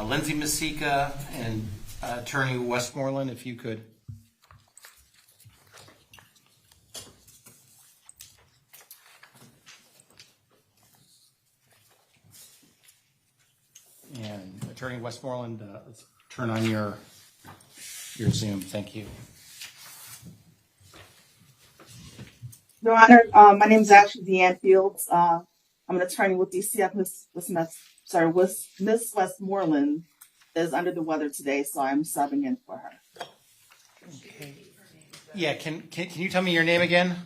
Lindsay Masika and Attorney Westmoreland, if you could. And Attorney Westmoreland, let's turn on your Zoom. Thank you. Your Honor, my name is actually Deanne Fields. I'm an attorney with DCF. Miss Westmoreland is under the weather today, so I'm subbing in for her. Okay. Yeah, can you tell me your name again?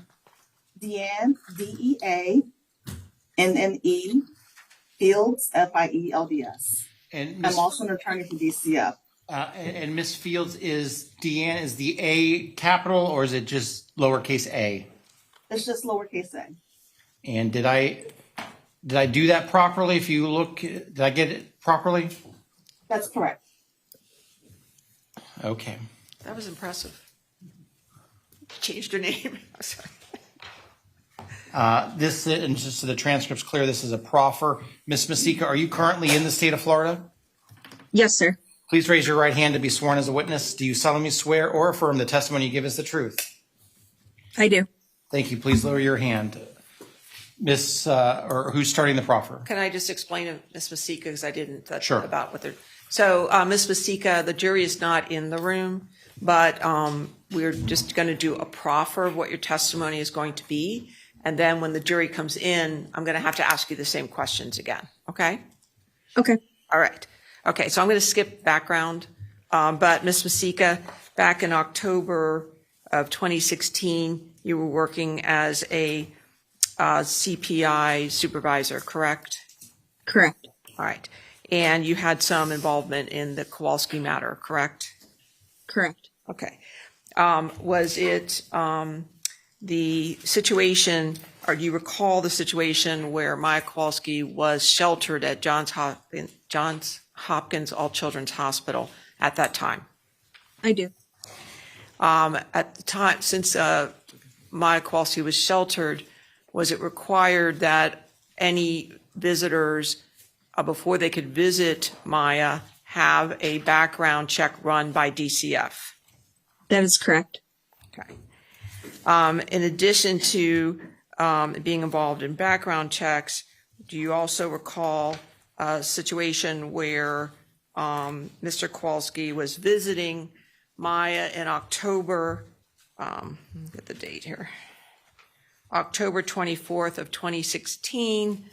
Deanne, DEANNE, Fields, FIELDS. And I'm also an attorney for DCF. And Miss Fields, is Deanne, is the A capital or is it just lowercase a? It's just lowercase a. And did I do that properly? If you look, did I get it properly? That's correct. Okay. That was impressive. Changed her name. Sorry. This, and just so the transcript's clear, this is a proffer. Ms. Masika, are you currently in the state of Florida? Yes, sir. Please raise your right hand to be sworn as a witness. Do you solemnly swear or affirm the testimony you give is the truth? I do. Thank you. Please lower your hand. Miss, or who's starting the proffer? Can I just explain to Ms. Masika, because I didn't, Sure. about what they're, so Ms. Masika, the jury is not in the room, but we're just going to do a proffer of what your testimony is going to be. And then when the jury comes in, I'm going to have to ask you the same questions again. Okay? Okay. All right. Okay, so I'm going to skip background. But Ms. Masika, back in October of 2016, you were working as a CPI supervisor, correct? Correct. All right. And you had some involvement in the Kowalski matter, correct? Correct. Okay. Was it the situation, or do you recall the situation where Maya Kowalski was sheltered at Johns Hopkins All Children's Hospital at that time? I do. At the time, since Maya Kowalski was sheltered, was it required that any visitors, before they could visit Maya, have a background check run by DCF? That is correct. Okay. In addition to being involved in background checks, do you also recall a situation where Mr. Kowalski was visiting Maya in October, get the date here, October 24th of 2016,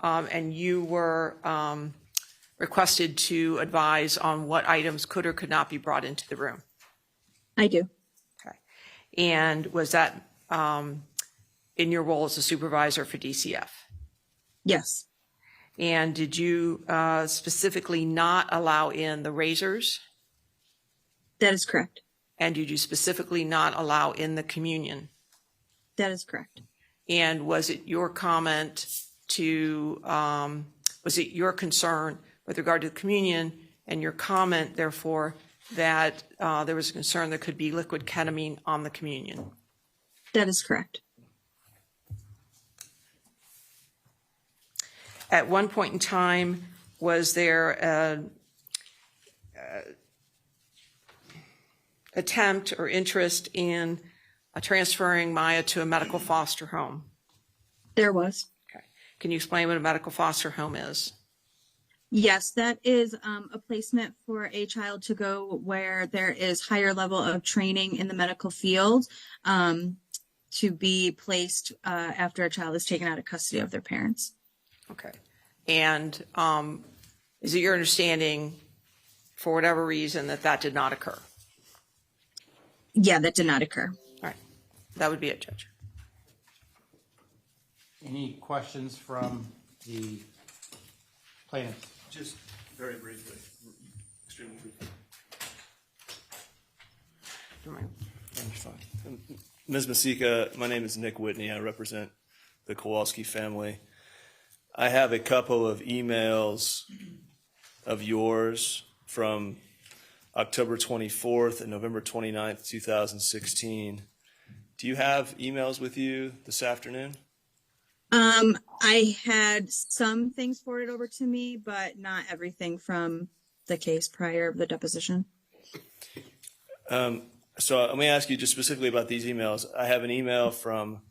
and you were requested to advise on what items could or could not be brought into the room? I do. Okay. And was that in your role as a supervisor for DCF? Yes. And did you specifically not allow in the razors? That is correct. And did you specifically not allow in the communion? That is correct. And was it your comment to, was it your concern with regard to the communion and your comment, therefore, that there was a concern there could be liquid ketamine on the communion? That is correct. At one point in time, was there an attempt or interest in transferring Maya to a medical foster home? There was. Okay. Can you explain what a medical foster home is? Yes, that is a placement for a child to go where there is higher level of training in the medical field to be placed after a child is taken out of custody of their parents. Okay. And is it your understanding, for whatever reason, that that did not occur? Yeah, that did not occur. All right. That would be it, Judge. Any questions from the plaintiff? Just very briefly, extremely briefly. Ms. Masika, my name is Nick Whitney. I represent the Kowalski family. I have a couple of emails of yours from October 24th and November 29th, 2016. Do you have emails with you this afternoon? I had some things forwarded over to me, but not everything from the case prior to the deposition. So let me ask you just specifically about these emails. I have an email from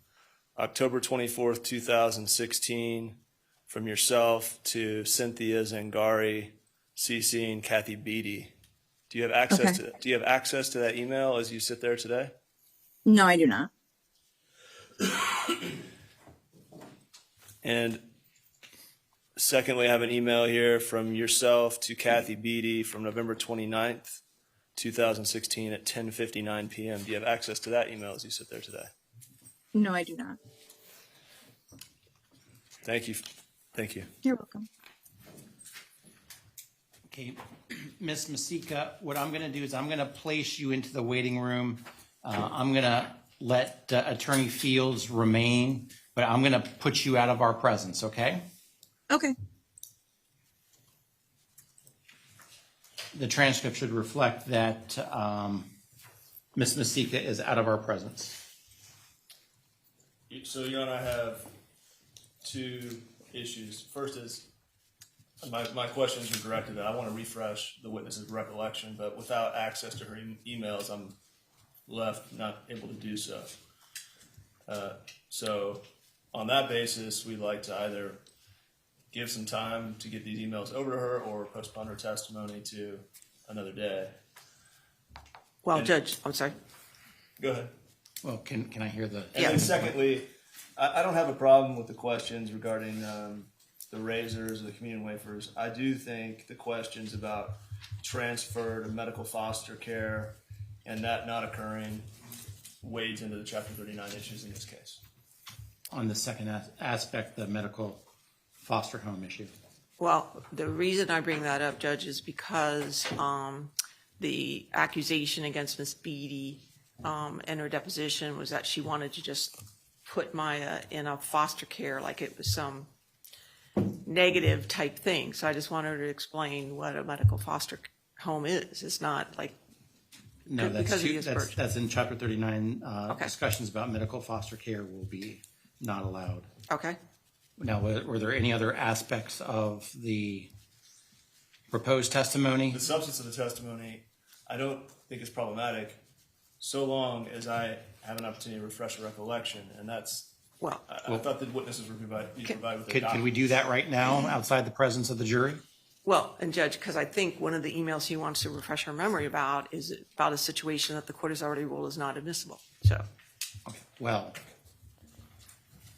October 24th, 2016 from yourself to Cynthia Zangari, CC, and Kathy Beatty. Do you have access Okay. do you have access to that email as you sit there today? No, I do not. And secondly, I have an email here from yourself to Kathy Beatty from November 29th, 2016 at 10:59 p.m. Do you have access to that email as you sit there today? No, I do not. Thank you. Thank you. You're welcome. Okay, Ms. Masika, what I'm going to do is I'm going to place you into the waiting room. I'm going to let Attorney Fields remain, but I'm going to put you out of our presence, okay? Okay. The transcript should reflect that Ms. Masika is out of our presence. So you and I have two issues. First is my questions are directed that I want to refresh the witness's recollection, but without access to her emails, I'm left not able to do so. So on that basis, we'd like to either give some time to get these emails over to her or postpone her testimony to another day. Well, And- Judge, I'm sorry. Go ahead. Well, can I hear the? And then secondly, I don't have a problem with the questions regarding the razors or the communion wafers. I do think the questions about transfer to medical foster care and that not occurring wades into the Chapter 39 issues in this case. On the second aspect, the medical foster home issue. Well, the reason I bring that up, Judge, is because the accusation against Ms. Beatty in her deposition was that she wanted to just put Maya in a foster care like it was some negative type thing. So I just wanted her to explain what a medical foster home is. It's not like, No, Because of the aspersion. that's in Chapter 39. Okay. Discussions about medical foster care will be not allowed. okay. Now, were there any other aspects of the proposed testimony? The substance of the testimony, I don't think is problematic so long as I have an opportunity to refresh a recollection. And that's, Well, I thought the witnesses were provided with a Can we do that right now outside the presence of the jury? Well, and Judge, because I think one of the emails he wants to refresh our memory about is about a situation that the court has already ruled is not admissible. So, Okay. Well,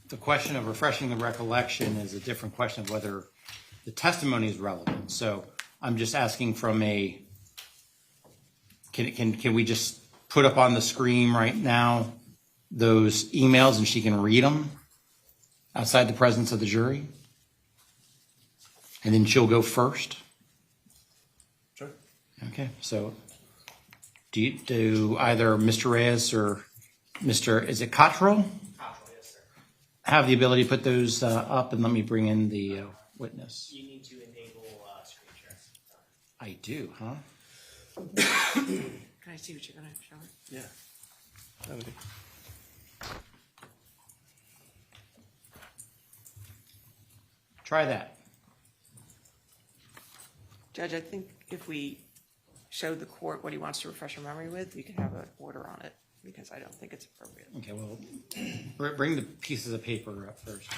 the question of refreshing the recollection is a different question of whether the testimony is relevant. So I'm just asking from a, can we just put up on the screen right now those emails and she can read them outside the presence of the jury? And then she'll go first? Sure. Okay, so do either Mr. Reyes or is it Cottrell? Have the ability to put those up, and let me bring in the witness. You need to enable screen share. I do, huh? can I see what you're going to show her? Yeah. That would be- Try that. Judge, I think if we show the court what he wants to refresh our memory with, we can have an order on it, because I don't think it's appropriate. Okay, well, bring the pieces of paper up first.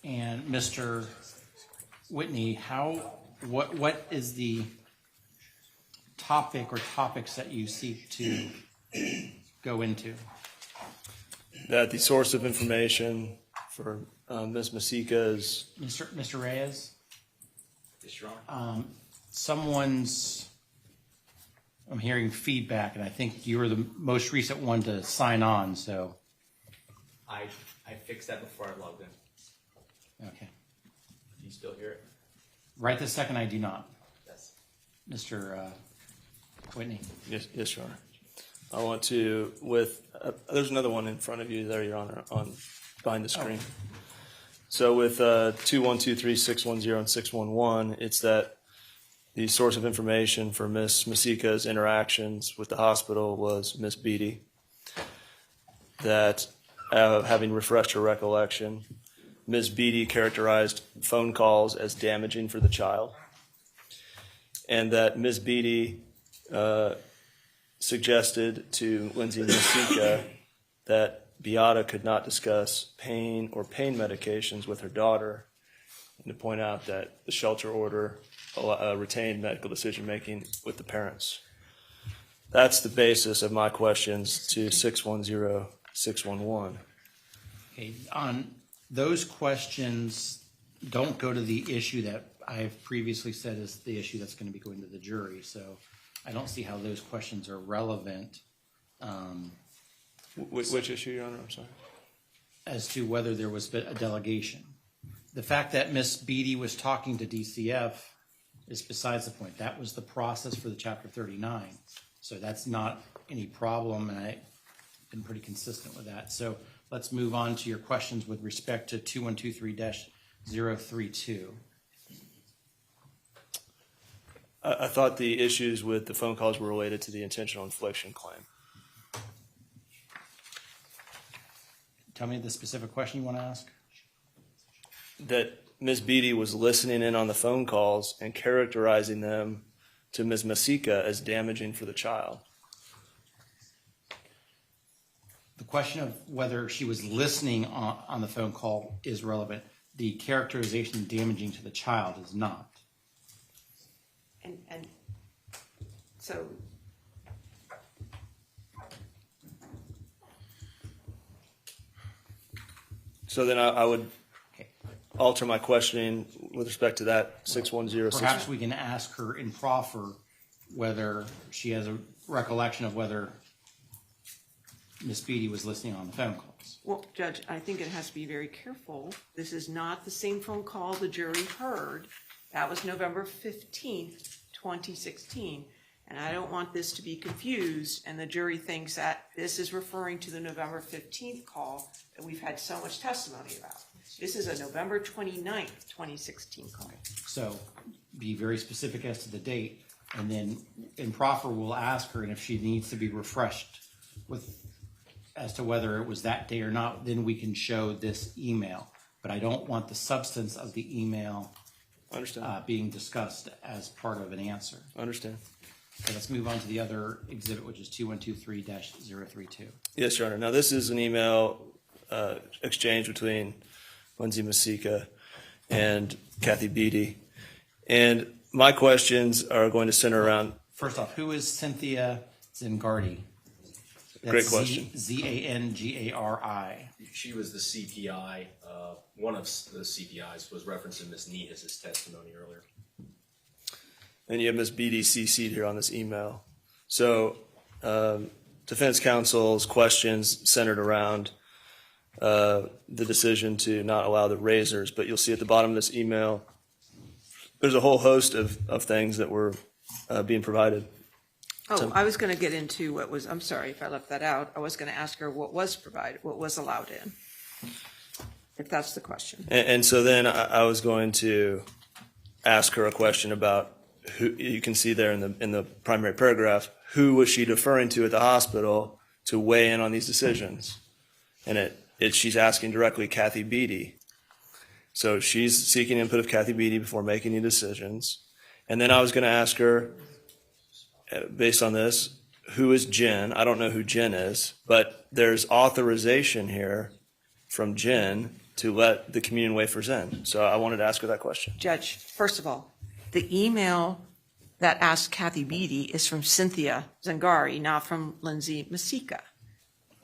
And Mr. Whitney, what is the topic or topics that you seek to go into? That the source of information for Ms. Masika is Mr. Reyes? Yes, Your Honor. I'm hearing feedback, and I think you were the most recent one to sign on, so I fixed that before I logged in. Okay. Do you still hear it? Right this second, I do not. Yes. Mr. Whitney. Yes, Your Honor. I want to, there's another one in front of you there, Your Honor, behind the screen. So with 2123, 610, and 611, it's that the source of information for Ms. Masika's interactions with the hospital was Ms. Beatty. That, having refreshed her recollection, Ms. Beatty characterized phone calls as damaging for the child, and that Ms. Beatty suggested to Lindsay Masika that Beata could not discuss pain or pain medications with her daughter, and to point out that the shelter order retained medical decision-making with the parents. That's the basis of my questions to 610, 611. Okay, on those questions, don't go to the issue that I've previously said is the issue that's going to be going to the jury. So I don't see how those questions are relevant Which issue, Your Honor? I'm sorry. as to whether there was a delegation. The fact that Ms. Beatty was talking to DCF is besides the point. That was the process for the Chapter 39. So that's not any problem, and I've been pretty consistent with that. So let's move on to your questions with respect to 2123-032. I thought the issues with the phone calls were related to the intentional infliction claim. Tell me the specific question you want to ask. That Ms. Beatty was listening in on the phone calls and characterizing them to Ms. Masika as damaging for the child. The question of whether she was listening on the phone call is relevant. The characterization damaging to the child is not. And so So then I would Okay. alter my questioning with respect to that 6106. Perhaps we can ask her in proffer whether she has a recollection of whether Ms. Beatty was listening on the phone calls. well, Judge, I think it has to be very careful. This is not the same phone call the jury heard. That was November 15th, 2016. And I don't want this to be confused, and the jury thinks that this is referring to the November 15th call that we've had so much testimony about. This is a November 29th, 2016 call. So be very specific as to the date, and then in proffer we'll ask her, and if she needs to be refreshed as to whether it was that day or not, then we can show this email. But I don't want the substance of the email Understand. being discussed as part of an answer. Understand. So let's move on to the other exhibit, which is 2123-032. Yes, Your Honor. Now, this is an email exchange between Lindsay Masika and Kathy Beatty. And my questions are going to center around. First off, who is Cynthia Zangari? Great question. Zangari. She was the CPI. One of the CPIs was referenced in Ms. Nihas' testimony earlier. And you have Ms. Beatty CC'd here on this email. So defense counsel's questions centered around the decision to not allow the razors, but you'll see at the bottom of this email, there's a whole host of things that were being provided. Oh, I was going to get into what was, I'm sorry if I left that out. I was going to ask her what was provided, what was allowed in, if that's the question. And so then I was going to ask her a question about who, you can see there in the primary paragraph, who was she deferring to at the hospital to weigh in on these decisions? And she's asking directly Kathy Beatty. So she's seeking input of Kathy Beatty before making any decisions. And then I was going to ask her, based on this, who is Jen? I don't know who Jen is, but there's authorization here from Jen to let the communion wafers in. So I wanted to ask her that question. Judge, first of all, the email that asked Kathy Beatty is from Cynthia Zangari, not from Lindsay Masika.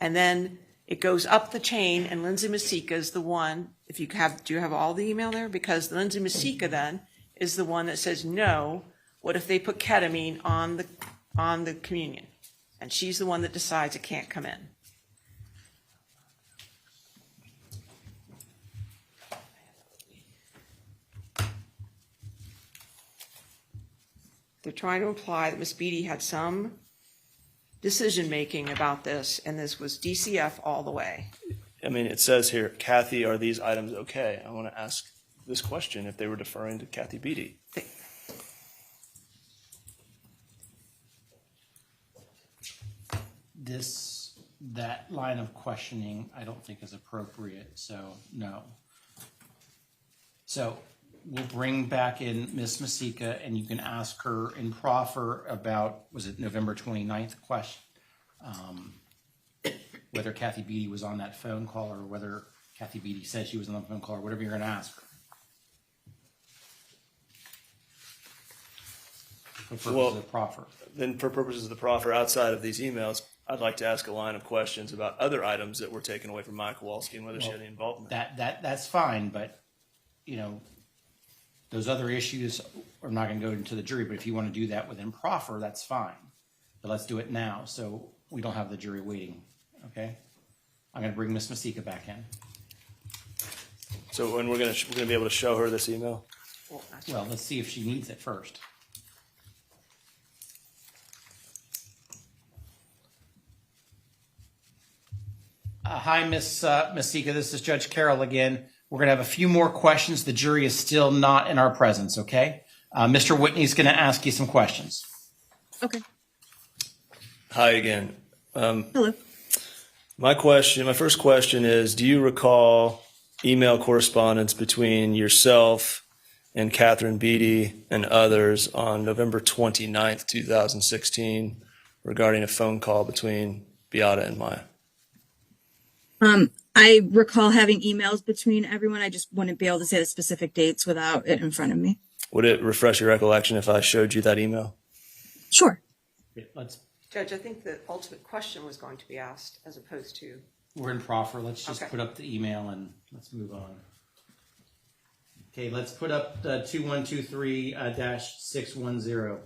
And then it goes up the chain, and Lindsay Masika is the one, do you have all the email there? Because Lindsay Masika then is the one that says, no, what if they put ketamine on the communion? And she's the one that decides it can't come in. They're trying to imply that Ms. Beatty had some decision-making about this, and this was DCF all the way. I mean, it says here, Kathy, are these items okay? I want to ask this question if they were deferring to Kathy Beatty. That line of questioning, I don't think is appropriate, so no. So we'll bring back in Ms. Masika, and you can ask her in proffer about, was it November 29th question? Whether Kathy Beatty was on that phone call, or whether Kathy Beatty said she was on the phone call, or whatever you're going to ask her. For purposes of proffer. Then for purposes of the proffer, outside of these emails, I'd like to ask a line of questions about other items that were taken away from Maya Kowalski and whether she had any involvement. That's fine, but, you know, those other issues are not going to go into the jury, but if you want to do that within proffer, that's fine. But let's do it now, so we don't have the jury waiting, okay? I'm going to bring Ms. Masika back in. So when we're going to be able to show her this email? Well, let's see if she needs it first. Hi, Ms. Masika. This is Judge Carroll again. We're going to have a few more questions. The jury is still not in our presence, okay? Mr. Whitney's going to ask you some questions. Okay. Hi again. Hello. My first question is, do you recall email correspondence between yourself and Catherine Beatty and others on November 29th, 2016 regarding a phone call between Beata and Maya? I recall having emails between everyone. I just wouldn't be able to say the specific dates without it in front of me. Would it refresh your recollection if I showed you that email? Sure. Judge, I think the ultimate question was going to be asked as opposed to. We're in proffer. Let's just Okay. put up the email and let's move on. Okay, let's put up 2123-610.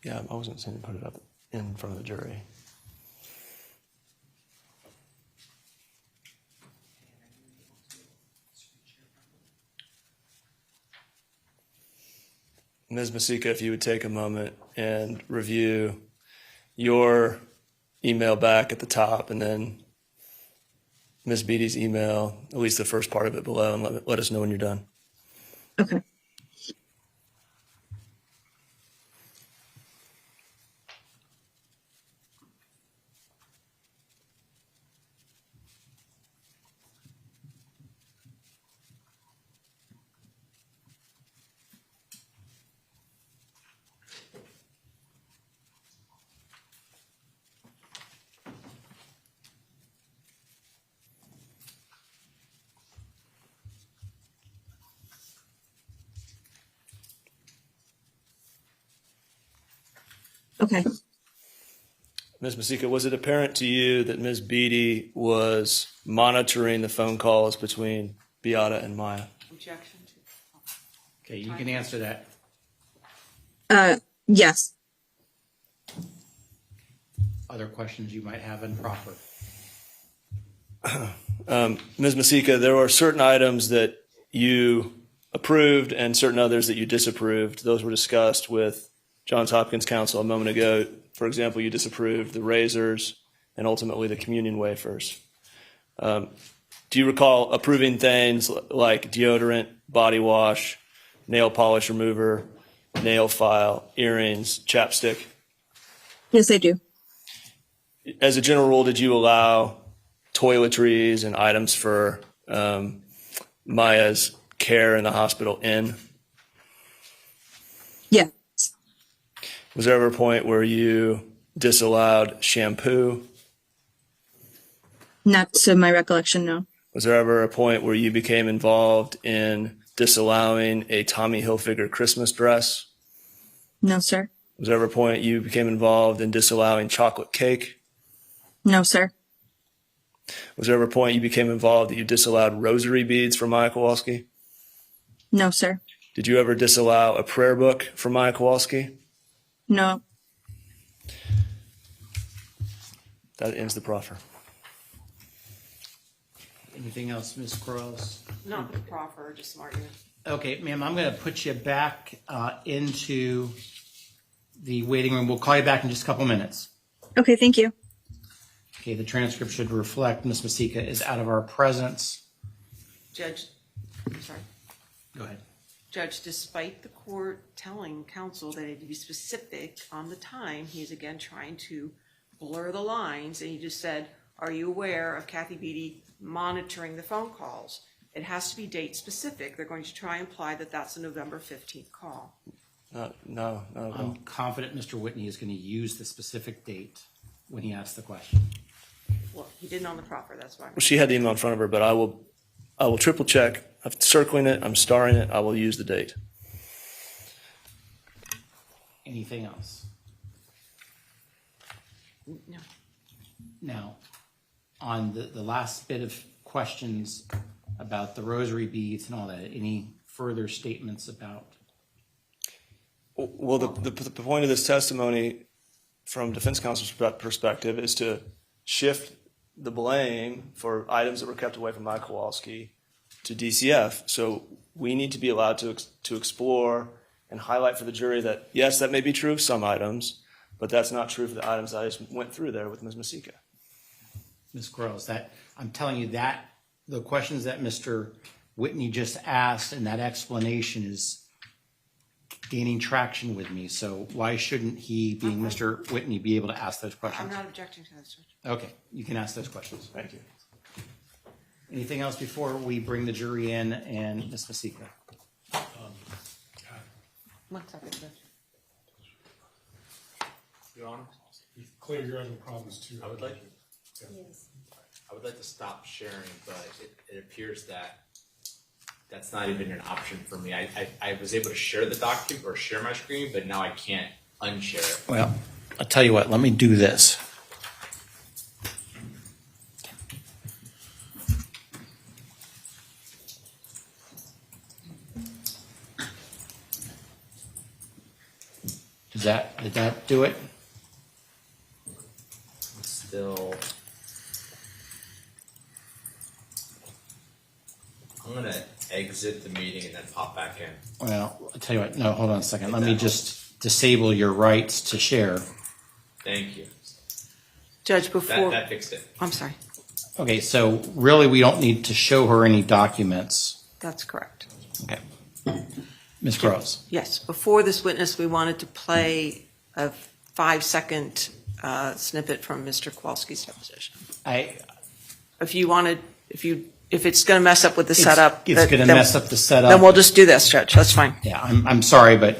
Yeah, I wasn't saying to put it up in front of the jury. Ms. Masika, if you would take a moment and review your email back at the top and then Ms. Beatty's email, at least the first part of it below, and let us know when you're done. Okay. Okay. Ms. Masika, was it apparent to you that Ms. Beatty was monitoring the phone calls between Beata and Maya? Objection to. Okay, you can answer that. Yes. Other questions you might have in proffer. Ms. Masika, there were certain items that you approved and certain others that you disapproved. Those were discussed with Johns Hopkins counsel a moment ago. For example, you disapproved the razors and ultimately the communion wafers. Do you recall approving things like deodorant, body wash, nail polish remover, nail file, earrings, chapstick? Yes, I do. As a general rule, did you allow toiletries and items for Maya's care in the hospital in? Yeah. Was there ever a point where you disallowed shampoo? Not to my recollection, no. Was there ever a point where you became involved in disallowing a Tommy Hilfiger Christmas dress? No, sir. Was there ever a point you became involved in disallowing chocolate cake? No, sir. Was there ever a point you became involved that you disallowed rosary beads for Maya Kowalski? No, sir. Did you ever disallow a prayer book for Maya Kowalski? No. That ends the proffer. Anything else, Ms. Quarles? Not the proffer, just some argument. Okay, ma'am, I'm going to put you back into the waiting room. We'll call you back in just a couple minutes. Okay, thank you. Okay, the transcript should reflect Ms. Masika is out of our presence. Judge, I'm sorry. Go ahead. Judge, despite the court telling counsel that it to be specific on the time, he is again trying to blur the lines, and he just said, are you aware of Kathy Beatty monitoring the phone calls? It has to be date specific. They're going to try and imply that that's a November 15th call. No. I'm confident Mr. Whitney is going to use the specific date when he asks the question. Well, he didn't on the proffer, that's why. She had the email in front of her, but I will triple check. I'm circling it. I'm starring it. I will use the date. Anything else? No. Now, on the last bit of questions about the rosary beads and all that, any further statements about? Well, the point of this testimony from defense counsel's perspective is to shift the blame for items that were kept away from Mike Kowalski to DCF. So we need to be allowed to explore and highlight for the jury that, yes, that may be true of some items, but that's not true for the items I just went through there with Ms. Masika. Ms. Gross, that I'm telling you that the questions that Mr. Whitney just asked and that explanation is gaining traction with me. So why shouldn't he, being Mr. Whitney, be able to ask those I'm questions? not objecting to that, Judge. Okay, you can ask those questions. Thank you. Anything else before we bring the jury in and Ms. Masika? One second, Judge. Your Honor, Clear your other problems too. I would like to stop sharing, but it appears that that's not even an option for me. I was able to share the document or share my screen, but now I can't unshare it. Well, I'll tell you what, let me do this. Did that do it? Still, I'm gonna exit the meeting and then pop back in. Well, I'll tell you what, no, hold on a second. Let me just disable your rights to share. Thank you. Judge, before, That fixed it. I'm sorry, Okay, so really we don't need to show her any documents. that's correct. Okay. Ms. Gross. Yes, before this witness, we wanted to play a 5-second snippet from Mr. Kowalski's deposition. If you wanted, if it's going to mess up with the setup. It's going to then- mess up the setup. Then we'll just do this, Judge, that's fine. Yeah, I'm sorry, but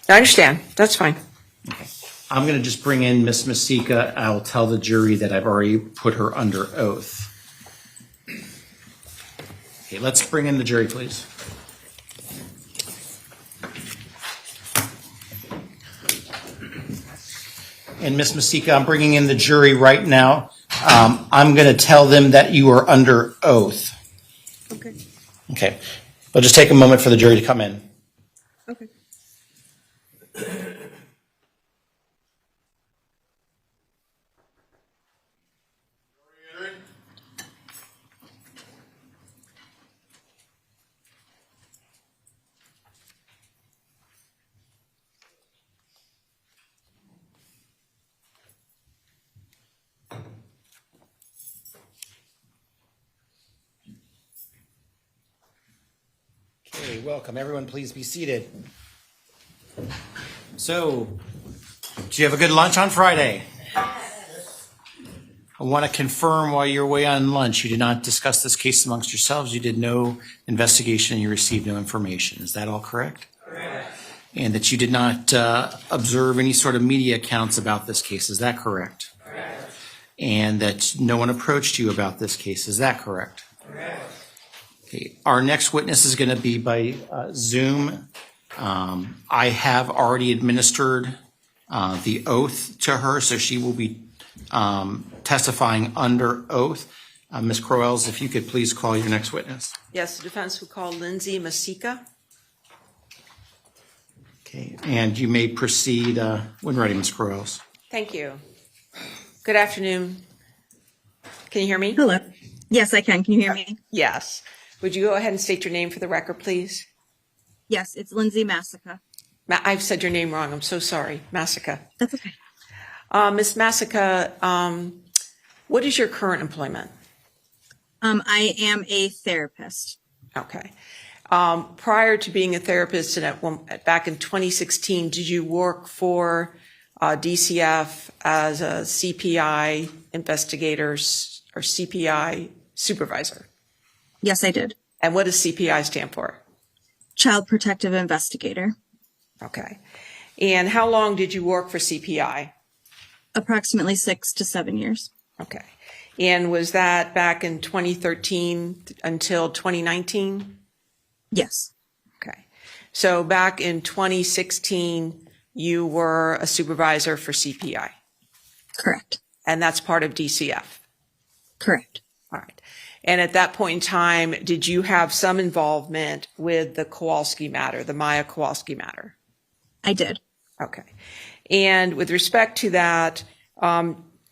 I understand, that's fine. I'm going to just bring in Ms. Masika. I will tell the jury that I've already put her under oath. Okay, let's bring in the jury, please. And Ms. Masika, I'm bringing in the jury right now. I'm going to tell them that you are under oath. Okay. Okay. We'll just take a moment for the jury to come in. Okay. Okay, welcome. Everyone, please be seated. So, did you have a good lunch on Friday? I want to confirm while you're away on lunch, you did not discuss this case amongst yourselves. You did no investigation and you received no information. Is that all correct? Correct. And that you did not observe any sort of media accounts about this case. Is that correct? Correct. And that no one approached you about this case. Is that correct? Correct. Okay. Our next witness is going to be by Zoom. I have already administered the oath to her, so she will be testifying under oath. Ms. Crowells, if you could please call your next witness. Yes, the defense would call Lindsay Masika. Okay, and you may proceed when ready, Ms. Crowells. Thank you. Good afternoon. Can you hear me? Hello. Yes, I can. Can you hear me? Yes. Would you go ahead and state your name for the record, please? Yes, it's Lindsay Massica. I've said your name wrong. I'm so sorry. Massica. That's okay. Ms. Massica, what is your current employment? I am a therapist. Okay. Prior to being a therapist back in 2016, did you work for DCF as a CPI investigator or CPI supervisor? Yes, I did. And what does CPI stand for? Child Protective Investigator. Okay. And how long did you work for CPI? Approximately 6 to 7 years. Okay. And was that back in 2013 until 2019? Yes. Okay. So back in 2016, you were a supervisor for CPI, Correct. and that's part of DCF. Correct. All right. And at that point in time, did you have some involvement with the Kowalski matter, the Maya Kowalski matter? I did. Okay. And with respect to that,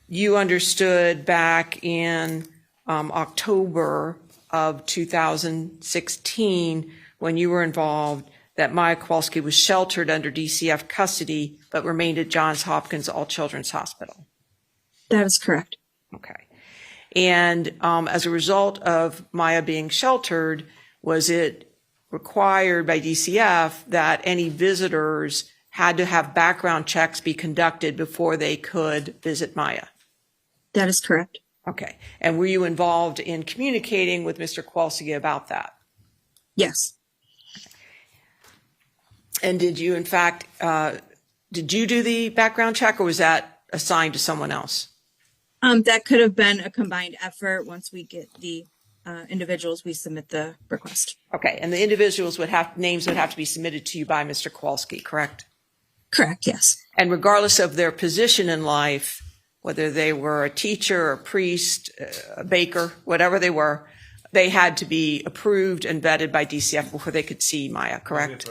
you understood back in October of 2016, when you were involved, that Maya Kowalski was sheltered under DCF custody, but remained at Johns Hopkins All Children's Hospital. That is correct. Okay. And as a result of Maya being sheltered, was it required by DCF that any visitors had to have background checks be conducted before they could visit Maya? That is correct. Okay. And were you involved in communicating with Mr. Kowalski about that? Yes. And did you, in fact, did you do the background check, or was that assigned to someone else? That could have been a combined effort. Once we get the individuals, we submit the request. Okay. And the individuals names would have to be submitted to you by Mr. Kowalski, correct? Correct. Yes. And regardless of their position in life, whether they were a teacher, a priest, a baker, whatever they were, they had to be approved and vetted by DCF before they could see Maya, correct?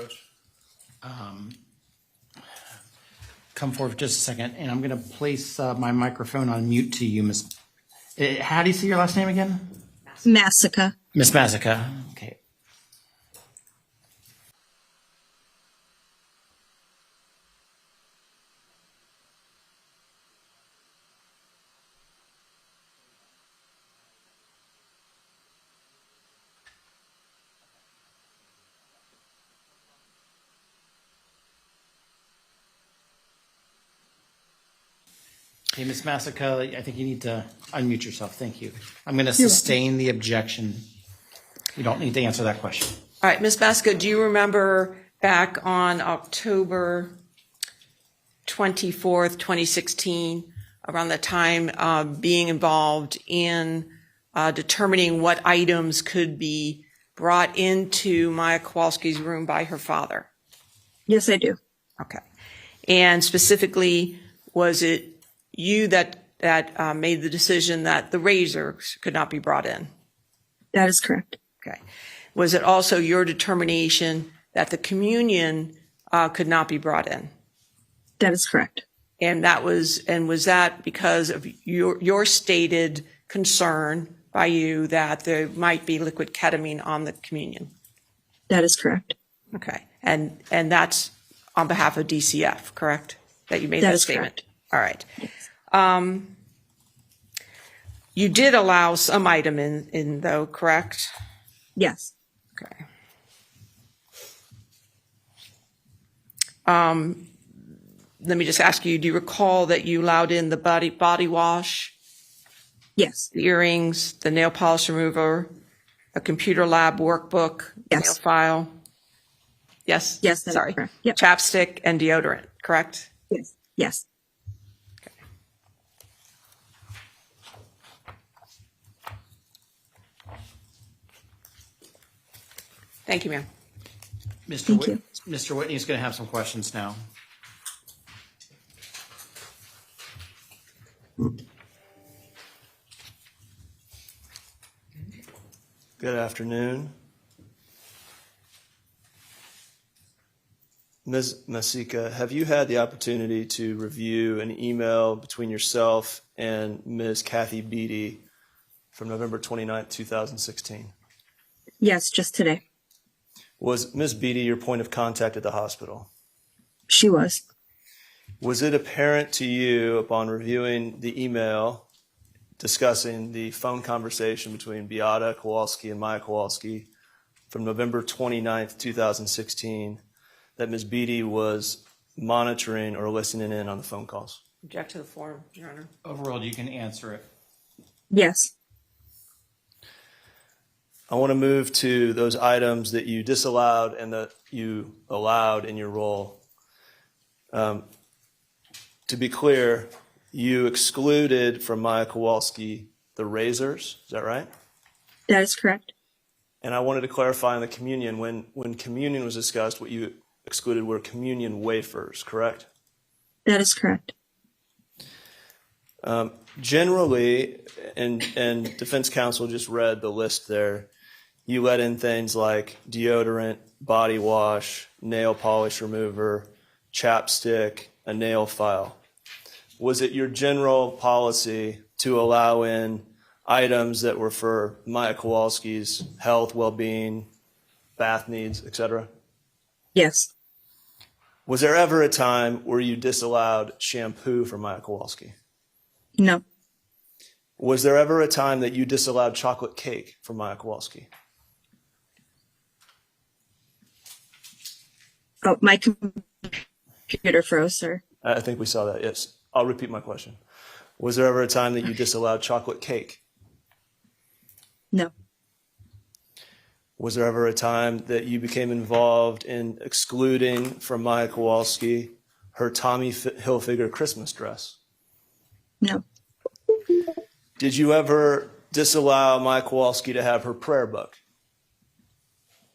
Come forward for just a second, and I'm going to place my microphone on mute to you, Miss. How do you say your last name again? Massica. Miss Mazica. Okay. Hey, Ms. Massica, I think you need to unmute yourself. Thank you. I'm going to sustain the objection. You don't need to answer that question. All right, Ms. Massica, do you remember back on October 24th, 2016, around the time being involved in determining what items could be brought into Maya Kowalski's room by her father? Yes, I do. Okay. And specifically, was it you that made the decision that the razors could not be brought in? That is correct. Okay. Was it also your determination that the communion could not be brought in? That is correct. And was that because of your stated concern by you that there might be liquid ketamine on the communion? That is correct. Okay. And that's on behalf of DCF, correct? That you made that statement? Correct. All right. Yes. You did allow some item in though, correct? Yes. Okay. Let me just ask you, do you recall that you allowed in the body wash, Yes. the earrings, the nail polish remover, a computer lab workbook, Yes. nail file? Yes? Yes, that is Sorry. correct. Yep. Chapstick and deodorant, correct? Yes. Yes. Thank you, ma'am. Thank you. Mr. Whitney's going to have some questions now. Good afternoon. Ms. Massica, have you had the opportunity to review an email between yourself and Ms. Kathy Beatty from November 29th, 2016? Yes, just today. Was Ms. Beatty your point of contact at the hospital? She was. Was it apparent to you upon reviewing the email discussing the phone conversation between Beata Kowalski and Maya Kowalski from November 29th, 2016, that Ms. Beatty was monitoring or listening in on the phone calls? Object to the form, Your Honor. Overruled, you can answer it. Yes. I want to move to those items that you disallowed and that you allowed in your role. To be clear, you excluded from Maya Kowalski the razors, is that right? That is correct. And I wanted to clarify on the communion, when communion was discussed, what you excluded were communion wafers, correct? That is correct. Generally, and defense counsel just read the list there, you let in things like deodorant, body wash, nail polish remover, chapstick, a nail file. Was it your general policy to allow in items that were for Maya Kowalski's health, well-being, bath needs, etc.? Yes. Was there ever a time where you disallowed shampoo for Maya Kowalski? No. Was there ever a time that you disallowed chocolate cake for Maya Kowalski? Oh, my computer froze, sir. I think we saw that, yes. I'll repeat my question. Was there ever a time that you disallowed chocolate cake? No. Was there ever a time that you became involved in excluding from Maya Kowalski her Tommy Hilfiger Christmas dress? No. Did you ever disallow Maya Kowalski to have her prayer book?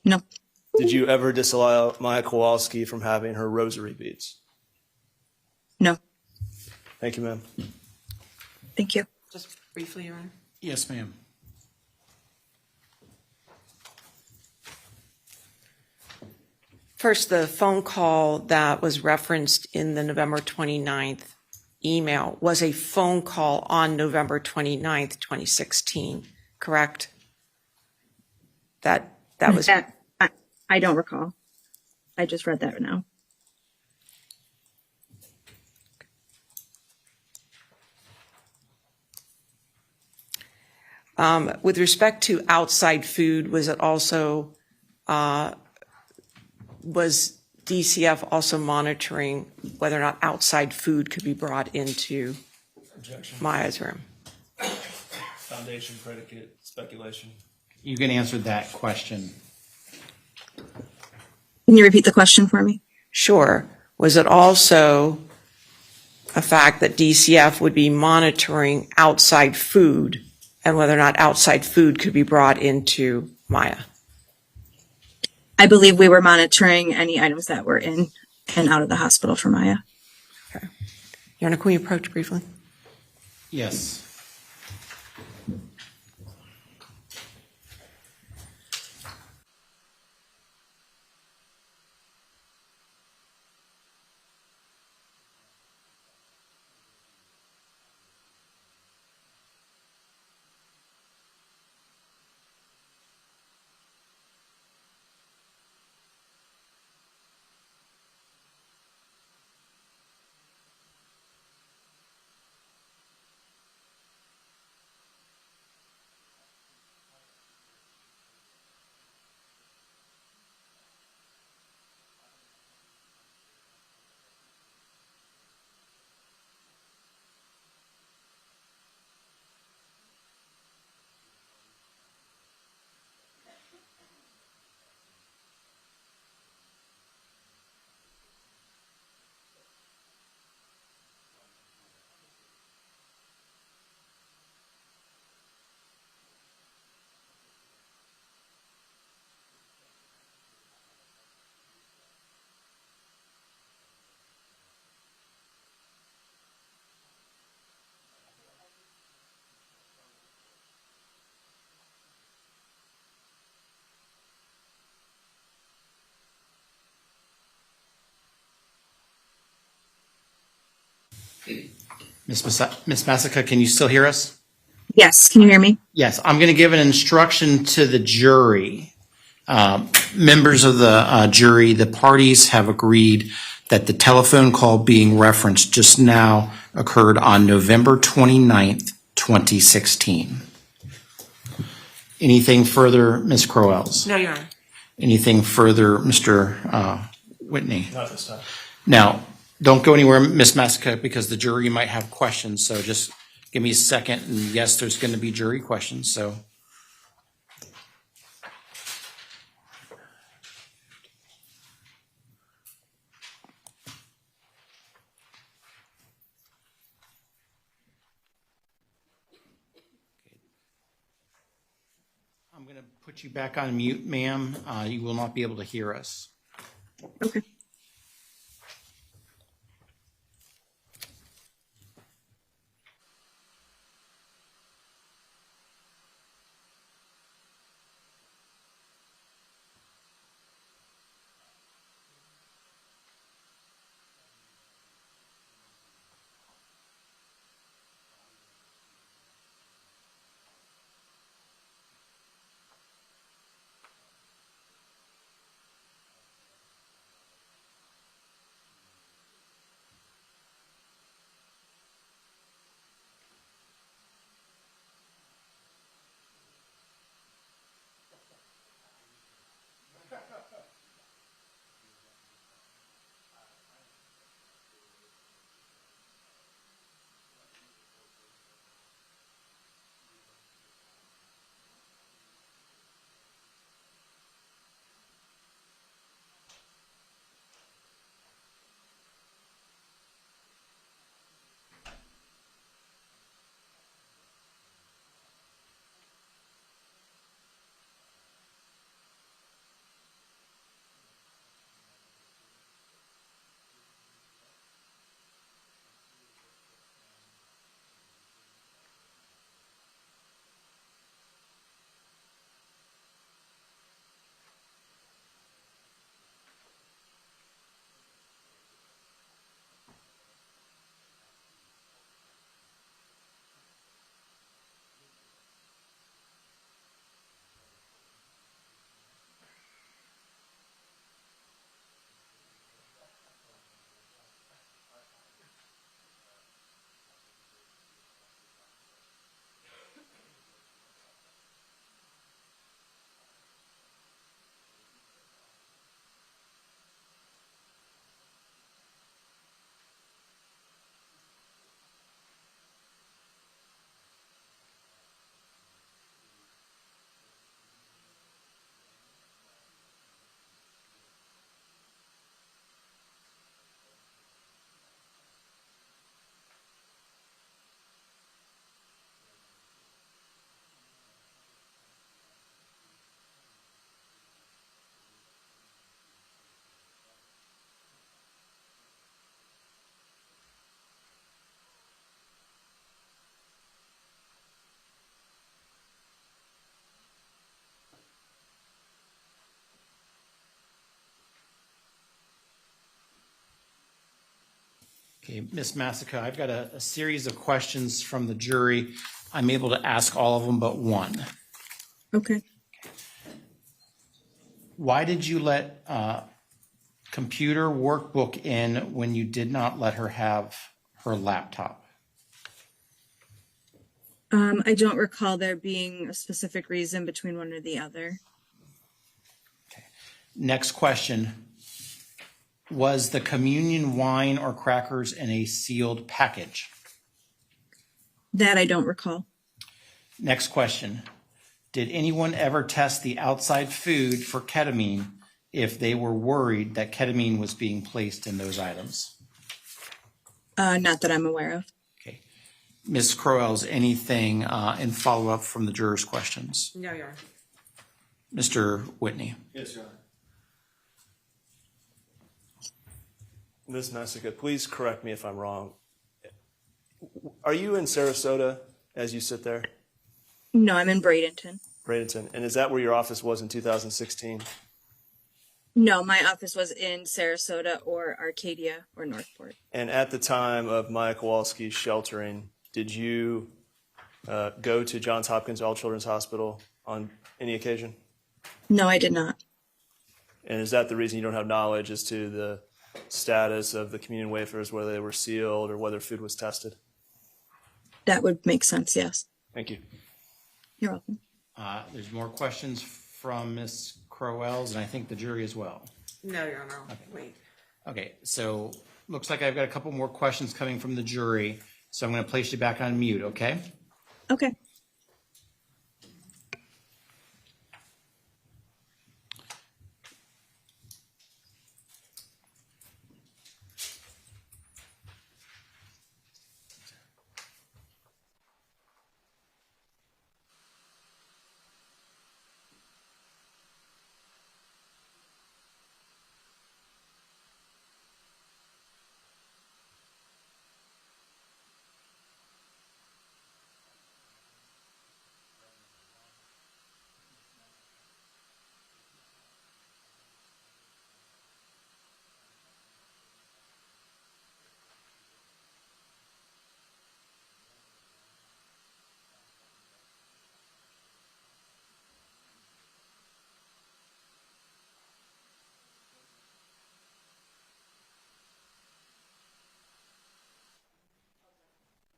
No. Did you ever disallow Maya Kowalski from having her rosary beads? No. Thank you, ma'am. Thank you. Just briefly, Your Honor. Yes, ma'am. First, the phone call that was referenced in the November 29th email was a phone call on November 29th, 2016, correct? That was... I don't recall. I just read that now. With respect to outside food, was it also, was DCF also monitoring whether or not outside food could be brought into Objection. Maya's room? Foundation, predicate, speculation. You can answer that question. Can you repeat the question for me? Sure. Was it also a fact that DCF would be monitoring outside food and whether or not outside food could be brought into Maya? I believe we were monitoring any items that were in and out of the hospital for Maya. Okay. Your Honor, can we approach briefly? Yes. Ms. Masica, can you still hear us? Yes. Can you hear me? Yes, I'm going to give an instruction to the jury. Members of the jury, the parties have agreed that the telephone call being referenced just now occurred on November 29th, 2016. Anything further, Ms. Crowells? No, Your Honor. Anything further, Mr. Whitney? Not this time. Now, don't go anywhere, Ms. Massica, because the jury might have questions, so just give me a second, and yes, there's going to be jury questions, so. I'm going to put you back on mute, ma'am. You will not be able to hear us. Okay. Okay, Ms. Massica, I've got a series of questions from the jury. I'm able to ask all of them but one. Okay. Why did you let computer workbook in when you did not let her have her laptop? I don't recall there being a specific reason between one or the other. Next question. Was the communion wine or crackers in a sealed package? That I don't recall. Next question. Did anyone ever test the outside food for ketamine if they were worried that ketamine was being placed in those items? Not that I'm aware of. Okay. Ms. Crowells, anything in follow-up from the jurors' questions? No, Your Honor. Mr. Whitney? Yes, Your Honor. Ms. Massica, please correct me if I'm wrong. Are you in Sarasota as you sit there? No, I'm in Bradenton. Bradenton. And is that where your office was in 2016? No, my office was in Sarasota or Arcadia or Northport. And at the time of Maya Kowalski's sheltering, did you go to Johns Hopkins All Children's Hospital on any occasion? No, I did not. And is that the reason you don't have knowledge as to the status of the communion wafers, whether they were sealed or whether food was tested? That would make sense, yes. Thank you. You're welcome. There's more questions from Ms. Crowells, and I think the jury as well. No, Your Honor, wait. Okay, so looks like I've got a couple more questions coming from the jury, so I'm going to place you back on mute, okay? Okay.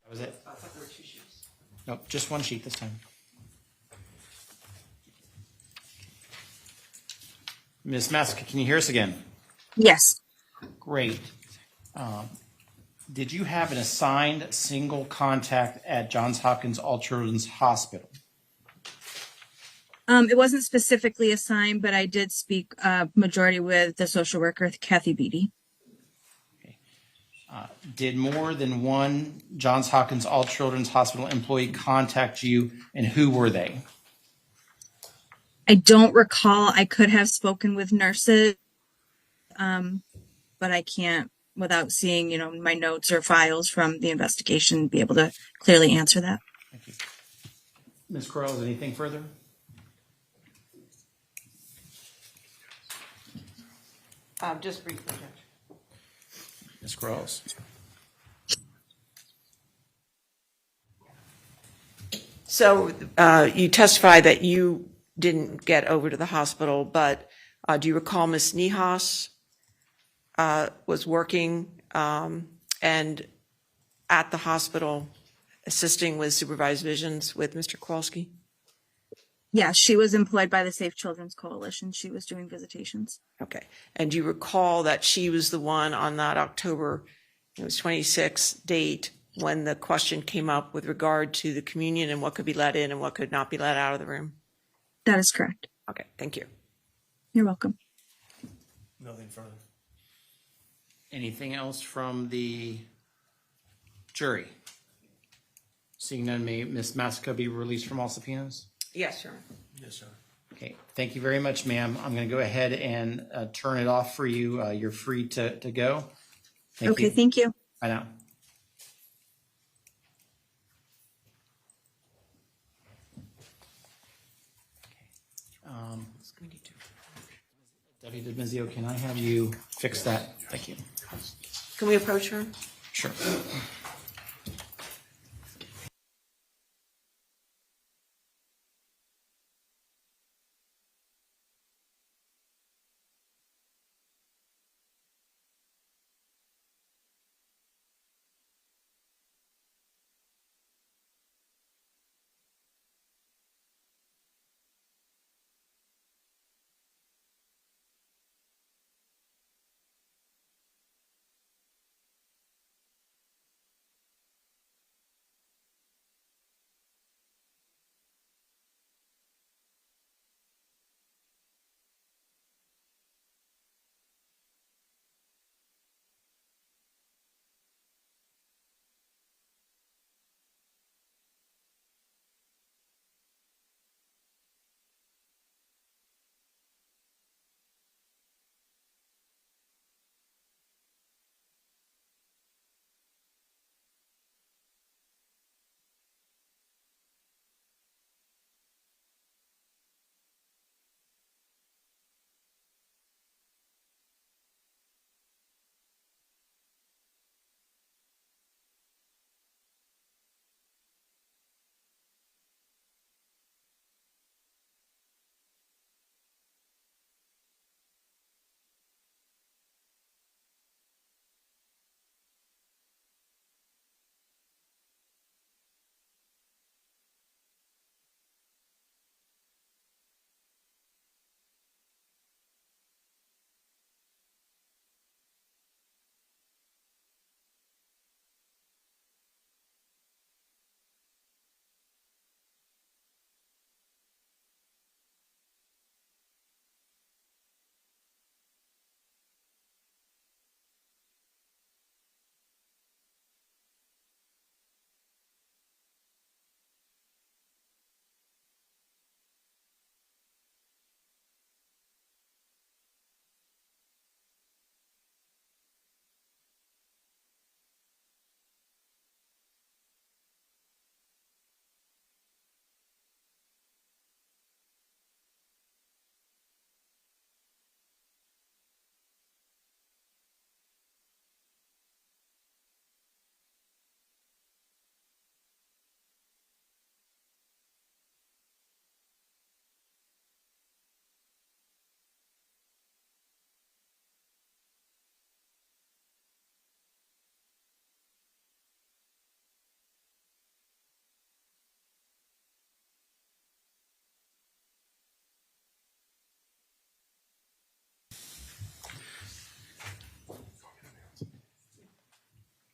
That was it? Nope, just one sheet this time. Ms. Massica, can you hear us again? Yes. Great. Did you have an assigned single contact at Johns Hopkins All Children's Hospital? It wasn't specifically assigned, but I did speak majority with the social worker, Kathy Beatty. Did more than one Johns Hopkins All Children's Hospital employee contact you, and who were they? I don't recall. I could have spoken with nurses, but I can't, without seeing, my notes or files from the investigation, be able to clearly answer that. Thank you. Ms. Crowell, anything further? Just briefly, Judge. Ms. Crowell. So you testified that you didn't get over to the hospital, but do you recall Ms. Nihas was working and at the hospital assisting with supervised visions with Mr. Kowalski? Yeah, she was employed by the Safe Children's Coalition. She was doing visitations. Okay. And do you recall that she was the one on that October, 26 date when the question came up with regard to the communion and what could be let in and what could not be let out of the room? That is correct. Okay, thank you. You're welcome. Nothing further. Anything else from the jury? Seeing none, may Ms. Massica be released from all subpoenas? Yes, sir. Yes, sir. Okay, thank you very much, ma'am. I'm going to go ahead and turn it off for you. You're free to go. Thank you. Thank you. Bye now. Deputy Demizio, can I have you fix that? Thank you. Can we approach her? Sure.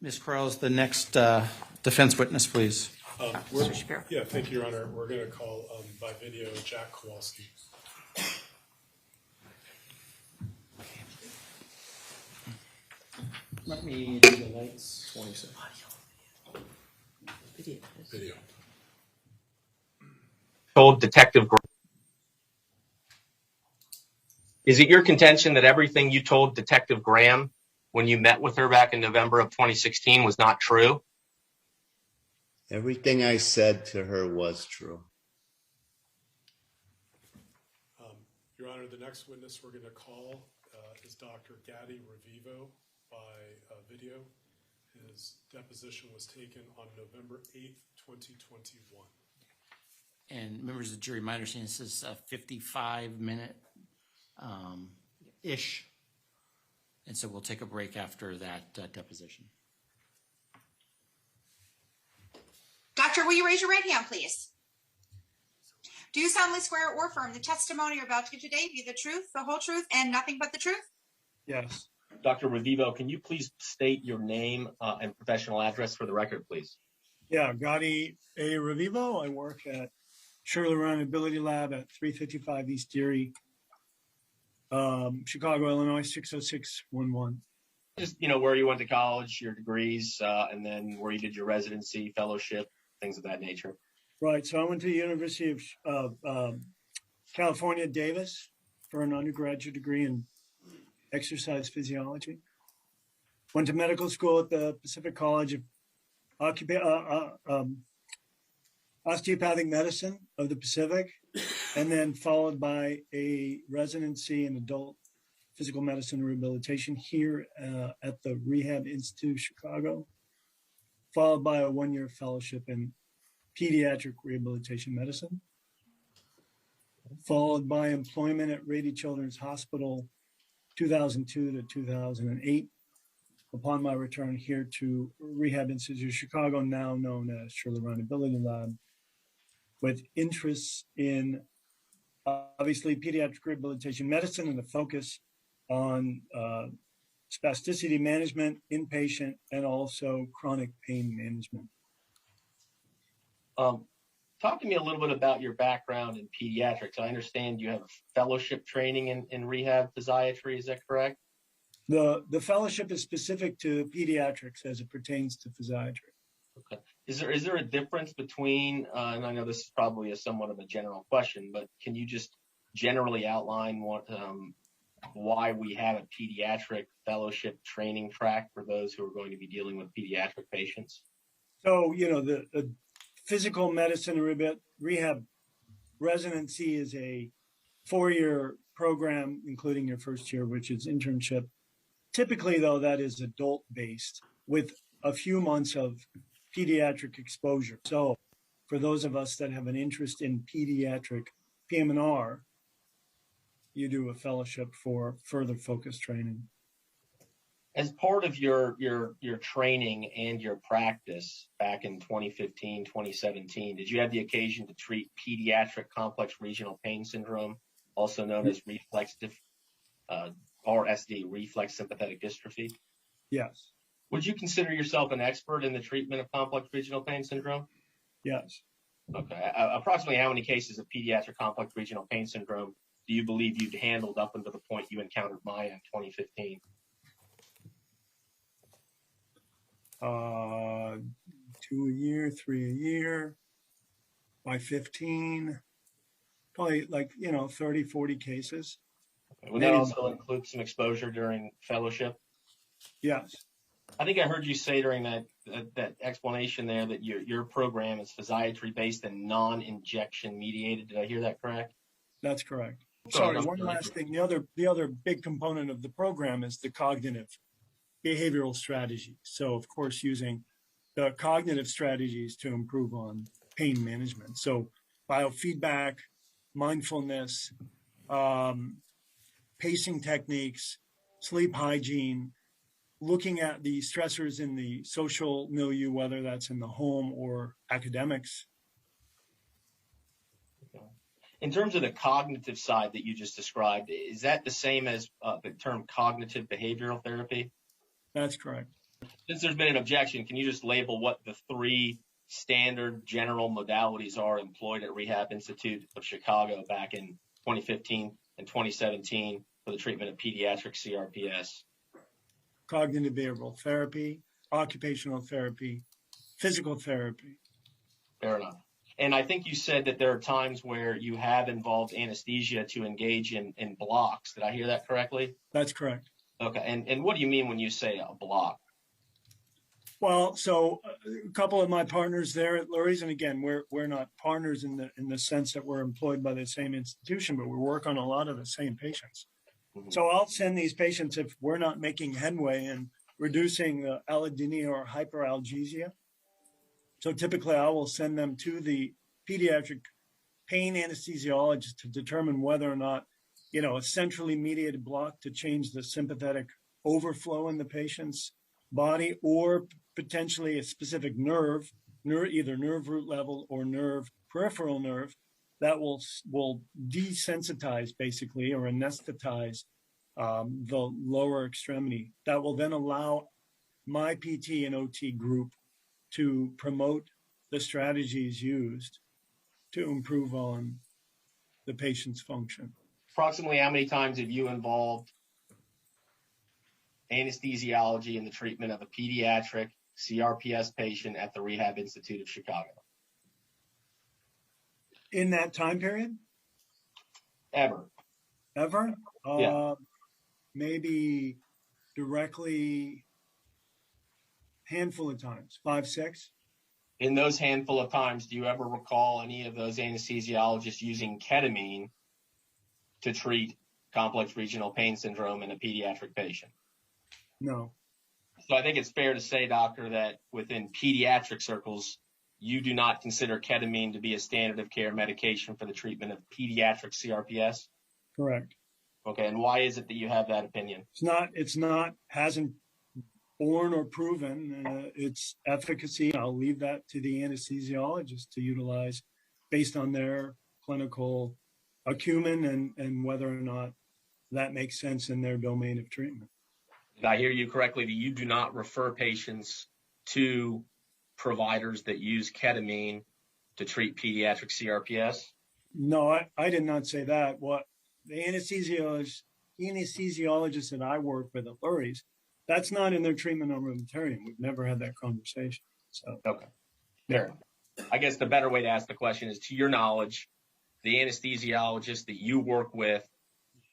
Ms. Quarles, the next defense witness, please. Mr. Shapiro. Yeah, thank you, Your Honor. We're going to call by video Jack Kowalski. Let me do the lights. 27. Video. Told Detective Is it your contention that everything you told Detective Graham when you met with her back in November of 2016 was not true? Everything I said to her was true. Your Honor, the next witness we're going to call is Dr. Gadi Revivo by video. His deposition was taken on November 8th, 2021. And members of the jury, my understanding this is a 55-minute ish. And so we'll take a break after that deposition. Doctor, will you raise your right hand, please? Do you solemnly swear or affirm the testimony you're about to give today be the truth, the whole truth, and nothing but the truth? Yes. Dr. Revivo, can you please state your name and professional address for the record, please? Yeah, Gadi A. Revivo. I work at Shirley Ability Lab at 355 East Erie, Chicago, Illinois, 60611. Just, where you went to college, your degrees, and then where you did your residency, fellowship, things of that nature. Right. So I went to the University of California, Davis, for an undergraduate degree in exercise physiology. Went to medical school at the Pacific College of Osteopathic Medicine of the Pacific, and then followed by a residency in adult physical medicine and rehabilitation here at the Rehab Institute of Chicago, followed by a one-year fellowship in pediatric rehabilitation medicine, followed by employment at Rady Children's Hospital 2002 to 2008. Upon my return here to Rehab Institute of Chicago, now known as Shirley Ability Lab, with interests in obviously pediatric rehabilitation medicine and a focus on spasticity management, inpatient, and also chronic pain management. Talk to me a little bit about your background in pediatrics. I understand you have a fellowship training in rehab physiatry. Is that correct? The fellowship is specific to pediatrics as it pertains to physiatry. Okay. Is there a difference between, and I know this is probably a somewhat of a general question, but can you just generally outline why we have a pediatric fellowship training track for those who are going to be dealing with pediatric patients? So, the physical medicine rehab residency is a 4-year program, including your first year, which is internship. Typically, though, that is adult-based with a few months of pediatric exposure. So for those of us that have an interest in pediatric PM&R, you do a fellowship for further focused training. As part of your training and your practice back in 2015, 2017, did you have the occasion to treat pediatric complex regional pain syndrome, also known as RSD, reflex sympathetic dystrophy? Yes. Would you consider yourself an expert in the treatment of complex regional pain syndrome? Yes. Okay. Approximately how many cases of pediatric complex regional pain syndrome do you believe you've handled up until the point you encountered Maya in 2015? 2 a year, 3 a year, by 15, probably 30, 40 cases. Okay. Would that also include some exposure during fellowship? Yes. I think I heard you say during that explanation there that your program is physiatry based and non-injection mediated. Did I hear that correct? That's correct. Sorry, one last thing. The other big component of the program is the cognitive behavioral strategy. So, of course, using the cognitive strategies to improve on pain management. So, biofeedback, mindfulness, pacing techniques, sleep hygiene, looking at the stressors in the social milieu, whether that's in the home or academics. In terms of the cognitive side that you just described, is that the same as the term cognitive behavioral therapy? That's correct. Since there's been an objection, can you just label what the three standard general modalities are employed at Rehab Institute of Chicago back in 2015 and 2017 for the treatment of pediatric CRPS? Cognitive behavioral therapy, occupational therapy, physical therapy. Fair enough. And I think you said that there are times where you have involved anesthesia to engage in blocks. Did I hear that correctly? That's correct. Okay. And what do you mean when you say a block? Well, so a couple of my partners there at Lurie's, and again, we're not partners in the sense that we're employed by the same institution, but we work on a lot of the same patients. Mm-hmm. So I'll send these patients if we're not making headway in reducing the allodynia or hyperalgesia. So typically I will send them to the pediatric pain anesthesiologist to determine whether or not, a centrally mediated block to change the sympathetic overflow in the patient's body, or potentially a specific nerve, either nerve root level or peripheral nerve, that will desensitize basically or anesthetize the lower extremity. That will then allow my PT and OT group to promote the strategies used to improve on the patient's function. Approximately how many times have you involved anesthesiology in the treatment of a pediatric CRPS patient at the Rehab Institute of Chicago? In that time period? Ever? Yeah. Maybe directly handful of times, 5, 6. In those handful of times, do you ever recall any of those anesthesiologists using ketamine to treat complex regional pain syndrome in a pediatric patient? No. So I think it's fair to say, doctor, that within pediatric circles, you do not consider ketamine to be a standard of care medication for the treatment of pediatric CRPS? Correct. Okay, and why is it that you have that opinion? Hasn't borne or proven its efficacy. I'll leave that to the anesthesiologist to utilize based on their clinical acumen and whether or not that makes sense in their domain of treatment. Did I hear you correctly that you do not refer patients to providers that use ketamine to treat pediatric CRPS? No, I did not say that. What the anesthesiologist that I work with at Lurie's, that's not in their treatment armamentarium. We've never had that conversation. So okay, fair. I guess the better way to ask the question is, to your knowledge, the anesthesiologist that you work with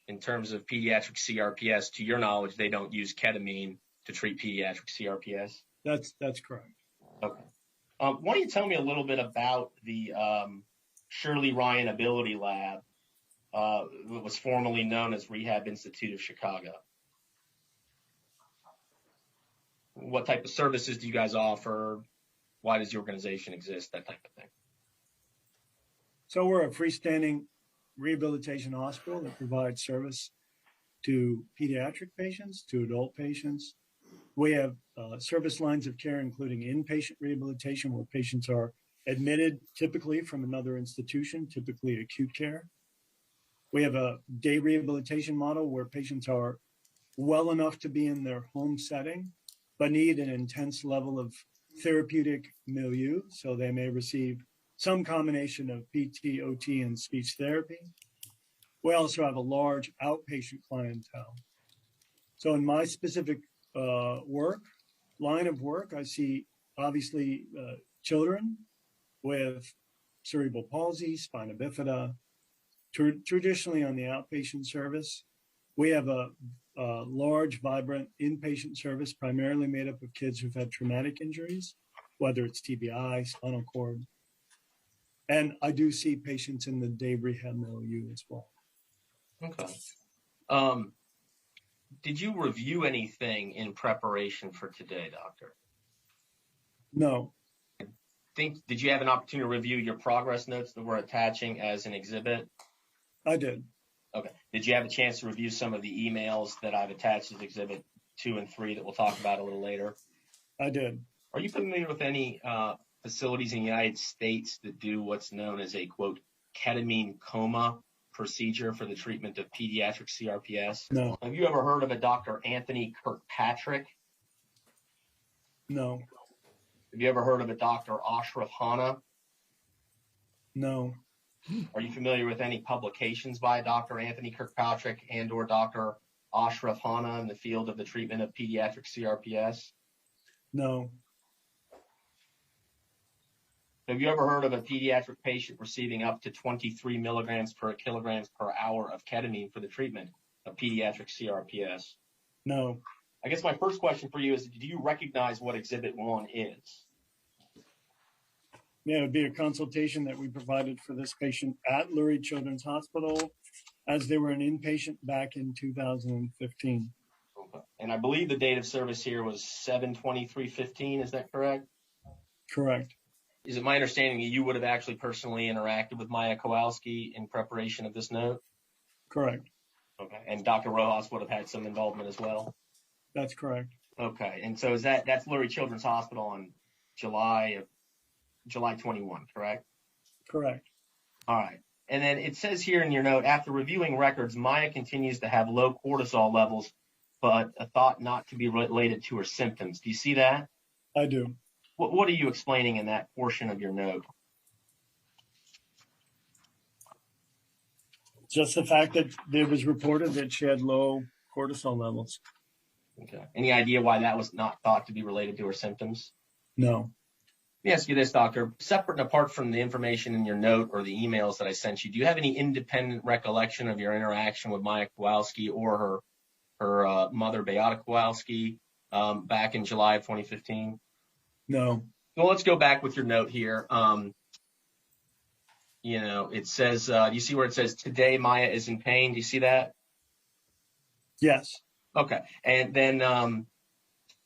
in terms of pediatric CRPS, to your knowledge, they don't use ketamine to treat pediatric CRPS? That's correct. Okay. Why don't you tell me a little bit about the Shirley Ryan Ability Lab, that was formerly known as Rehab Institute of Chicago? What type of services do you guys offer? Why does the organization exist? That type of thing. So we're a freestanding rehabilitation hospital that provides service to pediatric patients, to adult patients. We have service lines of care, including inpatient rehabilitation, where patients are admitted typically from another institution, typically acute care. We have a day rehabilitation model where patients are well enough to be in their home setting, but need an intense level of therapeutic milieu. So they may receive some combination of PT, OT, and speech therapy. We also have a large outpatient clientele. So in my specific line of work, I see obviously children with cerebral palsy, spina bifida, traditionally on the outpatient service. We have a large, vibrant inpatient service, primarily made up of kids who've had traumatic injuries, whether it's TBI, spinal cord. And I do see patients in the day rehab milieu as well. Okay. Did you review anything in preparation for today, doctor? No. Did you have an opportunity to review your progress notes that we're attaching as an exhibit? I did. Okay. Did you have a chance to review some of the emails that I've attached as exhibit 2 and 3 that we'll talk about a little later? I did. Are you familiar with any facilities in the United States that do what's known as a, quote, ketamine coma procedure for the treatment of pediatric CRPS? No. Have you ever heard of a Dr. Anthony Kirkpatrick? No. Have you ever heard of a Dr. Ashraf Hana? No. Are you familiar with any publications by Dr. Anthony Kirkpatrick and or Dr. Ashraf Hana in the field of the treatment of pediatric CRPS? No. Have you ever heard of a pediatric patient receiving up to 23 milligrams per kilograms per hour of ketamine for the treatment of pediatric CRPS? No. I guess my first question for you is, do you recognize what Exhibit 1 is? Yeah, it would be a consultation that we provided for this patient at Lurie Children's Hospital as they were an inpatient back in 2015. Okay. And I believe the date of service here was 7/23/15. Is that correct? Correct. Is it my understanding that you would have actually personally interacted with Maya Kowalski in preparation of this note? Correct. Okay. And Dr. Rojas would have had some involvement as well? That's correct. Okay. And so that's Lurie Children's Hospital on July 21, correct? Correct. All right. And then it says here in your note, after reviewing records, Maya continues to have low cortisol levels, but a thought not to be related to her symptoms. Do you see that? I do. What are you explaining in that portion of your note? Just the fact that it was reported that she had low cortisol levels. Okay. Any idea why that was not thought to be related to her symptoms? No. Let me ask you this, doctor. Separate and apart from the information in your note or the emails that I sent you, do you have any independent recollection of your interaction with Maya Kowalski or her mother, Beata Kowalski, back in July of 2015? No. Well, let's go back with your note here. It says, do you see where it says, today Maya is in pain? Do you see that? Yes. Okay. And then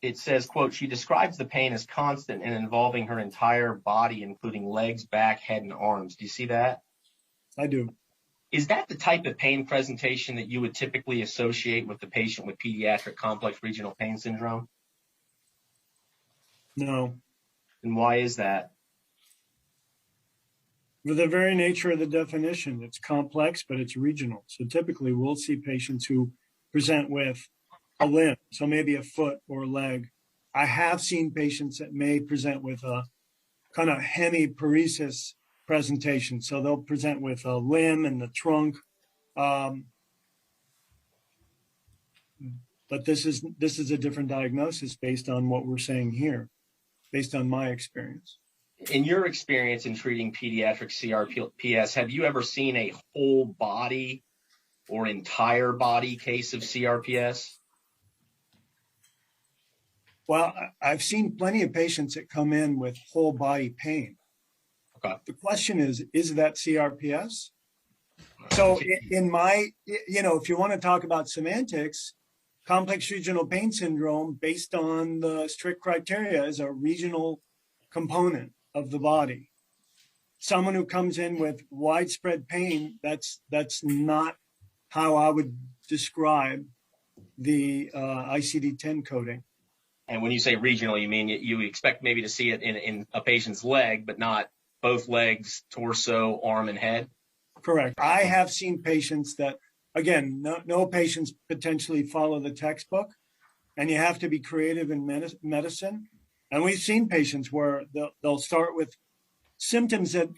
it says, quote, she describes the pain as constant and involving her entire body, including legs, back, head, and arms. Do you see that? I do. Is that the type of pain presentation that you would typically associate with the patient with pediatric complex regional pain syndrome? No. And why is that? For the very nature of the definition, it's complex, but it's regional. So typically we'll see patients who present with a limb, so maybe a foot or a leg. I have seen patients that may present with a kind of hemiparesis presentation. So they'll present with a limb and the trunk. But this is a different diagnosis based on what we're saying here, based on my experience. In your experience in treating pediatric CRPS, have you ever seen a whole body or entire body case of CRPS? Well, I've seen plenty of patients that come in with whole body pain. Okay. The question is that CRPS? So in my, if you want to talk about semantics, complex regional pain syndrome, based on the strict criteria, is a regional component of the body. Someone who comes in with widespread pain, that's not how I would describe the ICD-10 coding. And when you say regional, you mean you expect maybe to see it in a patient's leg, but not both legs, torso, arm, and head? Correct. I have seen patients that, again, no patients potentially follow the textbook, and you have to be creative in medicine. And we've seen patients where they'll start with symptoms that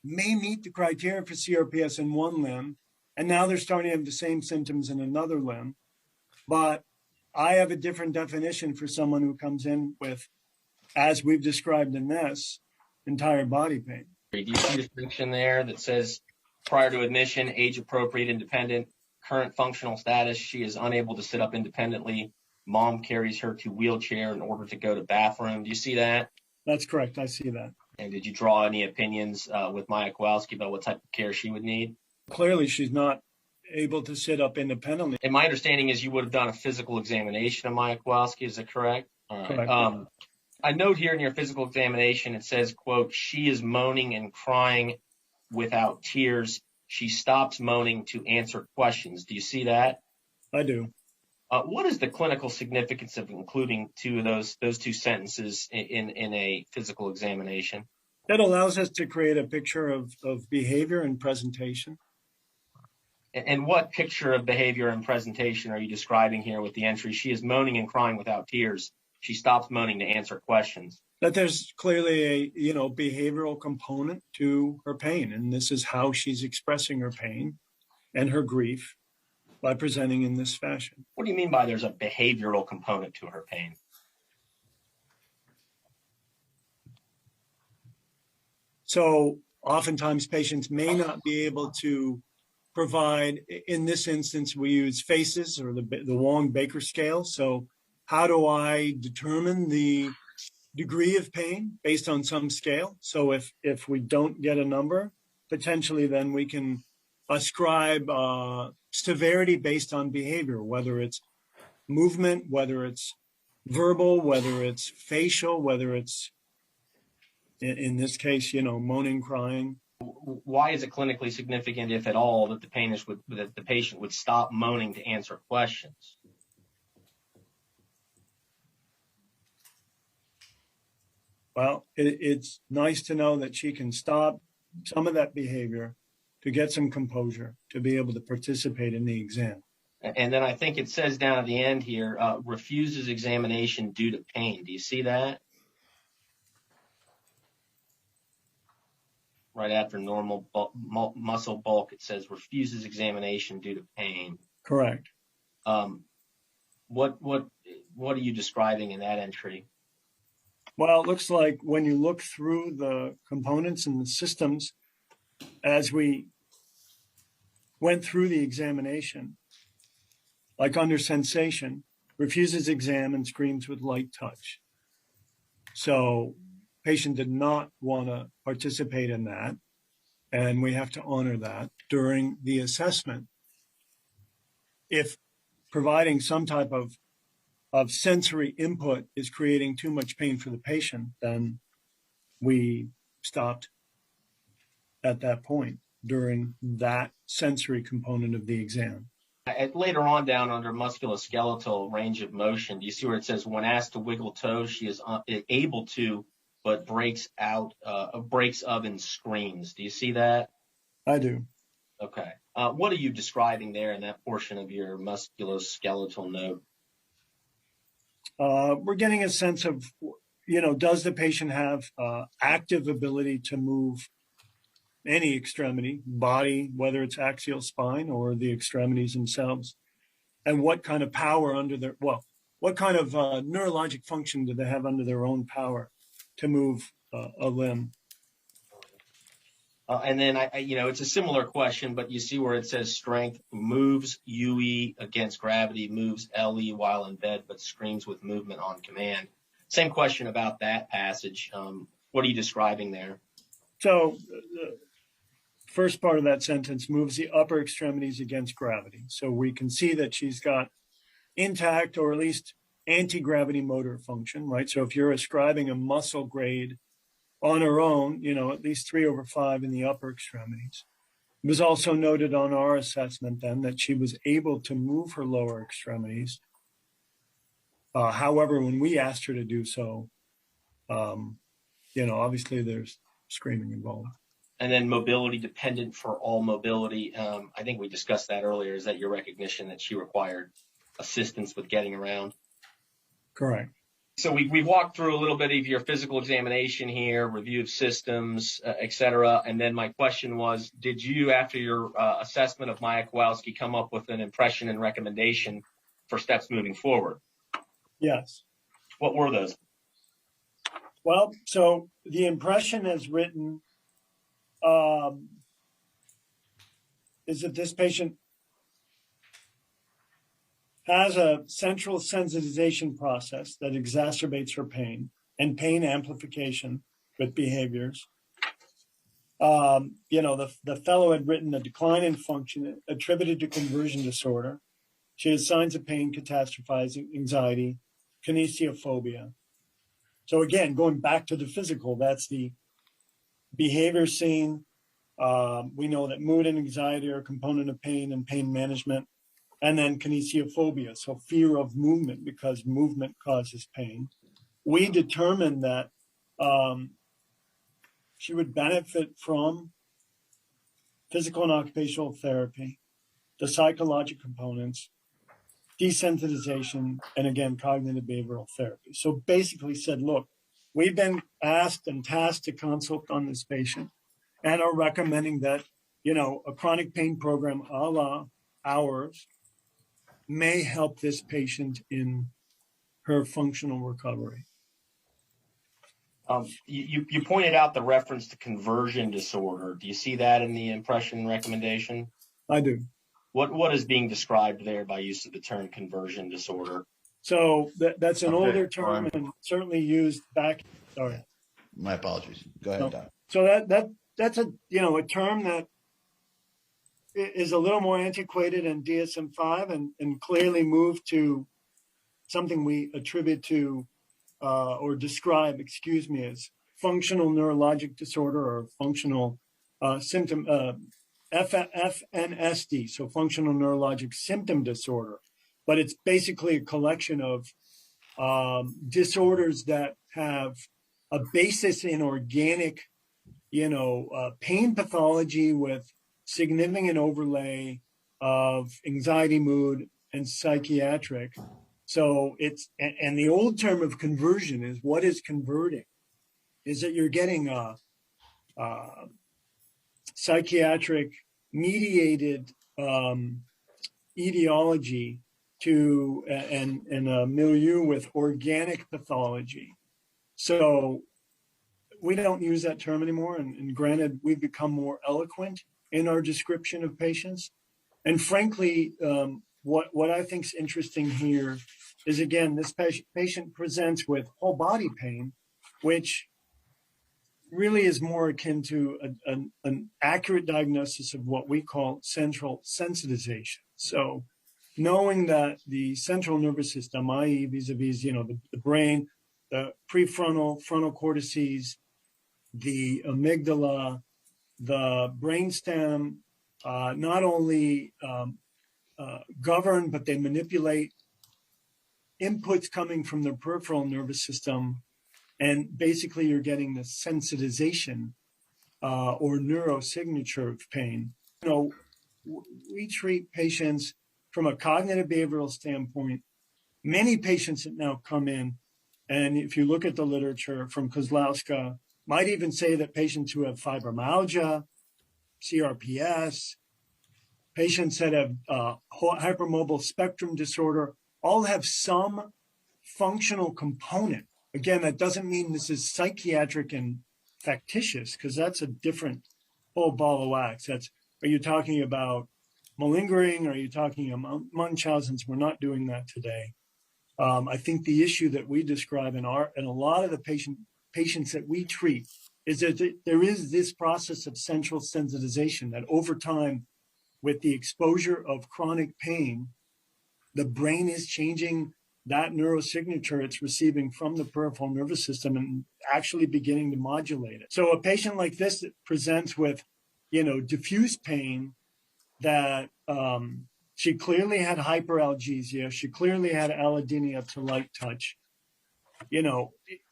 may meet the criteria for CRPS in one limb, and now they're starting to have the same symptoms in another limb. But I have a different definition for someone who comes in with, as we've described in this, entire body pain. Do you see the section there that says prior to admission, age appropriate, independent, current functional status, she is unable to sit up independently. Mom carries her to wheelchair in order to go to bathroom. Do you see that? That's correct. I see that. And did you draw any opinions with Maya Kowalski about what type of care she would need? Clearly, she's not able to sit up independently. And my understanding is you would have done a physical examination of Maya Kowalski. Is that correct? All right. Correct. I note here in your physical examination, it says, quote, she is moaning and crying without tears. She stops moaning to answer questions. Do you see that? I do. What is the clinical significance of including those two sentences in a physical examination? That allows us to create a picture of behavior and presentation. And what picture of behavior and presentation are you describing here with the entry? She is moaning and crying without tears. she stops moaning to answer questions. That there's clearly a, behavioral component to her pain. And this is how she's expressing her pain and her grief by presenting in this fashion. What do you mean by there's a behavioral component to her pain? So oftentimes patients may not be able to provide, in this instance, we use FACES or the Wong-Baker scale. So how do I determine the degree of pain based on some scale? So if we don't get a number, potentially then we can ascribe severity based on behavior, whether it's movement, whether it's verbal, whether it's facial, whether it's, in this case, moaning, crying. Why is it clinically significant, if at all, that the patient would stop moaning to answer questions? Well, it's nice to know that she can stop some of that behavior to get some composure, to be able to participate in the exam. And then I think it says down at the end here, refuses examination due to pain. Do you see that? Right after normal muscle bulk, it says refuses examination due to pain. Correct. What are you describing in that entry? Well, it looks like when you look through the components and the systems, as we went through the examination, like under sensation, refuses exam and screams with light touch. So patient did not want to participate in that, and we have to honor that during the assessment. If providing some type of sensory input is creating too much pain for the patient, then we stopped at that point during that sensory component of the exam. Later on down under musculoskeletal range of motion, do you see where it says when asked to wiggle toes, she is able to, but breaks of and screams? Do you see that? I do. Okay. What are you describing there in that portion of your musculoskeletal note? We're getting a sense of, does the patient have active ability to move any extremity, body, whether it's axial spine or the extremities themselves, and what kind of power what kind of neurologic function do they have under their own power to move a limb? And then, it's a similar question, but you see where it says strength, moves UE against gravity, moves LE while in bed, but screams with movement on command. Same question about that passage. What are you describing there? So the first part of that sentence, moves the upper extremities against gravity. So we can see that she's got intact or at least anti-gravity motor function, right? So if you're ascribing a muscle grade on her own, at least 3/5 in the upper extremities. It was also noted on our assessment then that she was able to move her lower extremities. However, when we asked her to do so, obviously there's screaming involved. And then mobility dependent for all mobility. I think we discussed that earlier. Is that your recognition that she required assistance with getting around? Correct. So we've walked through a little bit of your physical examination here, review of systems, et cetera. And then my question was, did you, after your assessment of Maya Kowalski, come up with an impression and recommendation for steps moving forward? Yes. What were those? Well, so the impression as written is that this patient has a central sensitization process that exacerbates her pain and pain amplification with behaviors. The fellow had written a decline in function attributed to conversion disorder. She has signs of pain, catastrophizing, anxiety, kinesiophobia. So again, going back to the physical, that's the behavior seen. We know that mood and anxiety are a component of pain and pain management. And then kinesiophobia, so fear of movement because movement causes pain. We determined that she would benefit from physical and occupational therapy, the psychological components, desensitization, and again, cognitive behavioral therapy. So basically said, look, we've been asked and tasked to consult on this patient and are recommending that, a chronic pain program a la ours may help this patient in her functional recovery. You pointed out the reference to conversion disorder. Do you see that in the impression recommendation? I do. What is being described there by use of the term conversion disorder? So that's an Okay, older term fine. and certainly used back. Sorry. My apologies. Go ahead, Doc. So that's a term that is a little more antiquated in DSM-5 and clearly moved to something we attribute to or describe, as functional neurologic disorder or functional symptom FNSD, so functional neurologic symptom disorder. But it's basically a collection of disorders that have a basis in organic, pain pathology with significant overlay of anxiety, mood, and psychiatric. So and the old term of conversion is what is converting? Is that you're getting a psychiatric mediated etiology to and a milieu with organic pathology. So we don't use that term anymore. And granted, we've become more eloquent in our description of patients. And frankly, what I think is interesting here is, again, this patient presents with whole body pain, which really is more akin to an accurate diagnosis of what we call central sensitization. So knowing that the central nervous system, i.e. vis-a-vis, the brain, the prefrontal, frontal cortices, the amygdala, the brainstem, not only govern, but they manipulate inputs coming from the peripheral nervous system. And basically you're getting the sensitization or neurosignature of pain. We treat patients from a cognitive behavioral standpoint. Many patients that now come in, and if you look at the literature from Kozlowska, might even say that patients who have fibromyalgia, CRPS, patients that have hypermobile spectrum disorder, all have some functional component. Again, that doesn't mean this is psychiatric and factitious, because that's a different whole ball of wax. Are you talking about malingering? Are you talking about Munchausen's? We're not doing that today. I think the issue that we describe in a lot of the patients that we treat is that there is this process of central sensitization that over time, with the exposure of chronic pain, the brain is changing that neurosignature it's receiving from the peripheral nervous system and actually beginning to modulate it. So a patient like this that presents with, diffuse pain that she clearly had hyperalgesia, she clearly had allodynia to light touch,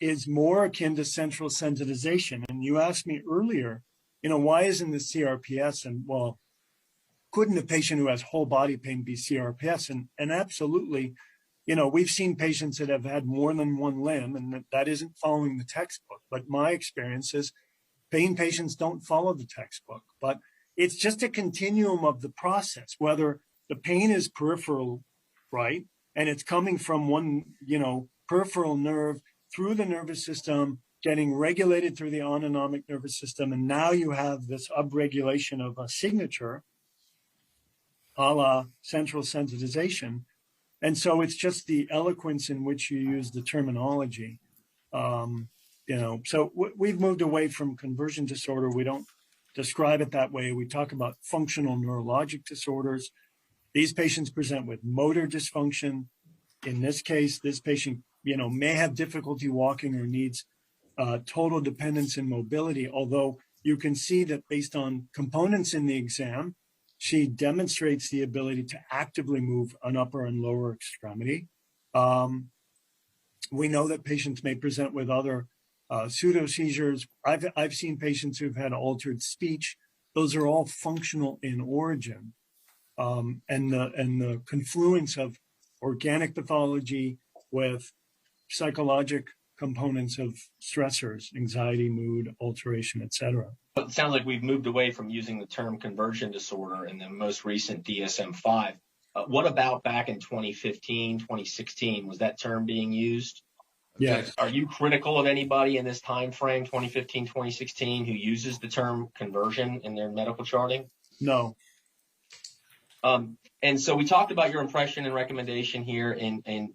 is more akin to central sensitization. And you asked me earlier, why isn't the CRPS? And well, couldn't a patient who has whole body pain be CRPS? And absolutely, we've seen patients that have had more than one limb, and that isn't following the textbook. But my experience is pain patients don't follow the textbook. But it's just a continuum of the process, whether the pain is peripheral, right? And it's coming from one, peripheral nerve through the nervous system, getting regulated through the autonomic nervous system. And now you have this upregulation of a signature, a la central sensitization. And so it's just the eloquence in which you use the terminology. So we've moved away from conversion disorder. We don't describe it that way. We talk about functional neurologic disorders. These patients present with motor dysfunction. In this case, this patient, may have difficulty walking or needs total dependence in mobility, although you can see that based on components in the exam, she demonstrates the ability to actively move an upper and lower extremity. We know that patients may present with other pseudo seizures. I've seen patients who've had altered speech. Those are all functional in origin. And the confluence of organic pathology with psychologic components of stressors, anxiety, mood, alteration, etc. But it sounds like we've moved away from using the term conversion disorder in the most recent DSM-5. What about back in 2015, 2016? Was that term being used? Yes. Are you critical of anybody in this time frame, 2015, 2016, who uses the term conversion in their medical charting? No. And so we talked about your impression and recommendation here in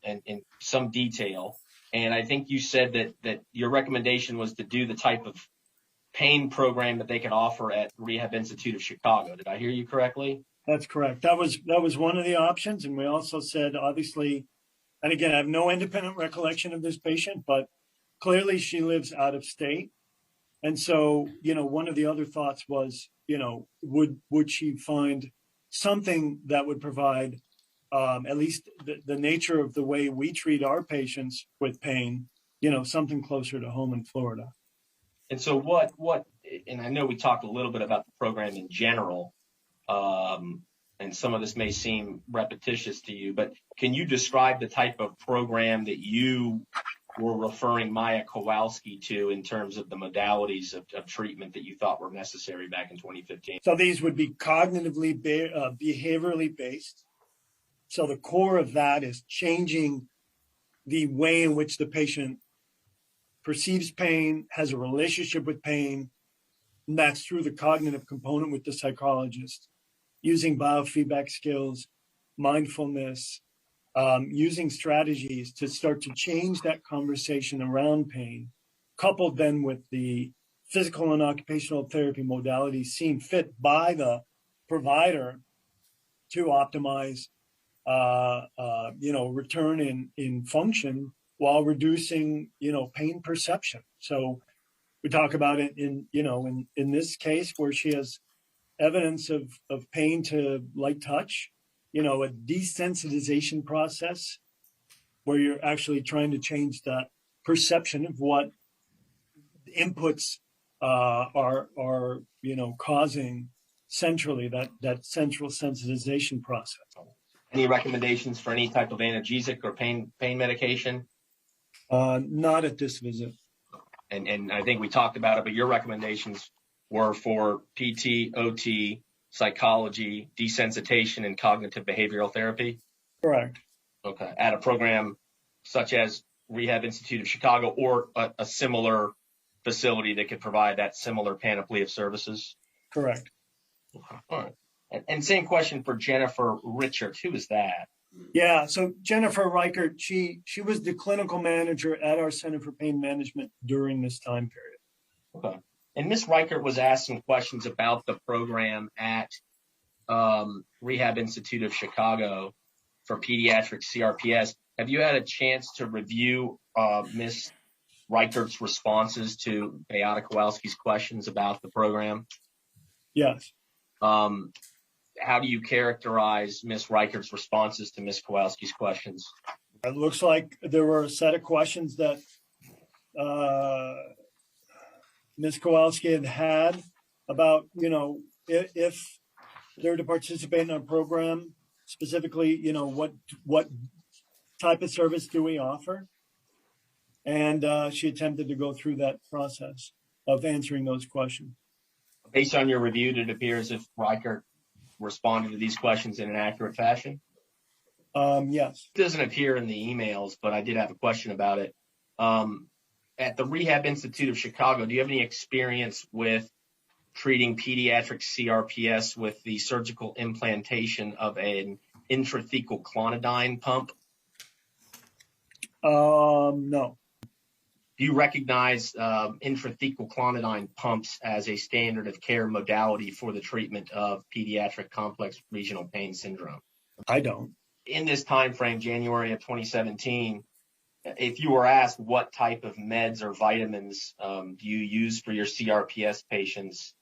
some detail. And I think you said that your recommendation was to do the type of pain program that they could offer at Rehab Institute of Chicago. Did I hear you correctly? That's correct. That was one of the options. And we also said, obviously, and again, I have no independent recollection of this patient, but clearly she lives out of state. And so, one of the other thoughts was, would she find something that would provide at least the nature of the way we treat our patients with pain, something closer to home in Florida. And so and I know we talked a little bit about the program in general, and some of this may seem repetitious to you, but can you describe the type of program that you were referring Maya Kowalski to in terms of the modalities of treatment that you thought were necessary back in 2015? So these would be cognitively, behaviorally based. So the core of that is changing the way in which the patient perceives pain, has a relationship with pain, and that's through the cognitive component with the psychologist, using biofeedback skills, mindfulness, using strategies to start to change that conversation around pain, coupled then with the physical and occupational therapy modalities seen fit by the provider to optimize, return in function while reducing, pain perception. So we talk about it in this case where she has evidence of pain to light touch, a desensitization process where you're actually trying to change that perception of what inputs are causing centrally that central sensitization process. Any recommendations for any type of analgesic or pain medication? Not at this visit. And I think we talked about it, but your recommendations were for PT, OT, psychology, desensitization, and cognitive behavioral therapy? Correct. Okay. At a program such as Rehab Institute of Chicago or a similar facility that could provide that similar panoply of services? Correct. Okay. All right. And same question for Jennifer Richard. Who is that? Yeah, so Jennifer Reichert, she was the clinical manager at our Center for Pain Management during this time period. Okay. And Ms. Reichert was asked some questions about the program at Rehab Institute of Chicago for pediatric CRPS. Have you had a chance to review Ms. Reichert's responses to Beata Kowalski's questions about the program? Yes. How do you characterize Ms. Reichert's responses to Ms. Kowalski's questions? It looks like there were a set of questions that Ms. Kowalski had about, if they're to participate in our program, specifically, what type of service do we offer? And she attempted to go through that process of answering those questions. Based on your review, did it appear as if Reichert responded to these questions in an accurate fashion? Yes. It doesn't appear in the emails, but I did have a question about it. At the Rehab Institute of Chicago, do you have any experience with treating pediatric CRPS with the surgical implantation of an intrathecal clonidine pump? No. Do you recognize intrathecal clonidine pumps as a standard of care modality for the treatment of pediatric complex regional pain syndrome? I don't. In this time frame, January of 2017, if you were asked what type of meds or vitamins do you use for your CRPS patients,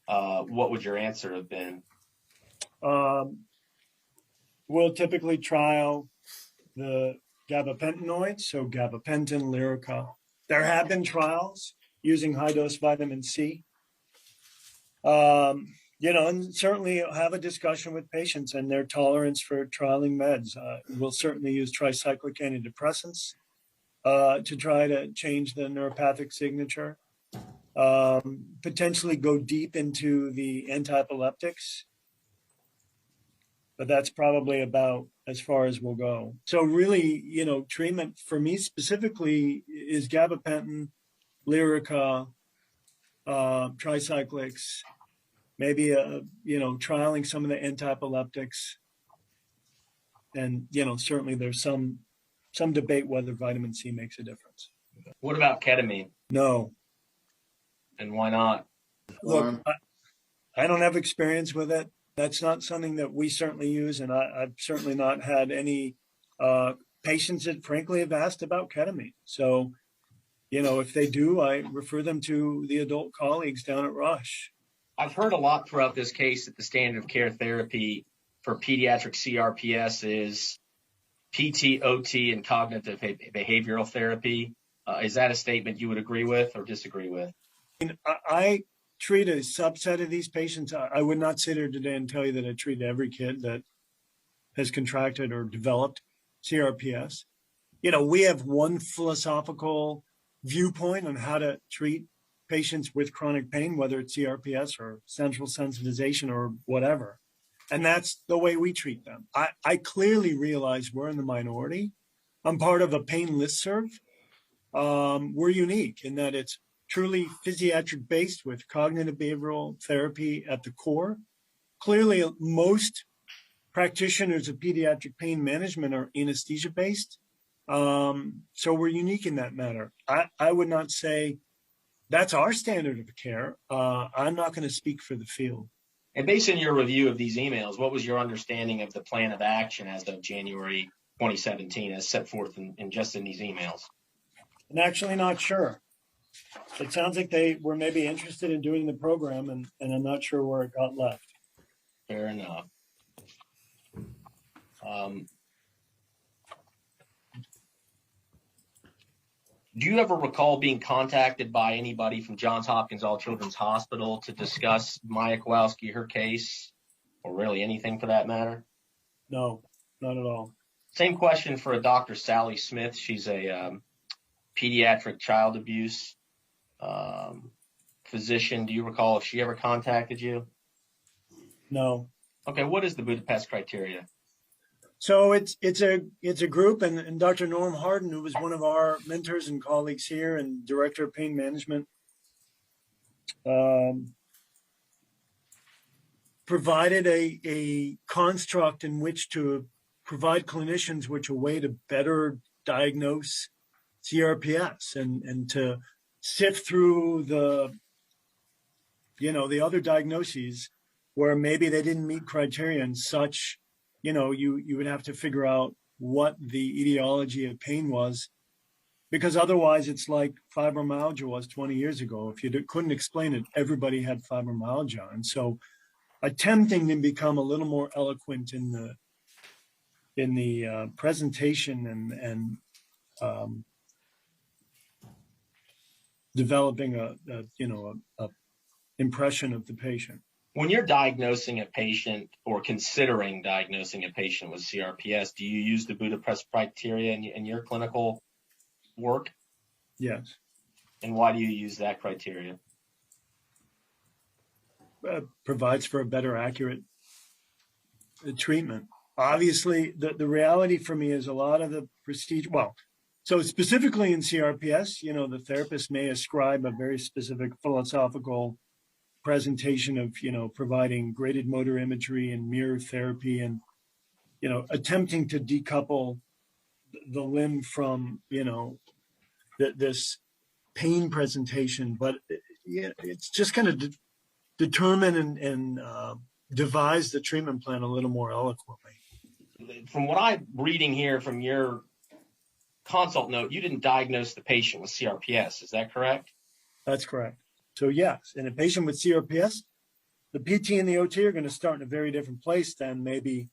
what would your answer have been? We'll typically trial the gabapentinoids, so gabapentin, Lyrica. There have been trials using high-dose vitamin C. and certainly have a discussion with patients and their tolerance for trialing meds. We'll certainly use tricyclic antidepressants to try to change the neuropathic signature. Potentially go deep into the antiepileptics, but that's probably about as far as we'll go. So really, treatment for me specifically is gabapentin, Lyrica, tricyclics, maybe trialing some of the antiepileptics, and certainly there's some debate whether vitamin C makes a difference. What about ketamine? No. And why not? Look, I don't have experience with it. That's not something that we certainly use, and I've certainly not had any patients that frankly have asked about ketamine. So, if they do, I refer them to the adult colleagues down at Rush. I've heard a lot throughout this case that the standard of care therapy for pediatric CRPS is PT, OT, and cognitive behavioral therapy. Is that a statement you would agree with or disagree with? I treat a subset of these patients. I would not sit here today and tell you that I treat every kid that has contracted or developed CRPS. We have one philosophical viewpoint on how to treat patients with chronic pain, whether it's CRPS or central sensitization or whatever. And that's the way we treat them. I clearly realize we're in the minority. I'm part of a pain listserv. We're unique in that it's truly physiatric based with cognitive behavioral therapy at the core. Clearly, most practitioners of pediatric pain management are anesthesia based. So we're unique in that matter. I would not say that's our standard of care. I'm not going to speak for the field. And based on your review of these emails, what was your understanding of the plan of action as of January 2017 as set forth in just in these emails? I'm actually not sure. It sounds like they were maybe interested in doing the program, and I'm not sure where it got left. Fair enough. Do you ever recall being contacted by anybody from Johns Hopkins All Children's Hospital to discuss Maya Kowalski, her case, or really anything for that matter? No, not at all. Same question for a Dr. Sally Smith. She's a pediatric child abuse physician. Do you recall if she ever contacted you? No. Okay, what is the Budapest criteria? So it's a group, and Dr. Norm Harden, who was one of our mentors and colleagues here and director of pain management, provided a construct in which to provide clinicians a way to better diagnose CRPS and to sift through the other diagnoses where maybe they didn't meet criteria and such. You would have to figure out what the etiology of pain was, because otherwise it's like fibromyalgia was 20 years ago. If you couldn't explain it, everybody had fibromyalgia. And so attempting to become a little more eloquent in the presentation and developing a impression of the patient. When you're diagnosing a patient or considering diagnosing a patient with CRPS, do you use the Budapest criteria in your clinical work? Yes. And why do you use that criteria? Provides for a better, accurate treatment. Obviously, the reality for me is a lot of the procedure, so specifically in CRPS, the therapist may ascribe a very specific philosophical presentation of, providing graded motor imagery and mirror therapy and, attempting to decouple the limb from, this pain presentation. But it's just kind of determine and devise the treatment plan a little more eloquently. From what I'm reading here from your consult note, you didn't diagnose the patient with CRPS. Is that correct? That's correct. So yes, in a patient with CRPS, the PT and the OT are going to start in a very different place than maybe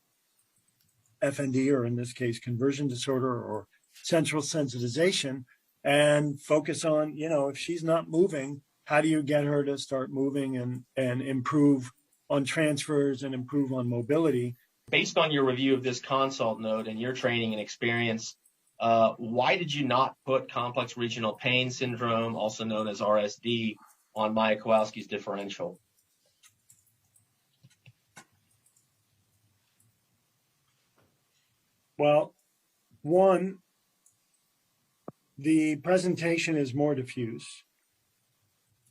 FND, or in this case, conversion disorder or central sensitization, and focus on, if she's not moving, how do you get her to start moving and improve on transfers and improve on mobility. Based on your review of this consult note and your training and experience, why did you not put complex regional pain syndrome, also known as RSD, on Maya Kowalski's differential? Well, one, the presentation is more diffuse.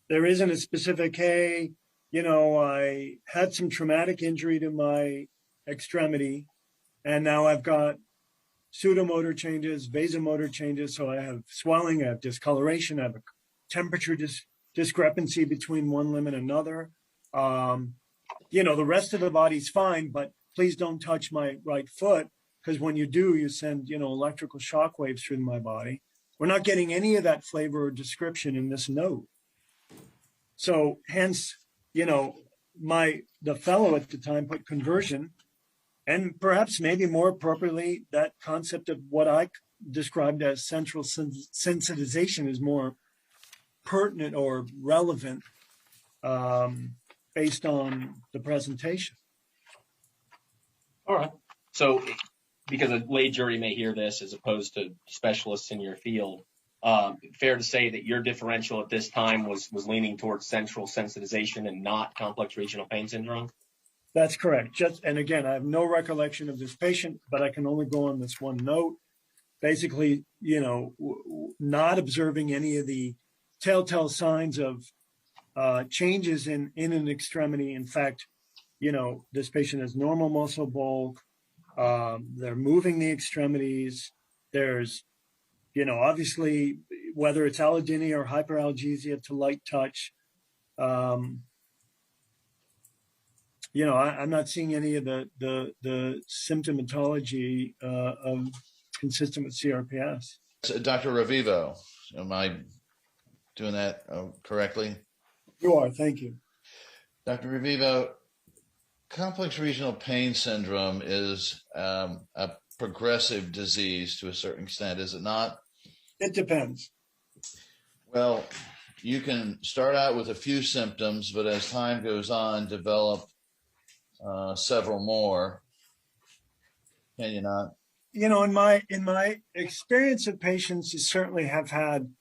There isn't a specific, hey, I had some traumatic injury to my extremity, and now I've got pseudomotor changes, vasomotor changes. So I have swelling, I have discoloration, I have a temperature discrepancy between one limb and another. The rest of the body's fine, but please don't touch my right foot, because when you do, you send, electrical shock waves through my body. We're not getting any of that flavor or description in this note. So hence, the fellow at the time put conversion, and perhaps maybe more appropriately, that concept of what I described as central sensitization is more pertinent or relevant based on the presentation. All right. So because a lay jury may hear this as opposed to specialists in your field, fair to say that your differential at this time was leaning towards central sensitization and not complex regional pain syndrome? That's correct. And again, I have no recollection of this patient, but I can only go on this one note. Basically, not observing any of the telltale signs of changes in an extremity. In fact, this patient has normal muscle bulk. They're moving the extremities. There's, obviously, whether it's allodynia or hyperalgesia to light touch, I'm not seeing any of the symptomatology of consistent with CRPS. So, Dr. Revivo, am I doing that correctly? You are, thank you. Dr. Revivo, complex regional pain syndrome is a progressive disease to a certain extent, is it not? It depends. Well, you can start out with a few symptoms, but as time goes on, develop several more. Can you not? In my experience of patients, you certainly have had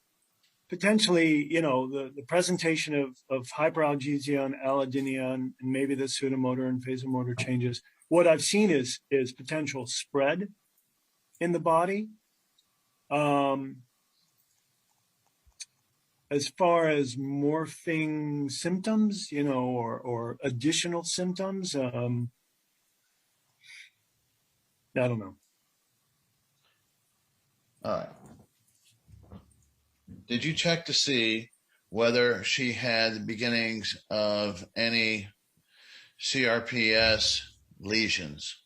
potentially, the presentation of hyperalgesia and allodynia and maybe the pseudomotor and vasomotor changes. What I've seen is potential spread in the body. As far as morphing symptoms, or additional symptoms, I don't know. All right. Did you check to see whether she had the beginnings of any CRPS lesions?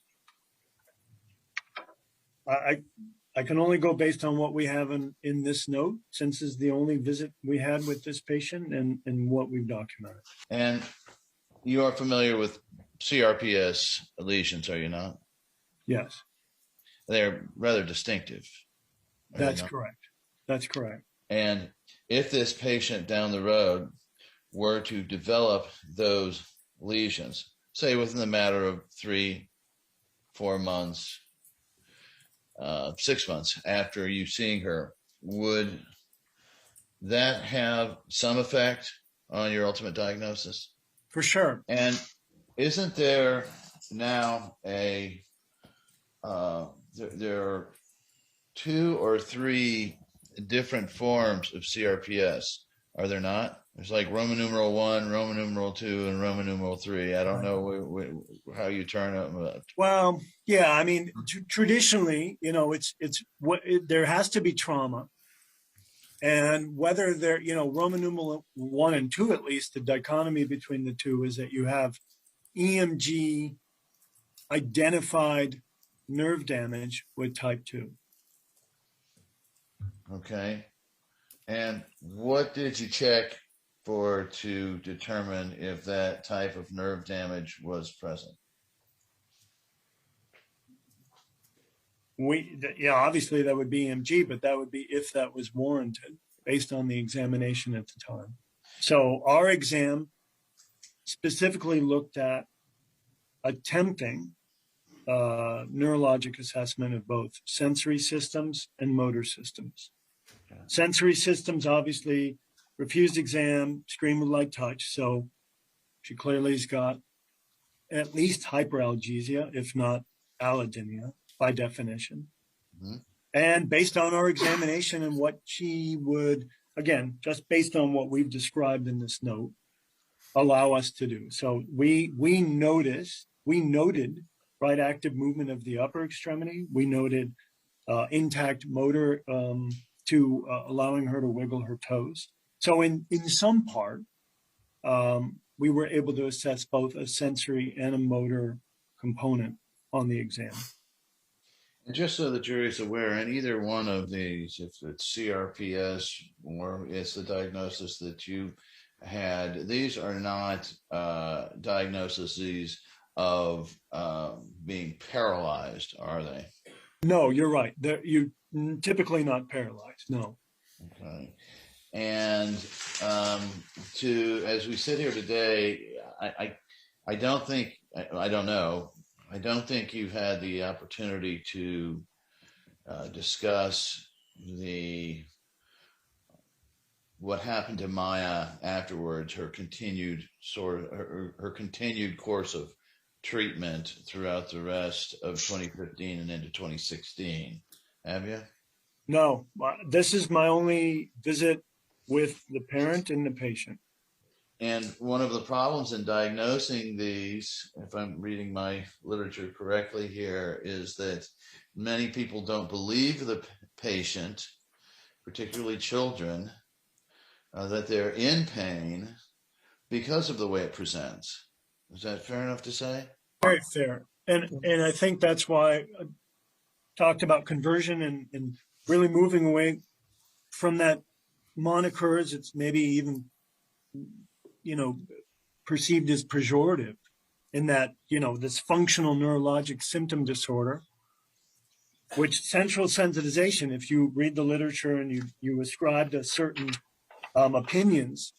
I can only go based on what we have in this note, since this is the only visit we had with this patient and what we've documented. And you are familiar with CRPS lesions, are you not? Yes. They're rather distinctive. That's correct. That's correct. And if this patient down the road were to develop those lesions, say within the matter of 3-4 months, 6 months after you seeing her, would that have some effect on your ultimate diagnosis? For sure. And isn't there now there are 2 or 3 different forms of CRPS, are there not? There's like Roman numeral 1, Roman numeral 2, and Roman numeral 3. I don't know how you turn them. Well, yeah, I mean, traditionally, there has to be trauma. And whether they're, Roman numeral 1 and 2, at least, the dichotomy between the two is that you have EMG identified nerve damage with type 2. Okay. And what did you check for to determine if that type of nerve damage was present? Obviously that would be EMG, but that would be if that was warranted based on the examination at the time. So our exam specifically looked at attempting neurologic assessment of both sensory systems and motor systems. Sensory systems, obviously, refused exam, screen with light touch. So she clearly has got at least hyperalgesia, if not allodynia, by definition. Mm-hmm. And based on our examination and what she would, again, just based on what we've described in this note, allow us to do. So we noted right active movement of the upper extremity. We noted intact motor to allowing her to wiggle her toes. So in some part, we were able to assess both a sensory and a motor component on the exam. And just so the jury's aware, in either one of these, if it's CRPS or it's the diagnosis that you had, these are not diagnoses of being paralyzed, are they? No, you're right. You're typically not paralyzed. No. Okay. And as we sit here today, I don't think, I don't know, I don't think you've had the opportunity to discuss what happened to Maya afterwards, her continued course of treatment throughout the rest of 2015 and into 2016. Have you? No, this is my only visit with the parent and the patient. And one of the problems in diagnosing these, if I'm reading my literature correctly here, is that many people don't believe the patient, particularly children, that they're in pain because of the way it presents. Is that fair enough to say? Very fair. And I think that's why I talked about conversion and really moving away from that monikers. It's maybe even, perceived as pejorative in that, this functional neurologic symptom disorder, which central sensitization, if you read the literature and you ascribe to certain opinions,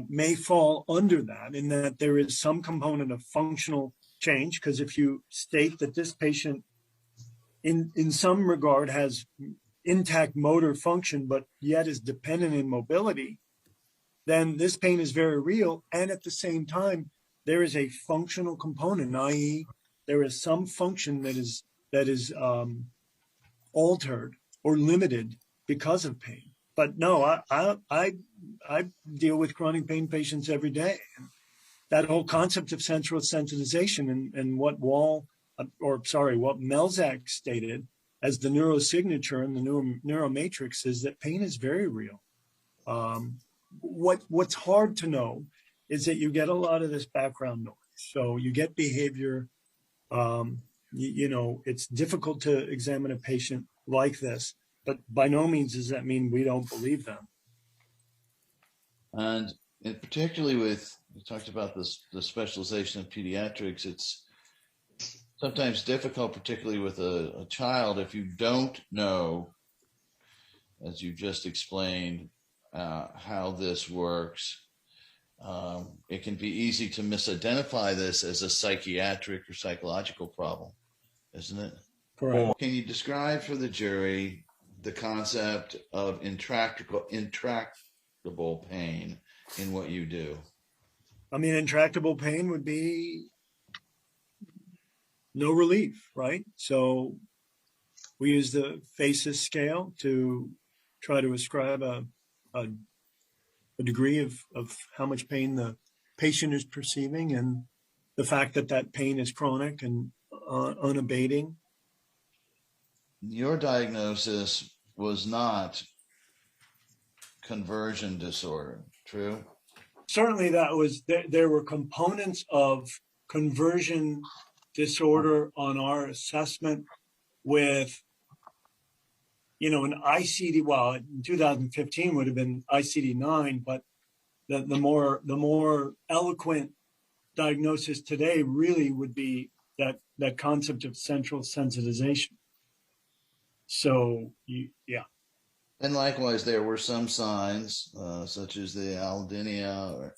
may fall under that, in that there is some component of functional change. Because if you state that this patient in some regard has intact motor function, but yet is dependent in mobility, then this pain is very real. And at the same time, there is a functional component, i.e., there is some function that is altered or limited because of pain. But no, I deal with chronic pain patients every day. And that whole concept of central sensitization and what Melzak stated as the neurosignature and the neuromatrix is that pain is very real. What's hard to know is that you get a lot of this background noise. So you get behavior. It's difficult to examine a patient like this, but by no means does that mean we don't believe them. And particularly we talked about the specialization of pediatrics, it's sometimes difficult, particularly with a child, if you don't know, as you just explained, how this works. It can be easy to misidentify this as a psychiatric or psychological problem, isn't it? Correct. Can you describe for the jury the concept of intractable pain in what you do? I mean, intractable pain would be no relief, right? So we use the FACES scale to try to ascribe a degree of how much pain the patient is perceiving, and the fact that pain is chronic and unabating. Your diagnosis was not conversion disorder, true? Certainly there were components of conversion disorder on our assessment with, an ICD, well, in 2015 would have been ICD-9, but the more eloquent diagnosis today really would be that concept of central sensitization. So, yeah. And likewise, there were some signs, such as the allodynia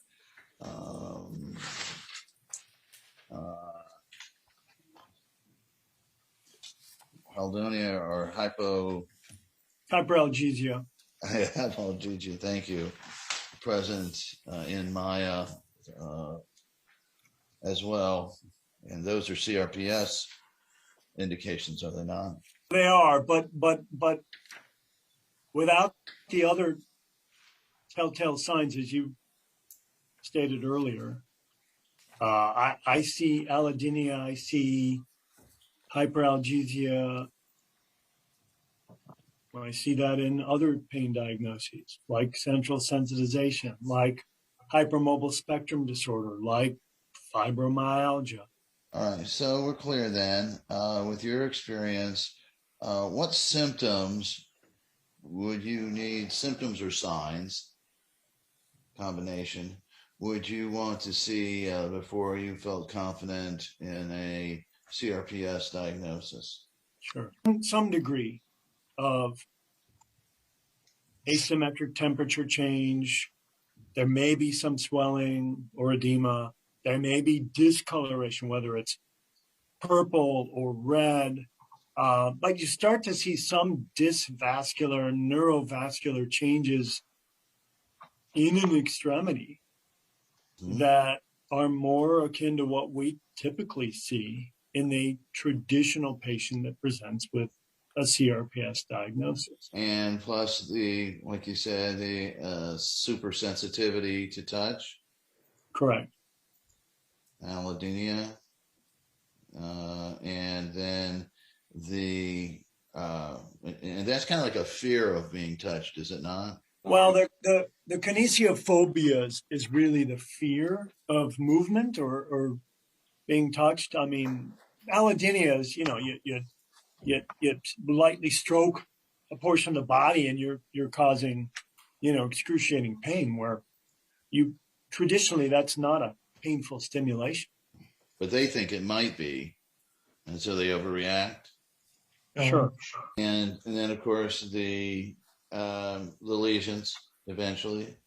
Aldonia or Hyperalgesia. hypoalgesia, thank you, present in Maya as well. And those are CRPS indications, are they not? They are, but without the other telltale signs, as you stated earlier, I see allodynia, I see hyperalgesia. I see that in other pain diagnoses, like central sensitization, like hypermobile spectrum disorder, like fibromyalgia. All right, so we're clear then. With your experience, what symptoms would you need, symptoms or signs, combination, would you want to see before you felt confident in a CRPS diagnosis? Sure. Some degree of asymmetric temperature change. There may be some swelling or edema. There may be discoloration, whether it's purple or red. But you start to see some dysvascular, neurovascular changes in an extremity that are more akin to what we typically see in the traditional patient that presents with a CRPS diagnosis. And plus the, like you said, the super sensitivity to touch. Correct. Allodynia. And then and that's kind of like a fear of being touched, is it not? Well, the kinesiophobia is really the fear of movement or being touched. I mean, allodynia is, you lightly stroke a portion of the body and you're causing, excruciating pain, where traditionally that's not a painful stimulation. But they think it might be, and so they overreact. Sure. And then of course the lesions eventually.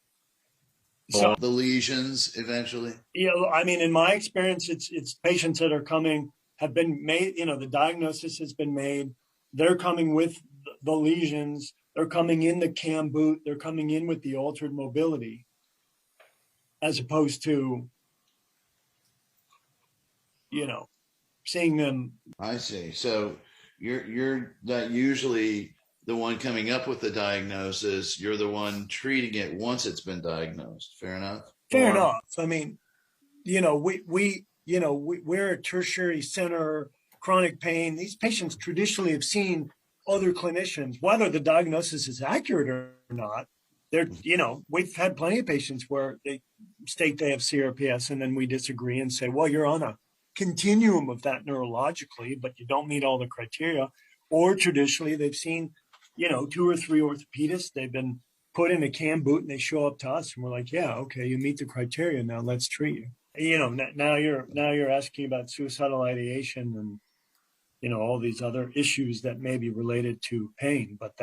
So the lesions eventually. Yeah, I mean, in my experience, it's patients that are coming, have been made, the diagnosis has been made. They're coming with the lesions. They're coming in the cam boot. They're coming in with the altered mobility, as opposed to, seeing them. I see. So you're not usually the one coming up with the diagnosis. You're the one treating it once it's been diagnosed. Fair enough? Fair enough. I mean, we're a tertiary center, chronic pain. These patients traditionally have seen other clinicians, whether the diagnosis is accurate or not. We've had plenty of patients where they state they have CRPS and then we disagree and say, well, you're on a continuum of that neurologically, but you don't meet all the criteria. Or traditionally they've seen, 2 or 3 orthopedists. They've been put in a cam boot and they show up to us and we're like, yeah, okay, you meet the criteria. Now let's treat you. Now you're asking about suicidal ideation and, all these other issues that may be related to pain, but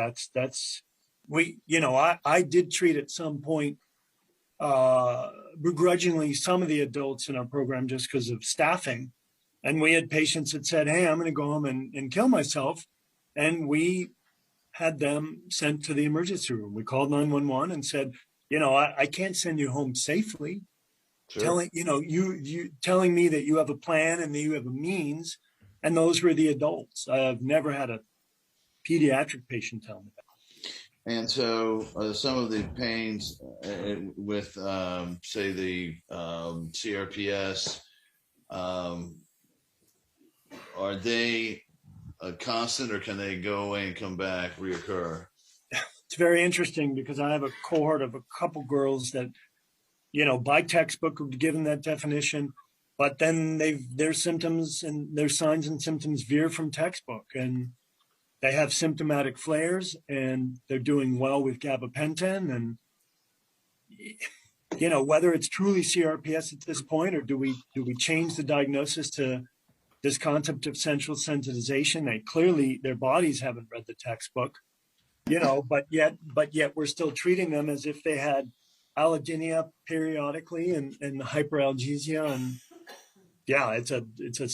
I did treat at some point, begrudgingly, some of the adults in our program just because of staffing. And we had patients that said, hey, I'm going to go home and kill myself. And we had them sent to the emergency room. We called 911 and said, I can't send you home safely. Sure. Telling me that you have a plan and that you have a means. And those were the adults. I've never had a pediatric patient tell me that. And so some of the pains with, say, the CRPS, are they a constant or can they go away and come back, reoccur? It's very interesting because I have a cohort of a couple girls that, by textbook have given that definition, but then their symptoms and their signs and symptoms veer from textbook, and they have symptomatic flares and they're doing well with gabapentin. And, whether it's truly CRPS at this point, or do we change the diagnosis to this concept of central sensitization? They clearly, their bodies haven't read the textbook, but yet we're still treating them as if they had allodynia periodically and hyperalgesia, and yeah, it's a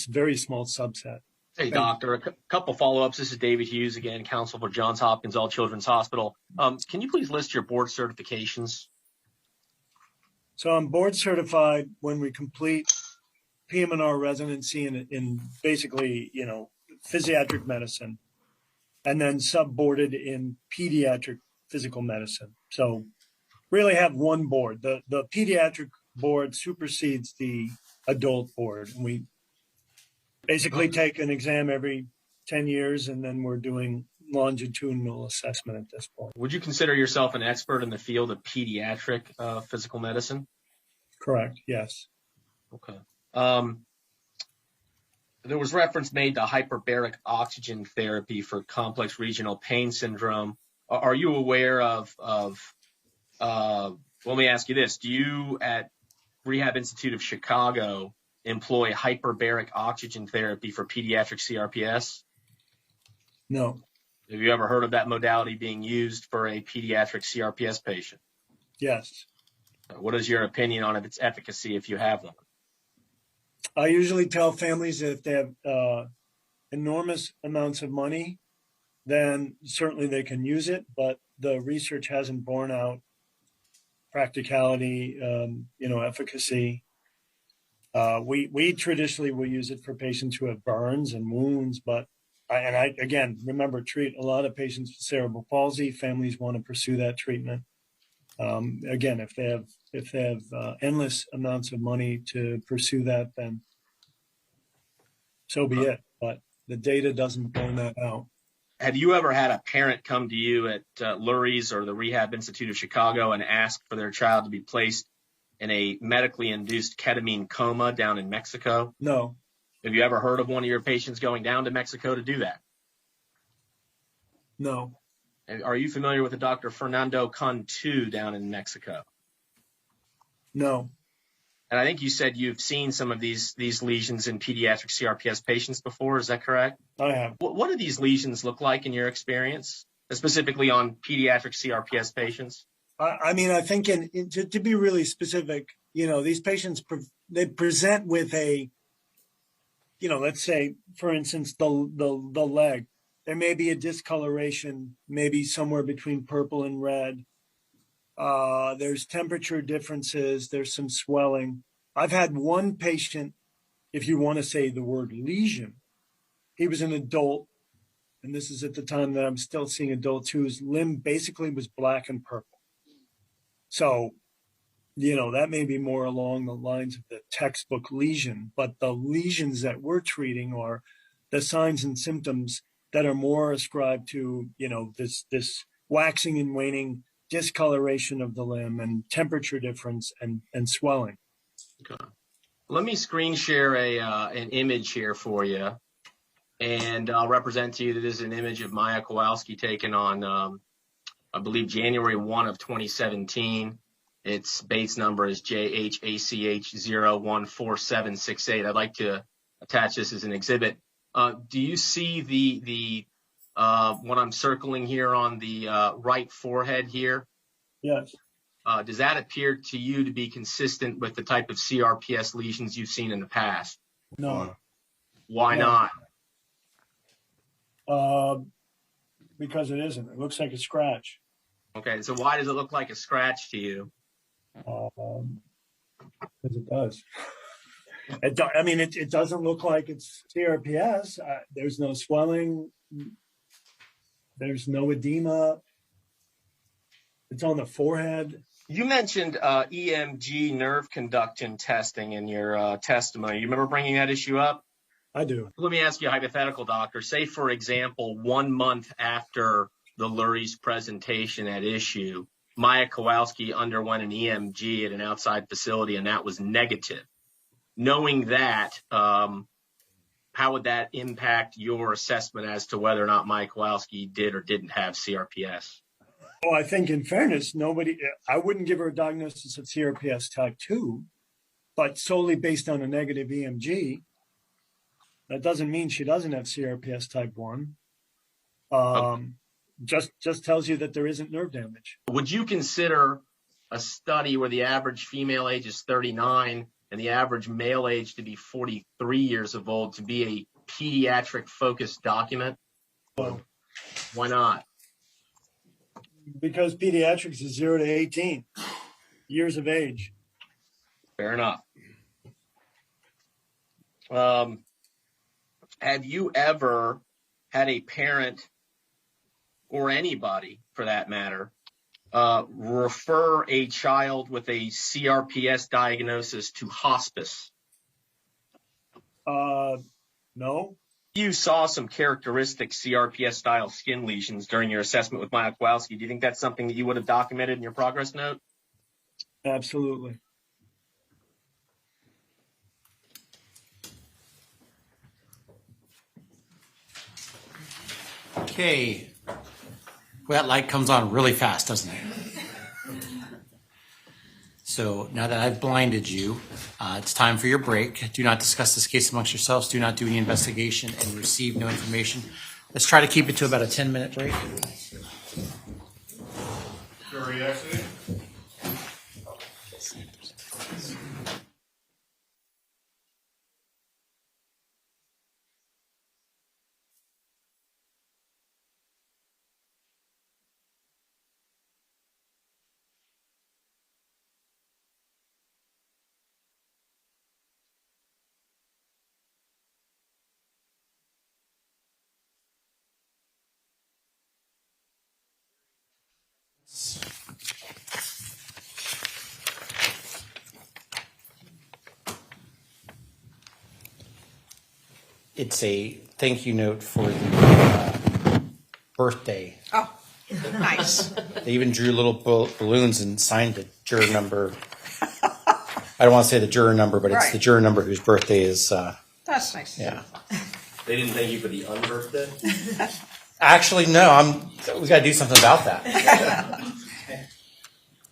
very small subset. Hey, doctor, a couple follow-ups. This is David Hughes again, counsel for Johns Hopkins All Children's Hospital. Can you please list your board certifications? So I'm board certified when we complete PM&R residency in basically, physiatric medicine, and then sub-boarded in pediatric physical medicine. So really have one board. The pediatric board supersedes the adult board. And we basically take an exam every 10 years, and then we're doing longitudinal assessment at this point. Would you consider yourself an expert in the field of pediatric physical medicine? Correct, yes. Okay. There was reference made to hyperbaric oxygen therapy for complex regional pain syndrome. Are you aware of let me ask you this. Do you at Rehab Institute of Chicago employ hyperbaric oxygen therapy for pediatric CRPS? No. Have you ever heard of that modality being used for a pediatric CRPS patient? Yes. What is your opinion on its efficacy if you have one? I usually tell families that if they have enormous amounts of money, then certainly they can use it, but the research hasn't borne out practicality, efficacy. We traditionally will use it for patients who have burns and wounds, but I again, remember, treat a lot of patients with cerebral palsy. Families want to pursue that treatment. Again, if they have endless amounts of money to pursue that, then so be it. But the data doesn't bear that out. Have you ever had a parent come to you at Lurie's or the Rehab Institute of Chicago and ask for their child to be placed in a medically induced ketamine coma down in Mexico? No. Have you ever heard of one of your patients going down to Mexico to do that? No. Are you familiar with the Dr. Fernando Cantu down in Mexico? No. And I think you said you've seen some of these lesions in pediatric CRPS patients before. Is that correct? I have. What do these lesions look like in your experience, specifically on pediatric CRPS patients? I mean, I think to be really specific, these patients, they present with a, let's say, for instance, the leg. There may be a discoloration, maybe somewhere between purple and red. There's temperature differences. There's some swelling. I've had one patient, if you want to say the word lesion, he was an adult, and this is at the time that I'm still seeing adults whose limb basically was black and purple. So, that may be more along the lines of the textbook lesion, but the lesions that we're treating are the signs and symptoms that are more ascribed to, this waxing and waning discoloration of the limb and temperature difference and swelling. Okay. Let me screen share an image here for you, and I'll represent to you that this is an image of Maya Kowalski taken on, I believe, January 1 of 2017. Its base number is JHACH014768. I'd like to attach this as an exhibit. Do you see the what I'm circling here on the right forehead here? Yes. Does that appear to you to be consistent with the type of CRPS lesions you've seen in the past? No. Why No. not? Because it isn't. It looks like a scratch. Okay, so why does it look like a scratch to you? Because it does. It doesn't look like it's CRPS. There's no swelling. There's no edema. It's on the forehead. You mentioned EMG nerve conduction testing in your testimony. You remember bringing that issue up? I do. Let me ask you a hypothetical, doctor. Say, for example, 1 month after the Lurie's presentation at issue, Maya Kowalski underwent an EMG at an outside facility, and that was negative. Knowing that, how would that impact your assessment as to whether or not Maya Kowalski did or didn't have CRPS? Well, I think in fairness, I wouldn't give her a diagnosis of CRPS type 2, but solely based on a negative EMG. That doesn't mean she doesn't have CRPS type 1. Okay. Just tells you that there isn't nerve damage. Would you consider a study where the average female age is 39 and the average male age to be 43 years of old to be a pediatric focused document? Why not? Because pediatrics is 0 to 18 years of age. Fair enough. Have you ever had a parent or anybody for that matter refer a child with a CRPS diagnosis to hospice? No. You saw some characteristic CRPS style skin lesions during your assessment with Malik. Do you think that's something that you would have documented in your progress note? Absolutely. Okay. Well, that light comes on really fast, doesn't it? So now that I've blinded you, it's time for your break. Do not discuss this case amongst yourselves. Do not do any investigation and receive no information. Let's try to keep it to about a 10-minute break. It's a thank you note for the birthday. Oh, nice. They even drew little balloons and signed the juror number. I don't want to say the juror number, but it's Right. the juror number whose birthday is, That's nice. yeah. They didn't thank you for the unbirthday? Actually, no, we got to do something about that.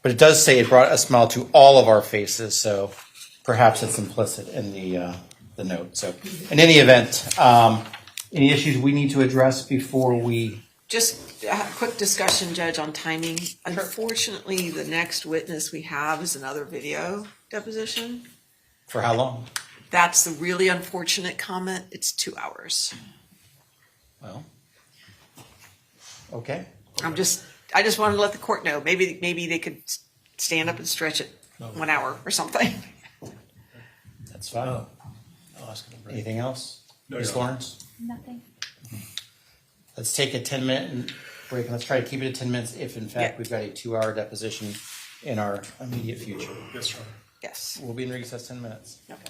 But it does say it brought a smile to all of our faces, so perhaps it's implicit in the note. So in any event, any issues we need to address before we... Just a quick discussion, Judge, on timing. Unfortunately, the next witness we have is another video deposition. For how long? That's the really unfortunate comment. It's 2 hours. Well, okay. I just wanted to let the court know. Maybe they could stand up and stretch it 1 hour or something. That's fine. Anything else? Ms. Lawrence? Nothing. Let's take a 10-minute break, and let's try to keep it at 10 minutes if, in fact, Yeah. we've got a 2-hour deposition in our immediate future. Yes, Your Honor. Yes. We'll be in recess 10 minutes. Okay.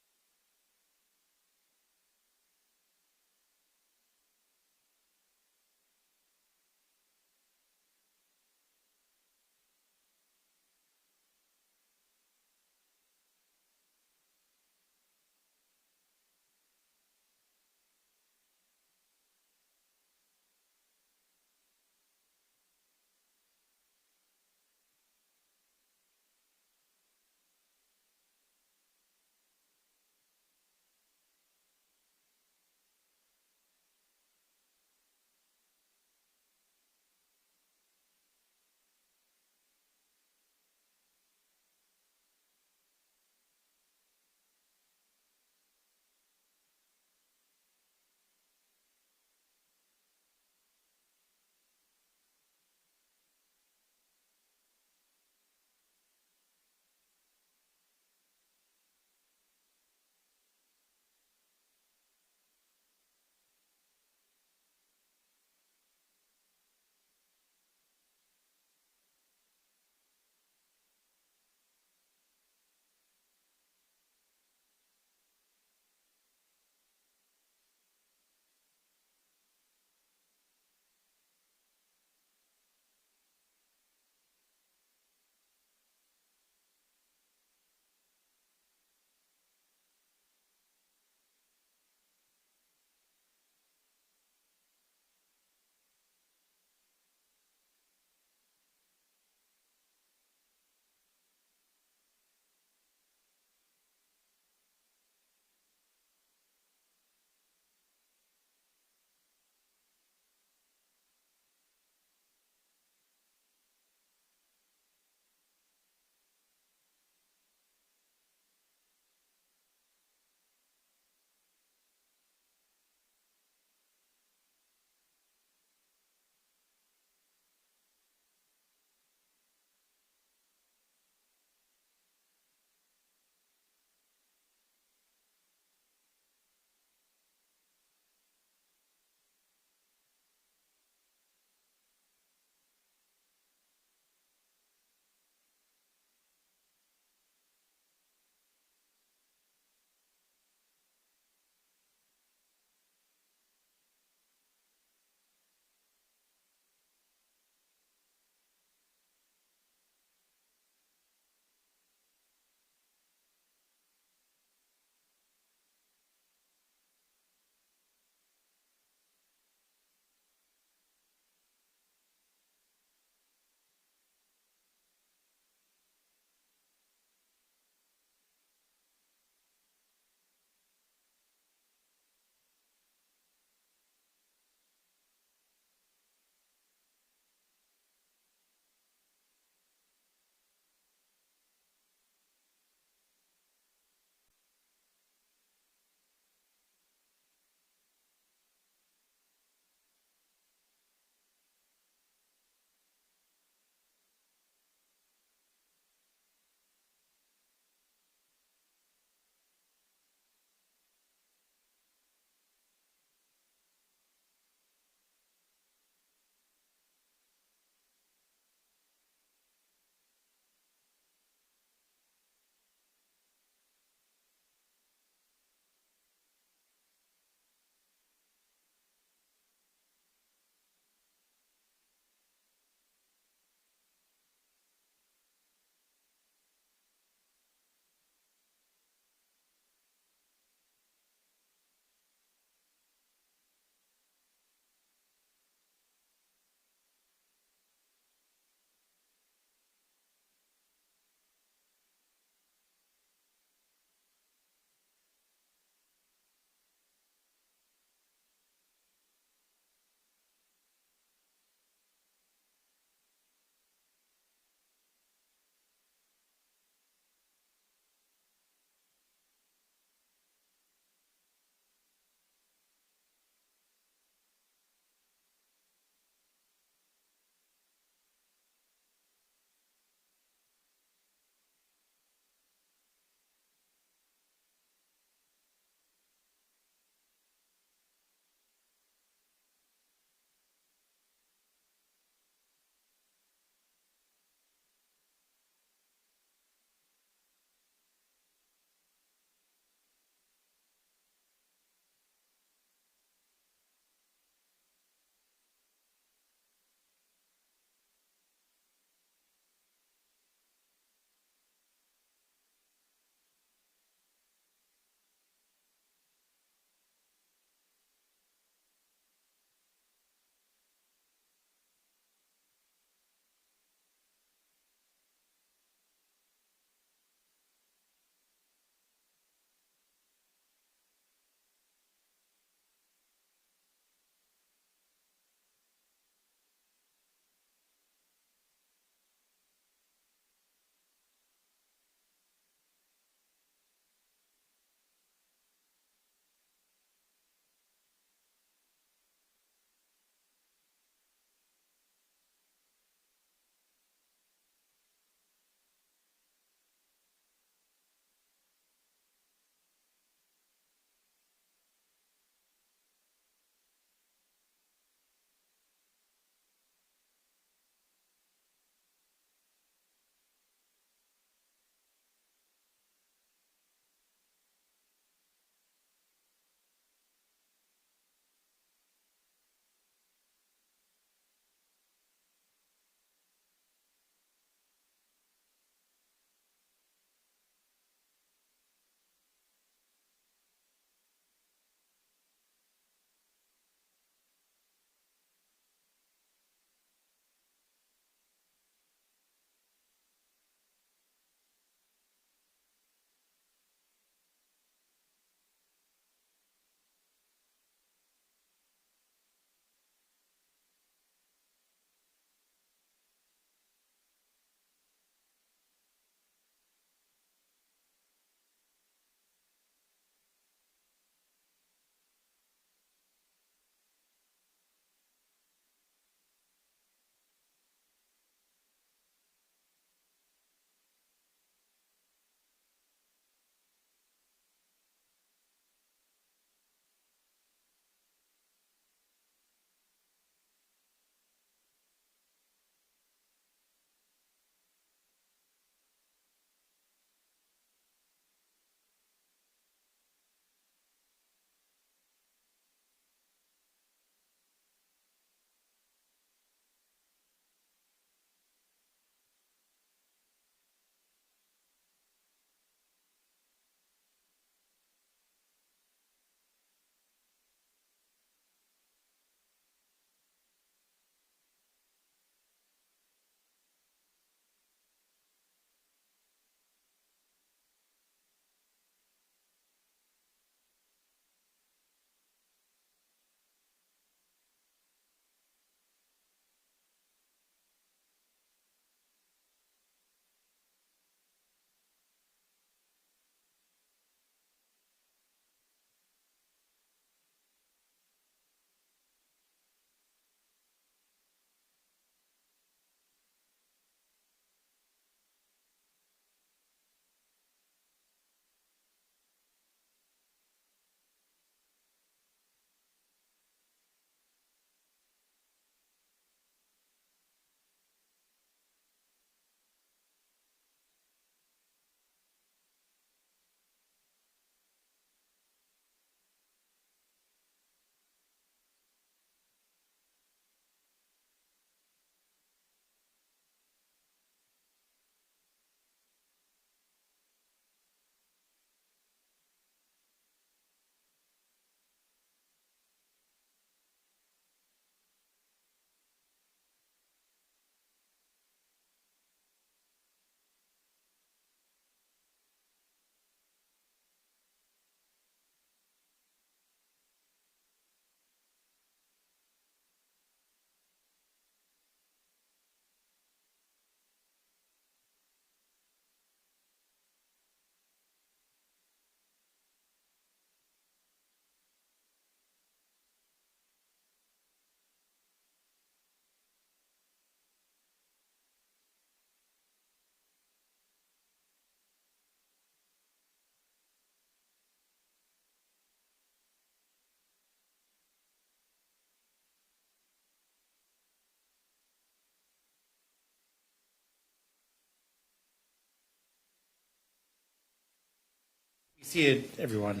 Seated, everyone.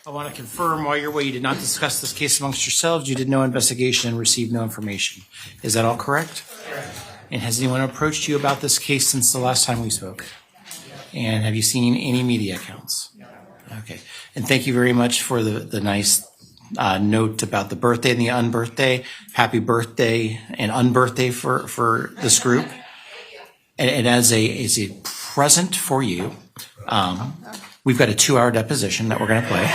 I want to confirm while you're away, you did not discuss this case amongst yourselves. You did no investigation and received no information. Is that all correct? Correct. And has anyone approached you about this case since the last time we spoke? And have you seen any media accounts? No. Okay. And thank you very much for the nice note about the birthday and the unbirthday. Happy birthday and unbirthday for this group. And as a present for you, we've got a 2-hour deposition that we're going to play.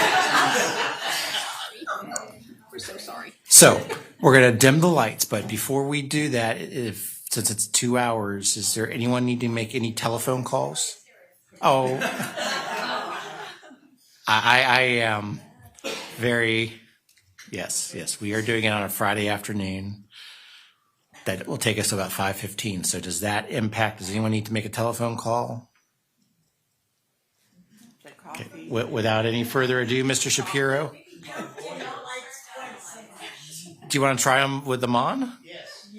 We're so sorry. So we're going to dim the lights, but before we do that, since it's 2 hours, is there anyone need to make any telephone calls? Oh, I am very, yes, we are doing it on a Friday afternoon. That will take us to about 5:15. So does that impact, does anyone need to make a telephone call? Okay. Without any further ado, Mr. Shapiro? Do you want to try them with them on? Yes.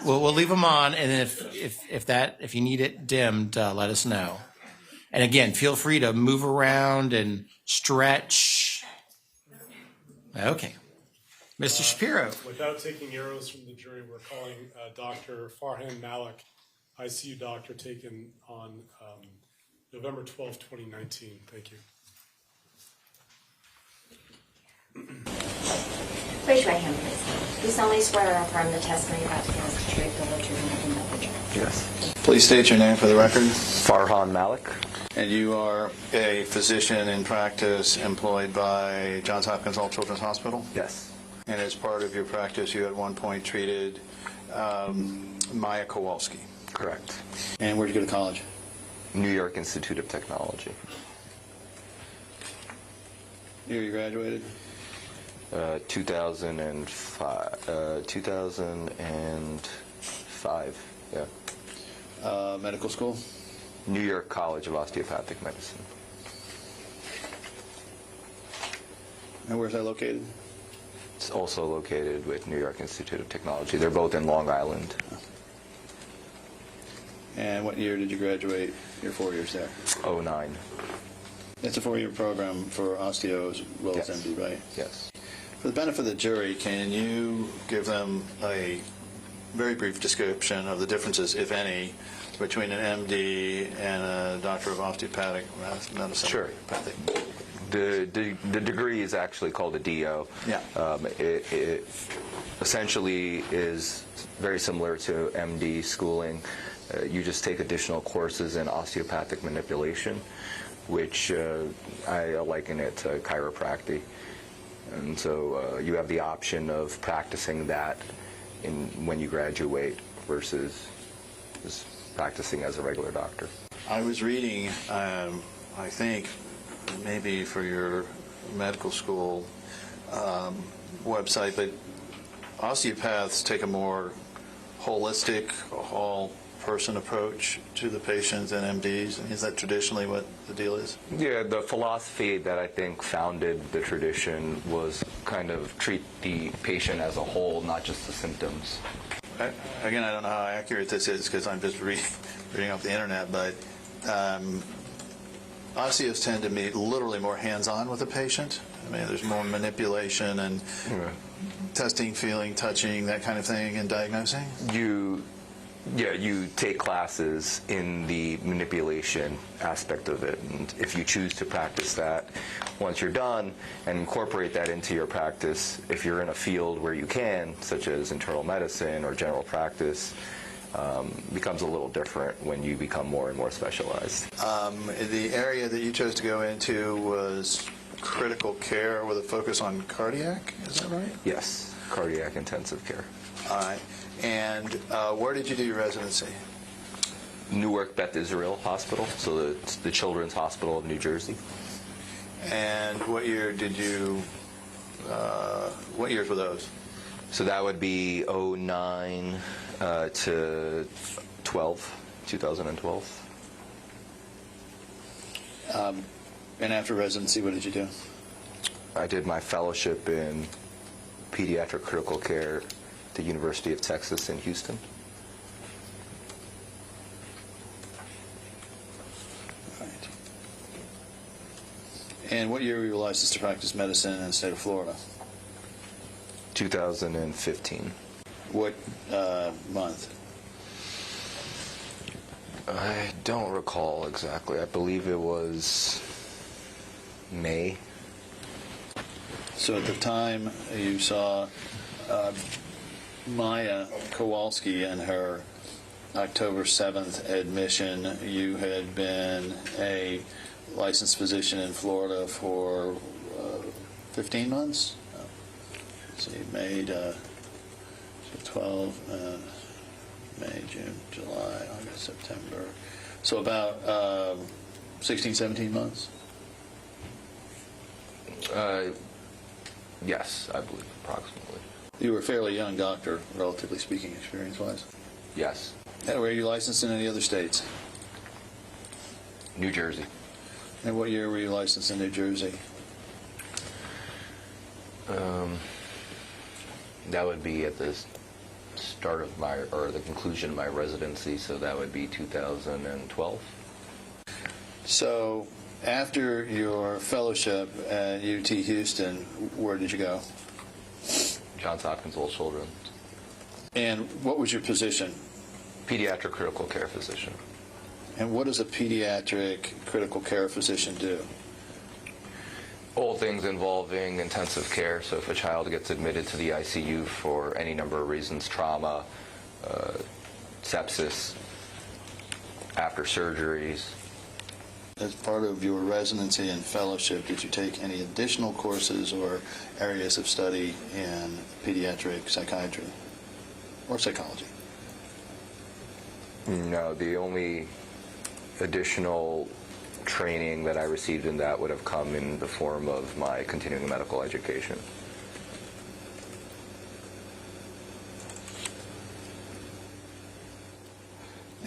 We'll leave them on, and if you need it dimmed, let us know. And again, feel free to move around and stretch. Okay. Mr. Shapiro. Without taking arrows from the jury, we're calling Dr. Farhan Malik, ICU doctor, taken on November 12, 2019. Thank you. Raise your right hand, please. Do you solemnly swear or affirm the testimony you're about to give is the truth, the whole truth, and nothing but the truth? Yes. Please state your name for the record. Farhan Malik. And you are a physician in practice employed by Johns Hopkins All Children's Hospital? Yes. And as part of your practice, you at one point treated Maya Kowalski? Correct. And where'd you go to college? New York Institute of Technology. Year you graduated? 2005. 2005. Yeah. Medical school? New York College of Osteopathic Medicine. And where's that located? It's also located with New York Institute of Technology. They're both in Long Island. And what year did you graduate your 4 years there? 09. It's a 4-year program for osteo as well as MD, right? Yes. For the benefit of the jury, can you give them a very brief description of the differences, if any, between an MD and a doctor of osteopathic medicine? Sure. The degree is actually called a DO. Yeah. It essentially is very similar to MD schooling. You just take additional courses in osteopathic manipulation, which I liken it to chiropractic. And so you have the option of practicing that when you graduate versus just practicing as a regular doctor. I was reading, I think, maybe for your medical school website, but osteopaths take a more holistic, all-person approach to the patients than MDs. Is that traditionally what the deal is? Yeah, the philosophy that I think founded the tradition was kind of treat the patient as a whole, not just the symptoms. Again, I don't know how accurate this is because I'm just reading off the internet, but osteos tend to be literally more hands-on with the patient. I mean, there's more manipulation and testing, feeling, touching, that kind of thing, and diagnosing? You take classes in the manipulation aspect of it, and if you choose to practice that, once you're done, and incorporate that into your practice, if you're in a field where you can, such as internal medicine or general practice, becomes a little different when you become more and more specialized. The area that you chose to go into was critical care with a focus on cardiac, is that right? Yes, cardiac intensive care. All right. And where did you do your residency? Newark Beth Israel Hospital, so the Children's Hospital of New Jersey. And what year did you, what years were those? So that would be 09 to 2012. And after residency, what did you do? I did my fellowship in pediatric critical care at the University of Texas in Houston. All right. And what year were you licensed to practice medicine in the state of Florida? 2015. What month? I don't recall exactly. I believe it was May. So at the time you saw Maya Kowalski and her October 7th admission, you had been a licensed physician in Florida for 15 months? So you made 12, May, June, July, August, September. So about 16, 17 months? Yes, I believe, approximately. You were a fairly young doctor, relatively speaking, experience-wise. Yes. And were you licensed in any other states? New Jersey. And what year were you licensed in New Jersey? That would be at the start of my, or the conclusion of my residency, so that would be 2012. So after your fellowship at UT Houston, where did you go? Johns Hopkins Old Children's. And what was your position? Pediatric critical care physician. And what does a pediatric critical care physician do? All things involving intensive care. So if a child gets admitted to the ICU for any number of reasons, trauma, sepsis, after surgeries. As part of your residency and fellowship, did you take any additional courses or areas of study in pediatric psychiatry or psychology? No, the only additional training that I received in that would have come in the form of my continuing medical education.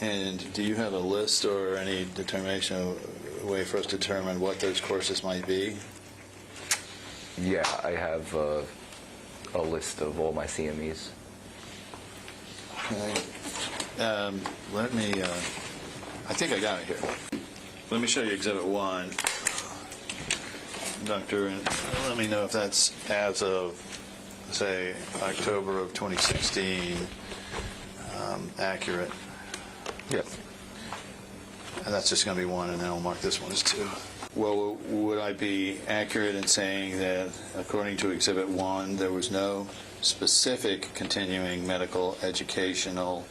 And do you have a list or any determination, a way for us to determine what those courses might be? Yeah, I have a list of all my CMEs. Okay. Let me, I think I got it here. Let me show you Exhibit 1. Doctor, and let me know if that's as of, say, October of 2016, accurate. Yep. And that's just going to be 1, and then I'll mark this one as 2. Well, would I be accurate in saying that, according to Exhibit 1, there was no specific continuing medical educational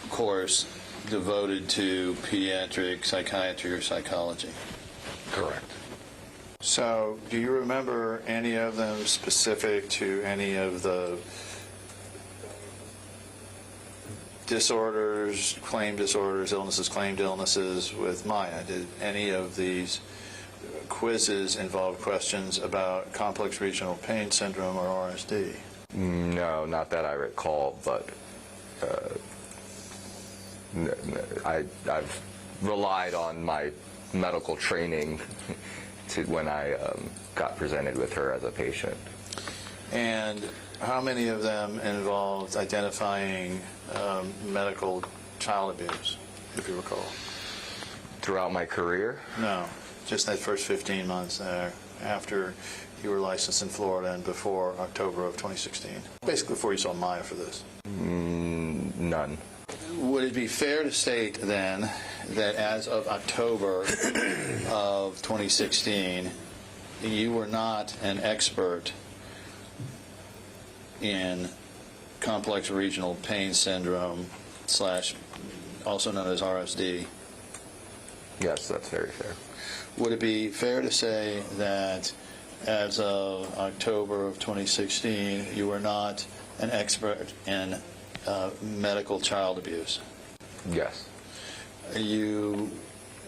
course devoted to pediatric psychiatry or psychology? Correct. So, do you remember any of them specific to any of the disorders, claimed disorders, illnesses, claimed illnesses with Maya? Did any of these quizzes involve questions about complex regional pain syndrome or RSD? No, not that I recall, but I've relied on my medical training to when I got presented with her as a patient. And how many of them involved identifying medical child abuse, if you recall? Throughout my career? No, just that first 15 months there after you were licensed in Florida and before October of 2016. Basically before you saw Maya for this. None. Would it be fair to state then that as of October of 2016, you were not an expert in complex regional pain syndrome / also known as RSD? Yes, that's very fair. Would it be fair to say that as of October of 2016, you were not an expert in medical child abuse? Yes. You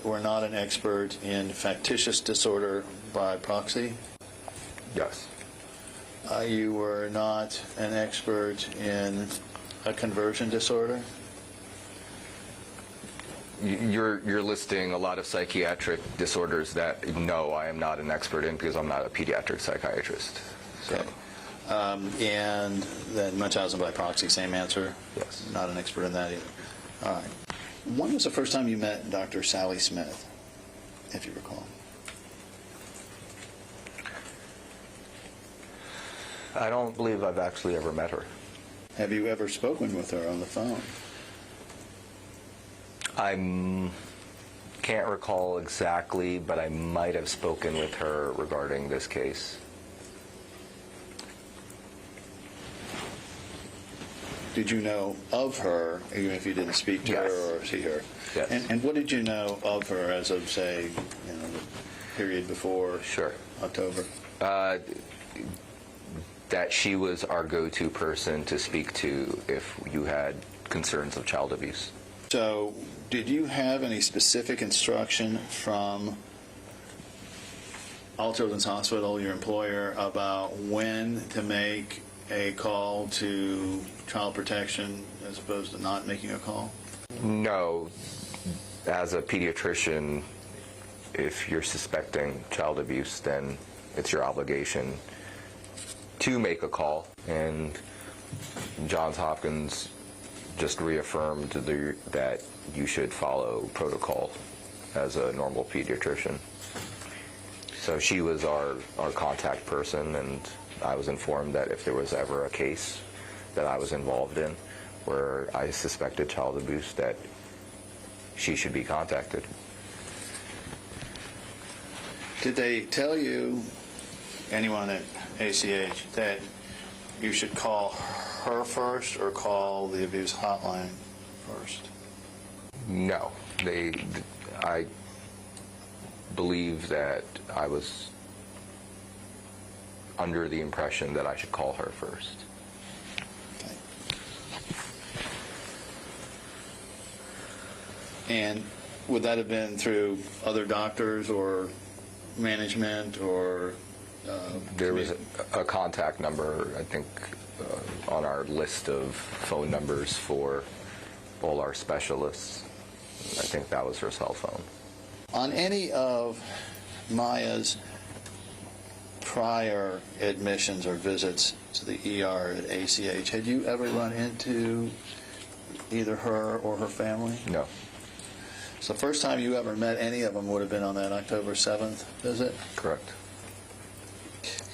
were not an expert in factitious disorder by proxy? Yes. You were not an expert in a conversion disorder? You're listing a lot of psychiatric disorders that, no, I am not an expert in because I'm not a pediatric psychiatrist. So. Okay. And then Munchausen by proxy, same answer? Yes. Not an expert in that either. All right. When was the first time you met Dr. Sally Smith, if you recall? I don't believe I've actually ever met her. Have you ever spoken with her on the phone? I can't recall exactly, but I might have spoken with her regarding this case. Did you know of her, even if you didn't speak to Yes. her or see her? Yes. And what did you know of her as of, say, the period before Sure. October? That she was our go-to person to speak to if you had concerns of child abuse. So, did you have any specific instruction from All Children's Hospital, your employer, about when to make a call to child protection as opposed to not making a call? No. As a pediatrician, if you're suspecting child abuse, then it's your obligation to make a call. And Johns Hopkins just reaffirmed that you should follow protocol as a normal pediatrician. So she was our contact person, and I was informed that if there was ever a case that I was involved in where I suspected child abuse, that she should be contacted. Did they tell you, anyone at ACH, that you should call her first or call the abuse hotline first? No. I believe that I was under the impression that I should call her first. And would that have been through other doctors or management or? There was a contact number, I think, on our list of phone numbers for all our specialists. I think that was her cell phone. On any of Maya's prior admissions or visits to the ER at ACH, had you ever run into either her or her family? No. So the first time you ever met any of them would have been on that October 7th visit? Correct.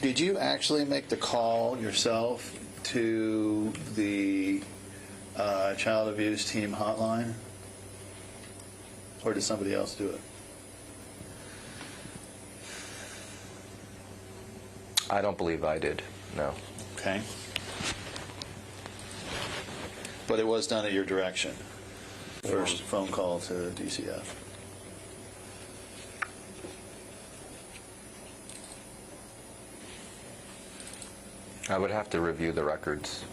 Did you actually make the call yourself to the child abuse team hotline? Or did somebody else do it? I don't believe I did, no. Okay. But it was done at your direction? First phone call to DCF. I would have to review the records.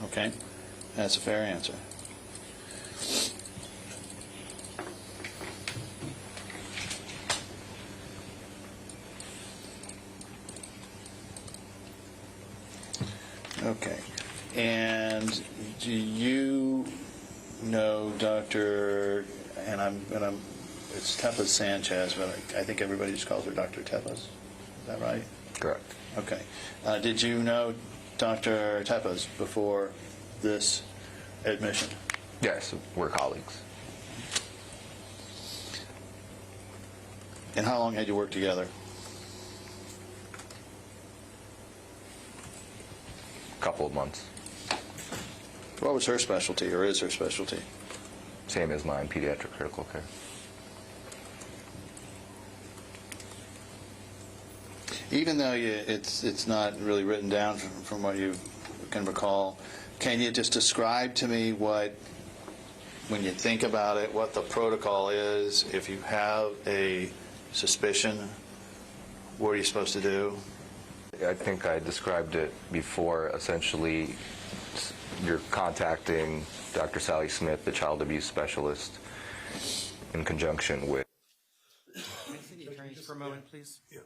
Okay. That's a fair answer. Okay. And do you know Dr. and it's Tepes Sanchez, but I think everybody just calls her Dr. Tepes. Is that right? Correct. Okay. Did you know Dr. Tepes before this admission? Yes, we're colleagues. And how long had you worked together? A couple of months. What was her specialty, or is her specialty? Same as mine, pediatric critical care. Even though it's not really written down from what you can recall, can you just describe to me what, when you think about it, what the protocol is if you have a suspicion? What are you supposed to do? I think I described it before. Essentially, you're contacting Dr. Sally Smith, the child abuse specialist, in conjunction with... Can I see the attorneys for a moment, please? Yeah.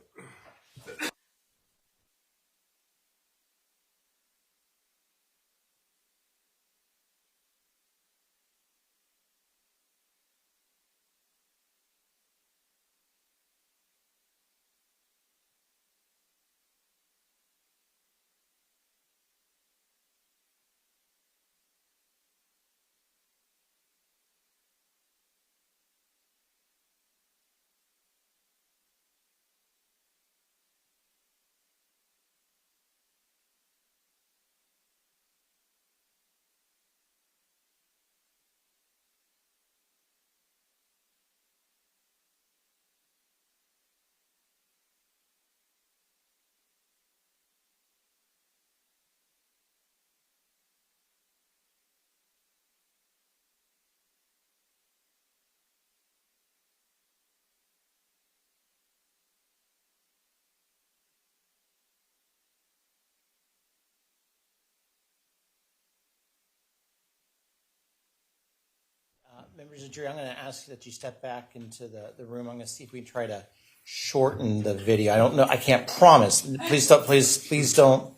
Members of the jury, I'm going to ask that you step back into the room. I'm going to see if we can try to shorten the video. I don't know. I can't promise. Please don't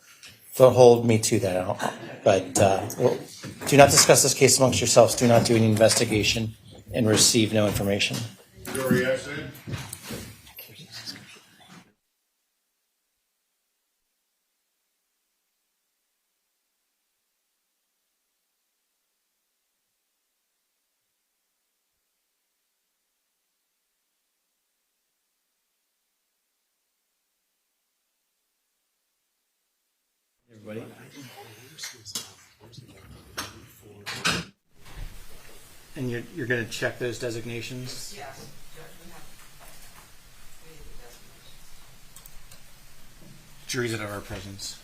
hold me to that. But do not discuss this case amongst yourselves. Do not do any investigation and receive no information. Jury exit. Everybody. And you're going to check those designations? Yes. Jury's out of our presence.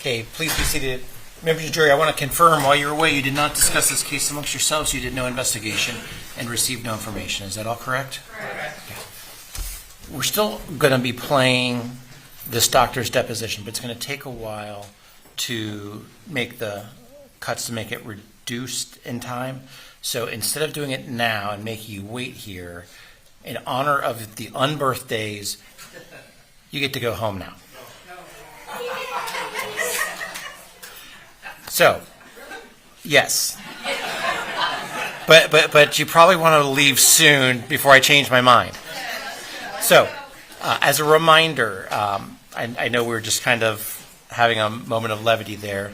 Okay, please be seated. Members of the jury, I want to confirm while you were away, you did not discuss this case amongst yourselves, you did no investigation and received no information. Is that all correct? Correct. Okay. We're still going to be playing this doctor's deposition, but it's going to take a while to make the cuts to make it reduced in time. So instead of doing it now and making you wait here, in honor of the unbirthdays, you get to go home now. So, yes. But you probably want to leave soon before I change my mind. So, as a reminder, I know we're just kind of having a moment of levity there.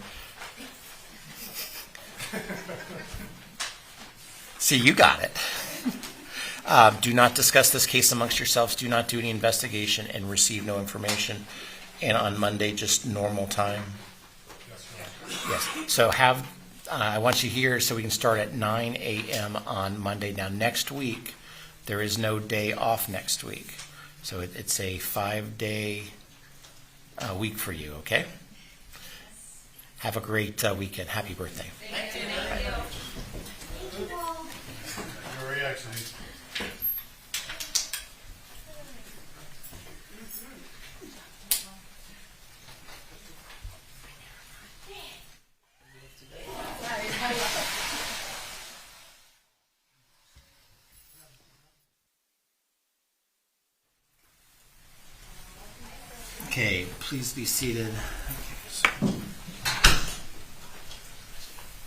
See, you got it. Do not discuss this case amongst yourselves. Do not do any investigation and receive no information. And on Monday, just normal time. Yes. So I want you here so we can start at 9 a.m. on Monday. Now, next week, there is no day off next week. So it's a 5-day week for you, okay? Have a great weekend. Happy birthday. Thank you. Your reaction. Okay, please be seated.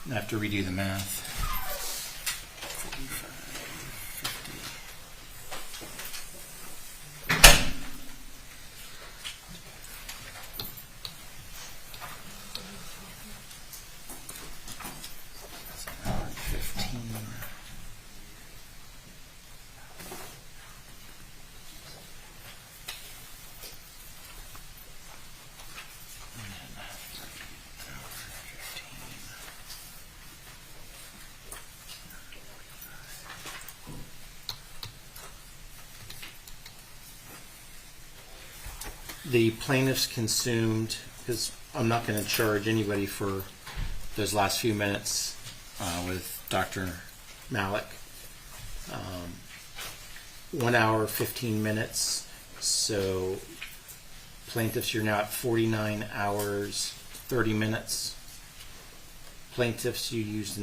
I have to redo the math. 45, 50. 15. The plaintiffs consumed, because I'm not going to charge anybody for those last few minutes with Dr. Malik. 1 hour, 15 minutes. So plaintiffs, you're now at 49 hours, 30 minutes. Plaintiffs, you used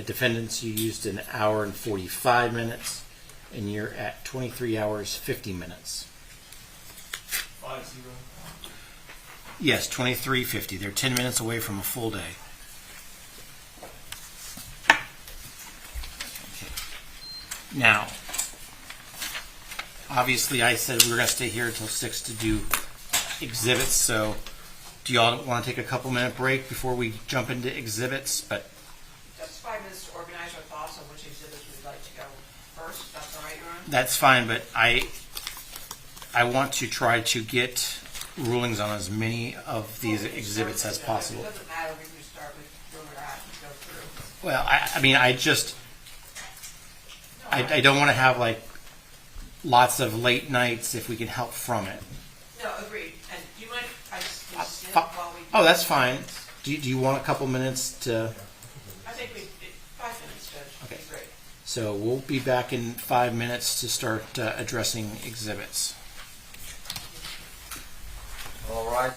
defendants, you used an hour and 45 minutes, and you're at 23 hours, 50 minutes. 5-0. Yes, 23:50. They're 10 minutes away from a full day. Okay. Now, obviously I said we were going to stay here until 6 to do exhibits, so do y'all want to take a couple-minute break before we jump into exhibits? But That's 5 minutes to organize our thoughts on which exhibits we'd like to go first. That's all right, Your Honor? that's fine, but I want to try to get rulings on as many of these exhibits as possible. It doesn't matter, we can start with where we're at and go through. Well, I don't want to have like lots of late nights if we can help from it. No, agreed. And do you mind if I just sit fi- while we... Oh, that's fine. Do you want a couple minutes to? I think 5 minutes, Judge. Okay. Great. So we'll be back in 5 minutes to start addressing exhibits. All right.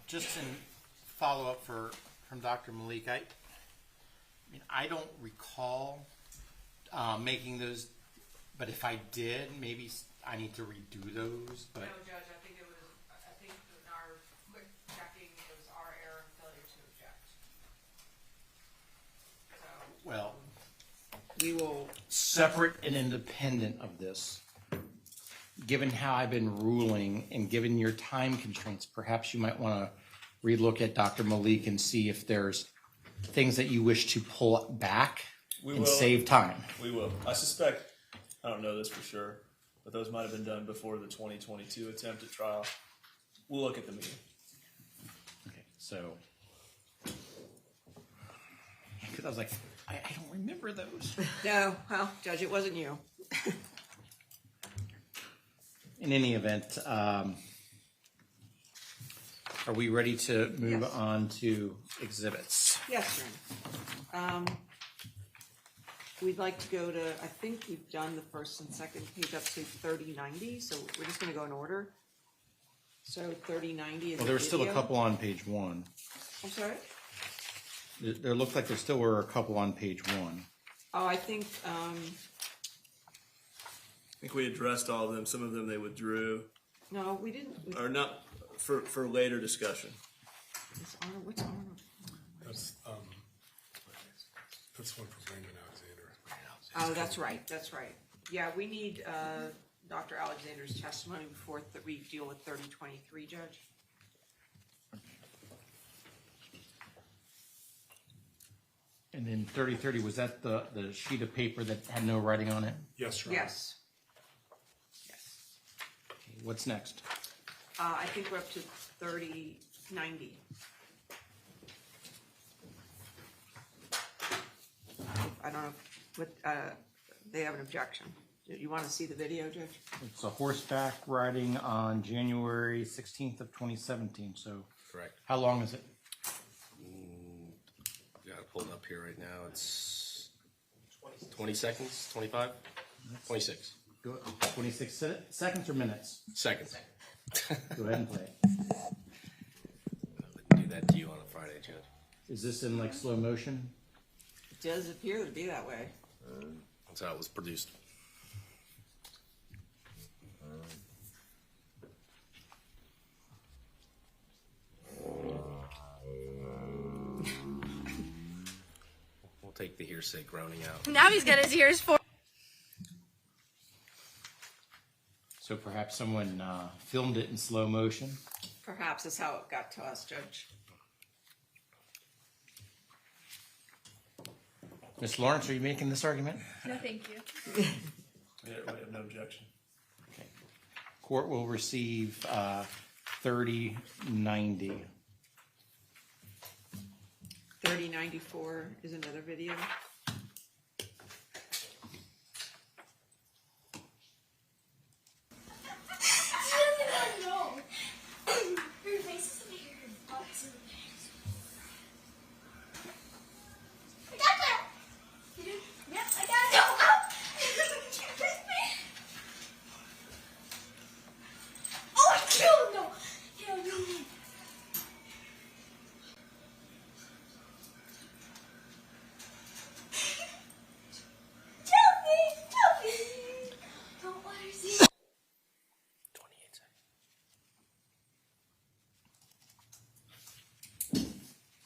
just in follow-up from Dr. Malik, I mean, I don't recall making those, but if I did, maybe I need to redo those, but. No, Judge, I think in our quick checking, it was our error and failure to object. So. Well, We will. separate and independent of this, given how I've been ruling and given your time constraints, perhaps you might want to relook at Dr. Malik and see if there's things that you wish to pull back and save time. We will. I suspect, I don't know this for sure, but those might have been done before the 2022 attempt at trial. We'll look at the meeting. Okay, so. Because I was like, I don't remember those. No, well, Judge, it wasn't you. In any event, are we ready to move Yes. on to exhibits? Yes, Your Honor. We'd like to go to, I think we've done the first and second page up to 3090, so we're just going to go in order. So 3090 is Well, the there's still a video. couple on page one. I'm sorry? There looked like there still were a couple on page one. Oh, I think, I think we addressed all of them. Some of them they withdrew, no, we didn't. or not for later discussion. It's Arnold, what's Arnold? That's one from Raymond Alexander. Oh, that's right, that's right. Yeah, we need Dr. Alexander's testimony before we deal with 3023, Judge. And then 3030, was that the sheet of paper that had no writing on it? Yes, Your Honor. Yes. Yes. Okay, what's next? I think we're up to 3090. I don't know what, they have an objection. Do you want to see the video, Judge? It's a horseback riding on January 16th of 2017, so. Correct. How long is it? Got it pulled up here right now. It's 20 seconds, 25, 26 Go 26 seconds or minutes? seconds. Go ahead and play it. Do that to you on a Friday, Judge. Is this in like slow motion? It does appear to be that way. That's how it was produced. We'll take the hearsay groaning out. Now he's got his ears for. So perhaps someone filmed it in slow motion? Perhaps that's how it got to us, Judge. Ms. Lawrence, are you making this argument? No, thank you. We have no objection. Okay. Court will receive 3090. 3094 is another video.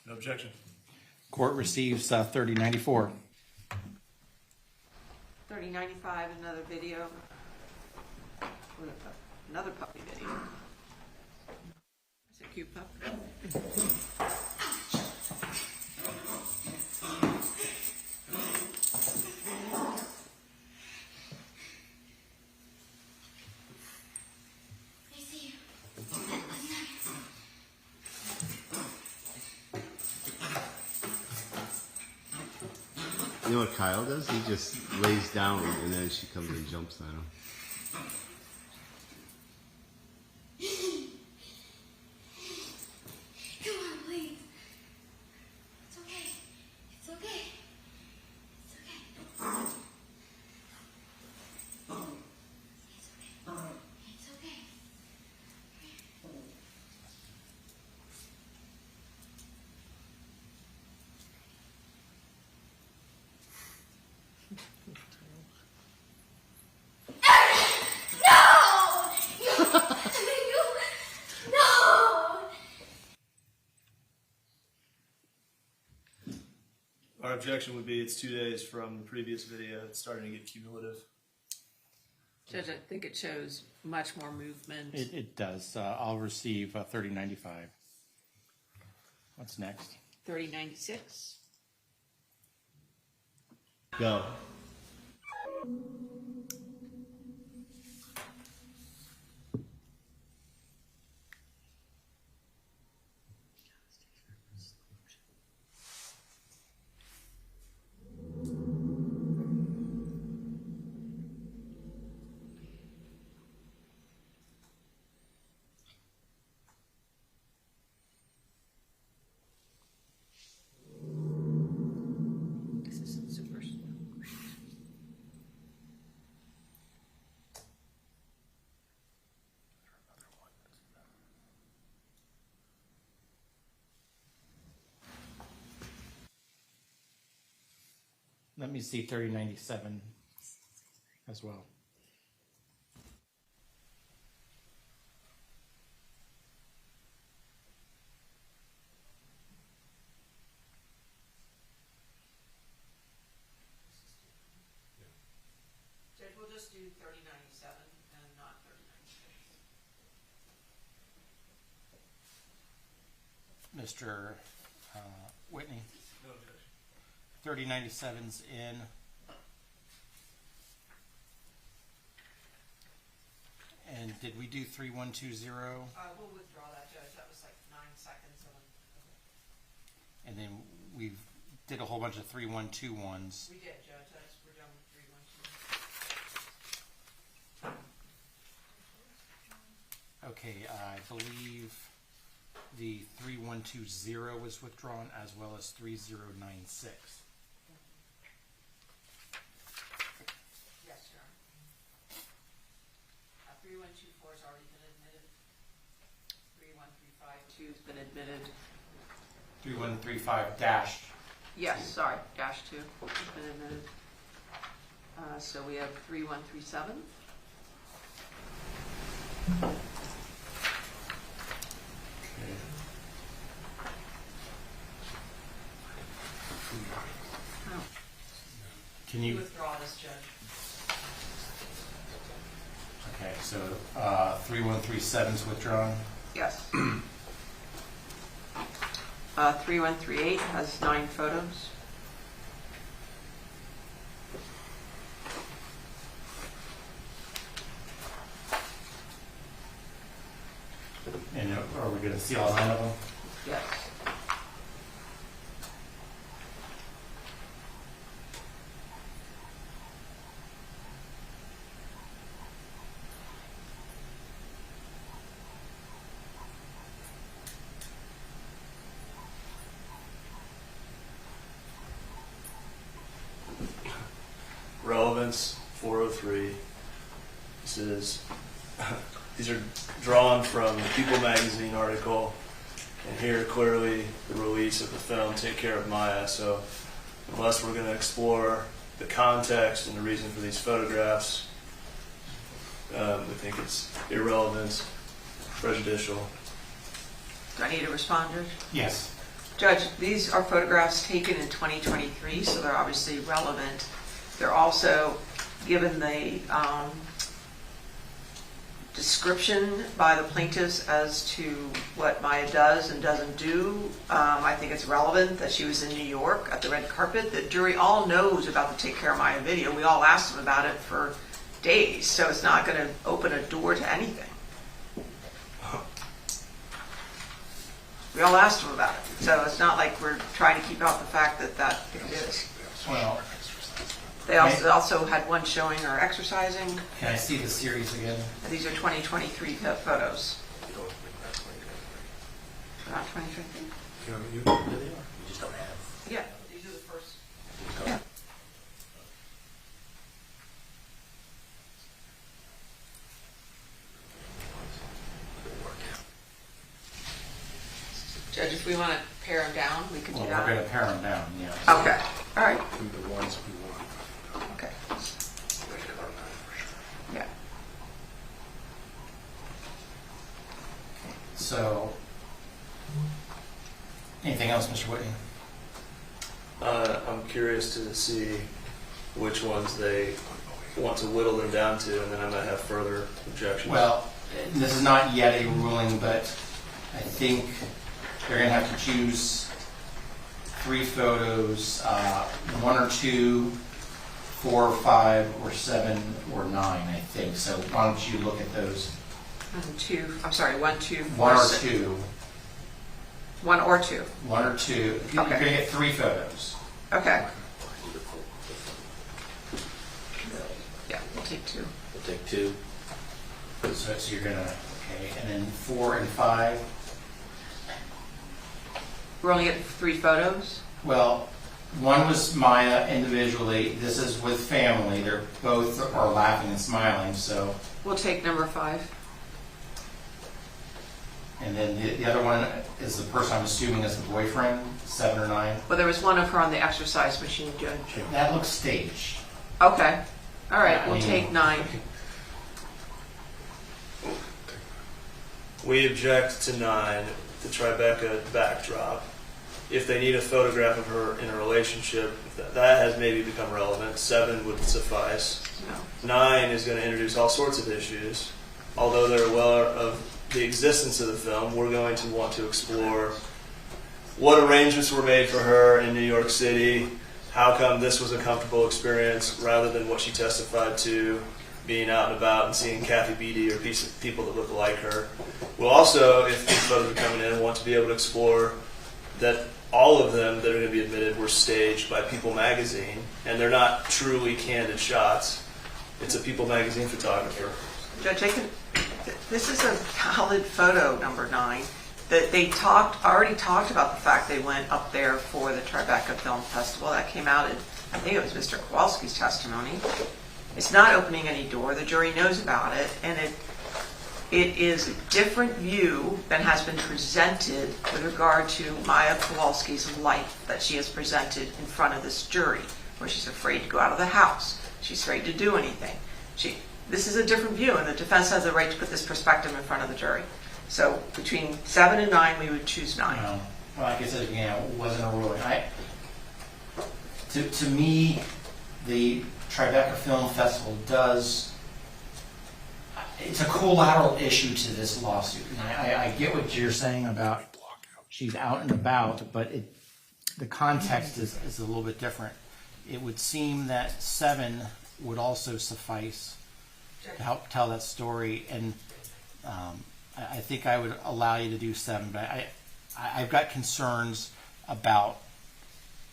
No objection. Court receives 3094. 3095 is another video. Another puppy video. Is it a cute pup? You know what Kyle does? He just lays down and then she comes and jumps on him. Come on, please. It's okay. It's okay. It's okay. It's okay. It's okay. Our objection would be it's 2 days from the previous video. It's starting to get cumulative. Judge, I think it shows much more movement. It does. I'll receive 3095. What's next? 3096. Go. This isn't super slow. Let me see 3097 as well. Judge, we'll just do 3097 and not 3096. Mr. Whitney, No objection. 3097's in. And did we do 3120? We'll withdraw that, Judge. That was like 9 seconds. And then we did a whole bunch of 3121s. We did, Judge. We're done with 3121. Okay, I believe the 3120 was withdrawn as well as 3096. Yes, Your Honor. 3124 has already been admitted. 31352 has been admitted. 3135 dash. Yes, sorry, dash 2 has been admitted. So we have 3137. Can you withdraw this, Judge? Okay, so 3137's withdrawn. Yes. 3138 has 9 photos. And are we going to see all 9 of them? Yes. Relevance 403. This is these are drawn from the People magazine article, and here clearly the release of the film Take Care of Maya. So unless we're going to explore the context and the reason for these photographs, we think it's irrelevant, prejudicial. Do I need to respond, Judge? Yes. Judge, these are photographs taken in 2023, so they're obviously relevant. They're also, given the description by the plaintiffs as to what Maya does and doesn't do, I think it's relevant that she was in New York at the red carpet. The jury all knows about the Take Care of Maya video. We all asked them about it for days, so it's not going to open a door to anything. We all asked them about it, so it's not like we're trying to keep out the fact that it is. Well, They also had one showing her exercising. can I see the series again? These are 2023 photos. Not 2023? You just don't have. Yeah, these are the first. Yeah. Judge, if we want to pare them down, we can do Well, that. we're going to pare them down, yeah. Okay, all right. The ones we want. Okay. Yeah. So, anything else, Mr. Whitney? I'm curious to see which ones they want to whittle them down to, and then I might have further objections. Well, this is not yet a ruling, but I think they're going to have to choose 3 photos, 1 or 2, 4 or 5, or 7 or 9, I think. So why don't you look at those? 1, 2, I'm sorry, 1, 2, 4, 1 or 6. 2. 1 or 2. 1 or 2. You're going to get 3 photos. Okay. Yeah, we'll take 2. We'll take 2. So you're going to, okay, and then 4 and 5. We're only getting 3 photos? Well, one was Maya individually. This is with family. They're both are laughing and smiling. So. We'll take number 5. And then the other one is the person I'm assuming is the boyfriend, 7 or 9. Well, there was one of her on the exercise machine, Judge. That looks staged. Okay. All right, we'll take 9. We object to 9, the Tribeca backdrop. If they need a photograph of her in a relationship, that has maybe become relevant. 7 would suffice. No. 9 is going to introduce all sorts of issues. Although they're aware of the existence of the film, we're going to want to explore what arrangements were made for her in New York City, how come this was a comfortable experience rather than what she testified to, being out and about and seeing Kathy Beatty or people that look like her. We'll also, if these photos are coming in, want to be able to explore that all of them that are going to be admitted were staged by People Magazine, and they're not truly candid shots. It's a People Magazine photographer. Judge, this is a valid photo, number 9. That they already talked about the fact they went up there for the Tribeca Film Festival. That came out in, I think it was Mr. Kowalski's testimony. It's not opening any door. The jury knows about it, and it is a different view than has been presented with regard to Maya Kowalski's life that she has presented in front of this jury, where she's afraid to go out of the house. She's afraid to do anything. This is a different view, and the defense has the right to put this perspective in front of the jury. So between 7 and 9, we would choose 9. Well, like I said, again, it wasn't a ruling. To me, the Tribeca Film Festival it's a collateral issue to this lawsuit. And I get what you're saying about she's out and about, but the context is a little bit different. It would seem that 7 would also suffice to help tell that story, and I think I would allow you to do 7, but I've got concerns about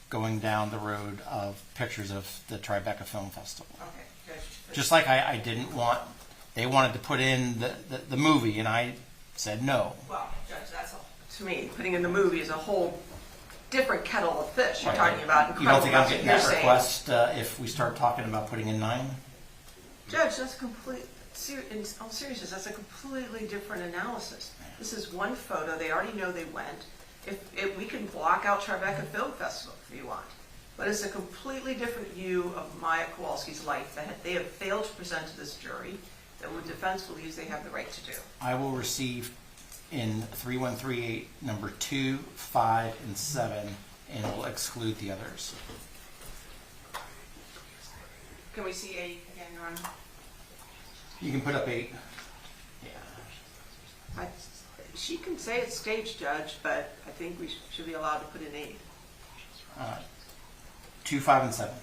going down the road of pictures of the Tribeca Film Festival. Okay, good. Just like I didn't want, they wanted to put in the movie, and I said no. Well, Judge, that's to me, putting in the movie is a whole different kettle of fish. You're talking about incredible. You don't think I'm getting that hearsay. request if we start talking about putting in 9? Judge, that's in all seriousness, that's a completely different analysis. This is one photo. They already know they went. If we can block out Tribeca Film Festival if you want. But it's a completely different view of Maya Kowalski's life that they have failed to present to this jury that the defense believes they have the right to do. I will receive in 3138 number 2, 5, and 7, and will exclude the others. Can we see 8 again, Your Honor? You can put up 8. She can say it's staged, Judge, but I think we should be allowed to put in 8. 2, 5, and 7.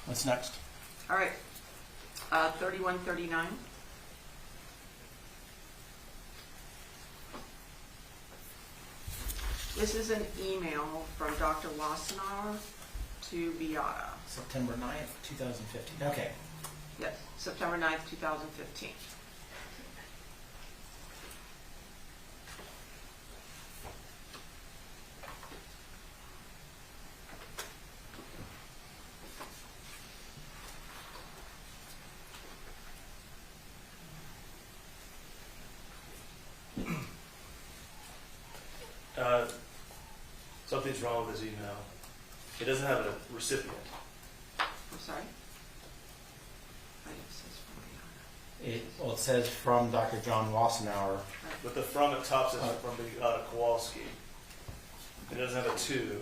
What's next? All right. 3139. This is an email from Dr. Wassenaar to Beata. September 9th, 2015. Okay. Yes, September 9th, 2015. Something's wrong with his email. It doesn't have a recipient. I'm sorry? Well, it says from Dr. John Wassenauer. But the from at top says from Beata Kowalski. It doesn't have a to.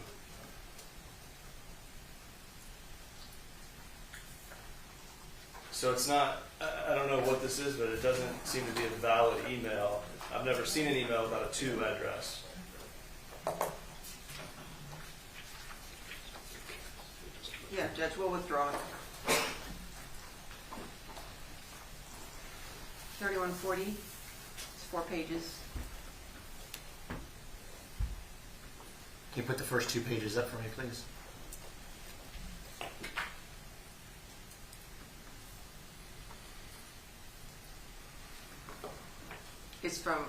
So it's not, I don't know what this is, but it doesn't seem to be a valid email. I've never seen an email without a to address. Yeah, Judge, we'll withdraw it. 3140, it's 4 pages. Can you put the first 2 pages up for me, please? It's from,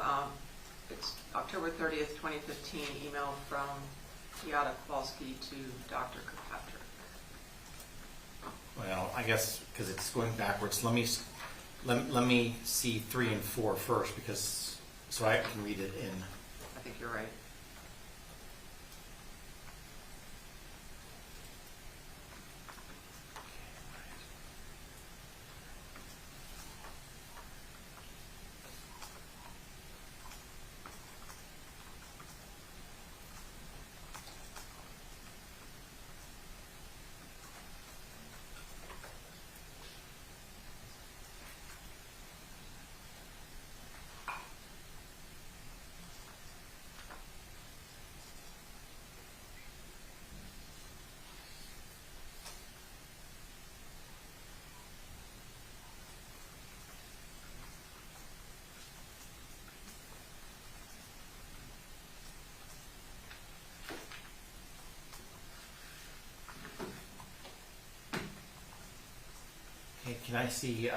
it's October 30th, 2015, email from Beata Kowalski to Dr. Kirkpatrick. Well, I guess because it's going backwards, let me see 3 and 4 first, because so I can read it in. I think you're right. Okay, can I see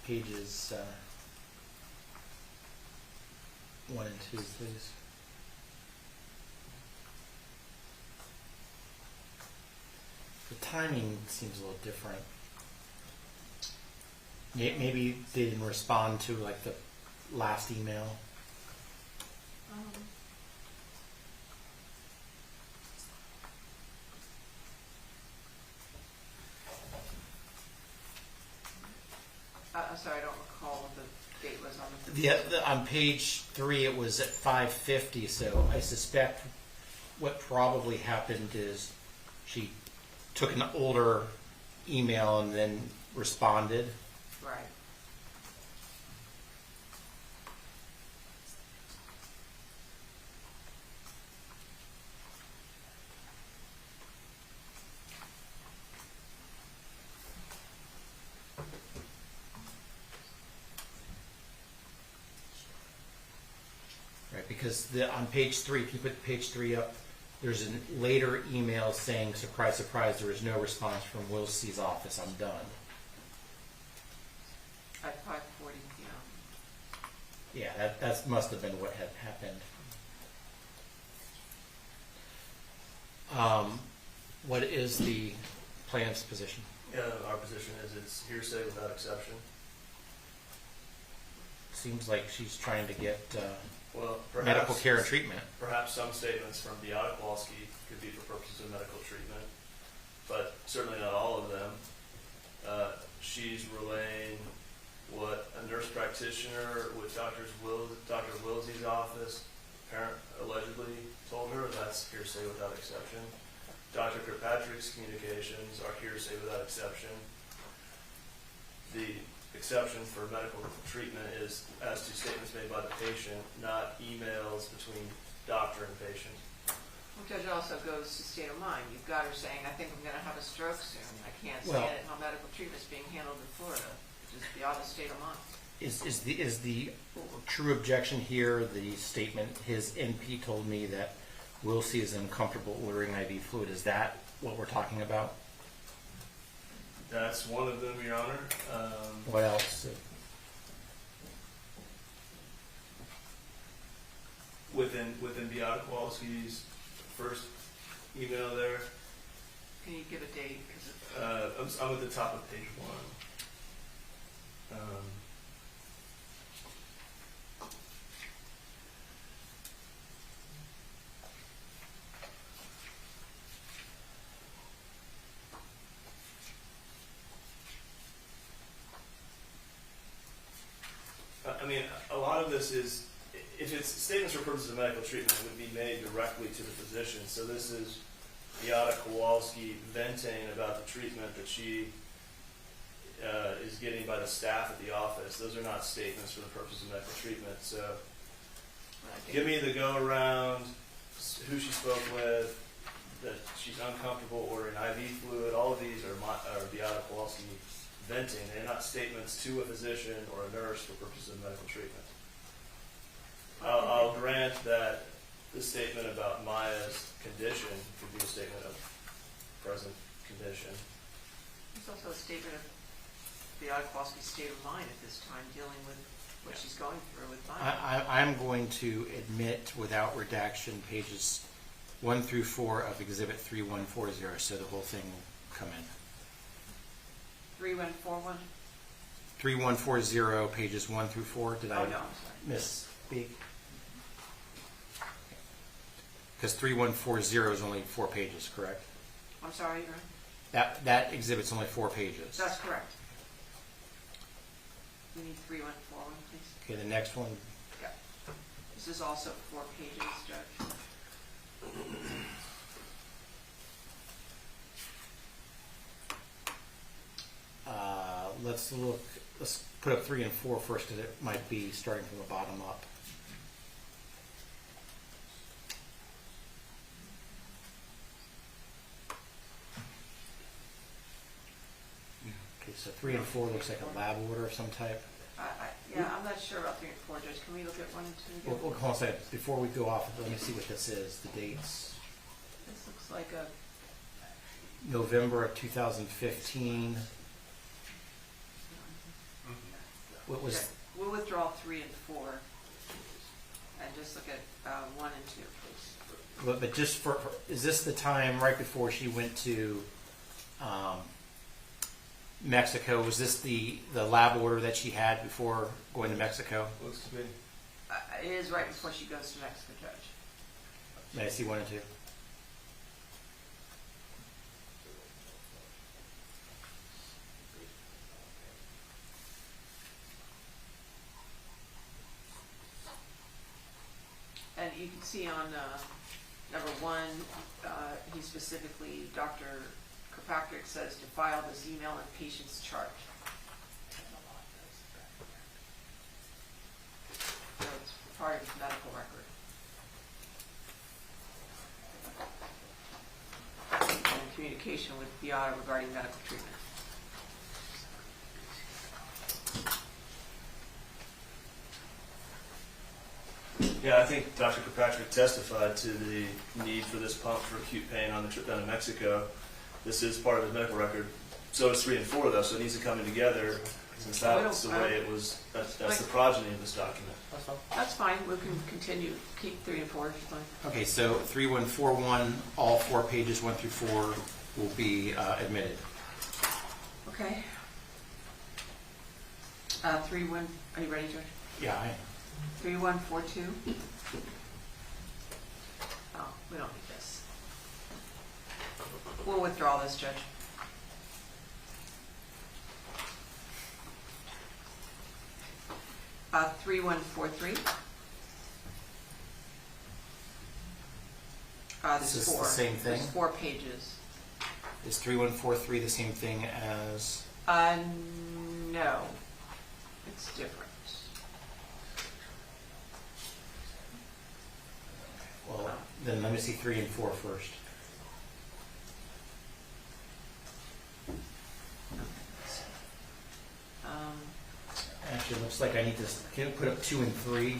pages 1 and 2, please? The timing seems a little different. Maybe they didn't respond to like the last email. I'm sorry, I don't recall what the date was on the... On page 3, it was at 5:50. So I suspect what probably happened is she took an older email and then responded. Right. Right, because on page 3, if you put page 3 up, there's a later email saying, surprise, surprise, there is no response from Wilsey's office, I'm done. At 5:40 p.m. Yeah, that must have been what had happened. What is the plan's position? Our position is it's hearsay without exception. Seems like she's trying to get Perhaps, medical care and treatment. Perhaps some statements from Beata Kowalski could be for purposes of medical treatment, but certainly not all of them. She's relaying what a nurse practitioner with Dr. Wilsey's office allegedly told her. That's hearsay without exception. Dr. Kirkpatrick's communications are hearsay without exception. The exception for medical treatment is as to statements made by the patient, not emails between doctor and patient. Well, Judge, it also goes to state of mind. You've got her saying, I think I'm going to have a stroke soon. I can't stand it how medical treatment's being handled in Florida. Just beyond the state of mind. Is the true objection here the statement his NP told me that Wilsey is uncomfortable ordering IV fluid? Is that what we're talking about? That's one of them, Your Honor. What else? Within Beata Kowalski's first email there. Can you give a date? I'm at the top of page 1. mean, a lot of this is, if it's statements for purposes of medical treatment, it would be made directly to the physician. So this is Beata Kowalski venting about the treatment that she is getting by the staff at the office. Those are not statements for the purpose of medical treatment. So give me the go around, who she spoke with, that she's uncomfortable ordering IV fluid. All of these are Beata Kowalski venting. They're not statements to a physician or a nurse for purposes of medical treatment. I'll grant that the statement about Maya's condition could be a statement of present condition. There's also a statement of Beata Kowalski's state of mind at this time, dealing with what she's going through with Maya. I'm going to admit without redaction pages 1 through 4 of Exhibit 3140, so the whole thing will come in. 3141? 3140, pages 1 through 4. Did I no, I'm misspeak? Because 3140 is only 4 pages, correct? I'm sorry, you're right. That exhibit's only 4 pages. That's correct. We need 3141, please. Okay, the next one. Yeah. This is also 4 pages, Judge. Let's put up 3 and 4 first, because it might be starting from the bottom up. Okay, so 3 and 4 looks like a lab order of some type. Yeah, I'm not sure about 3 and 4, Judge. Can we look at 1 and 2 again? Well, hold on a second. Before we go off, let me see what this is, the dates. This looks like a... November of 2015. What was... Okay. We'll withdraw 3 and 4 and just look at 1 and 2, please. But just for, is this the time right before she went to Mexico? Was this the lab order that she had before going to Mexico? Looks to me. It is right before she goes to Mexico, Judge. May I see 1 and 2? And you can see on number 1, he specifically, Dr. Kirkpatrick says to file this email and patient's chart. So it's part of his medical record. And communication with Beata regarding medical treatment. Yeah, I think Dr. Kirkpatrick testified to the need for this pump for acute pain on the trip down to Mexico. This is part of his medical record. So is 3 and 4, though, so it needs to come in together, since that's the way it was, that's the progeny of this document. That's fine. We can continue. Keep 3 and 4 if you'd like. Okay, so 3141, all 4 pages 1 through 4 will be admitted. Okay. 3-1. Are you ready, George? Yeah, I am. 3142. Oh, we don't need this. We'll withdraw this, Judge. Uh, 3143. This is There's 4. the same thing? There's 4 pages. Is 3143 the same thing as? No. It's different. Well, then let me see 3 and 4 first. Actually, it looks like I need to, can I put up 2 and 3?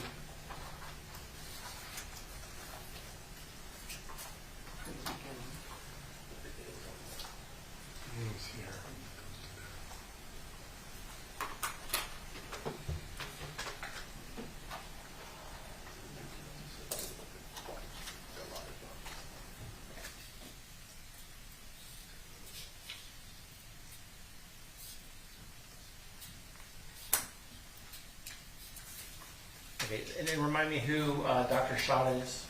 Okay, and then remind me who Dr. Shada is?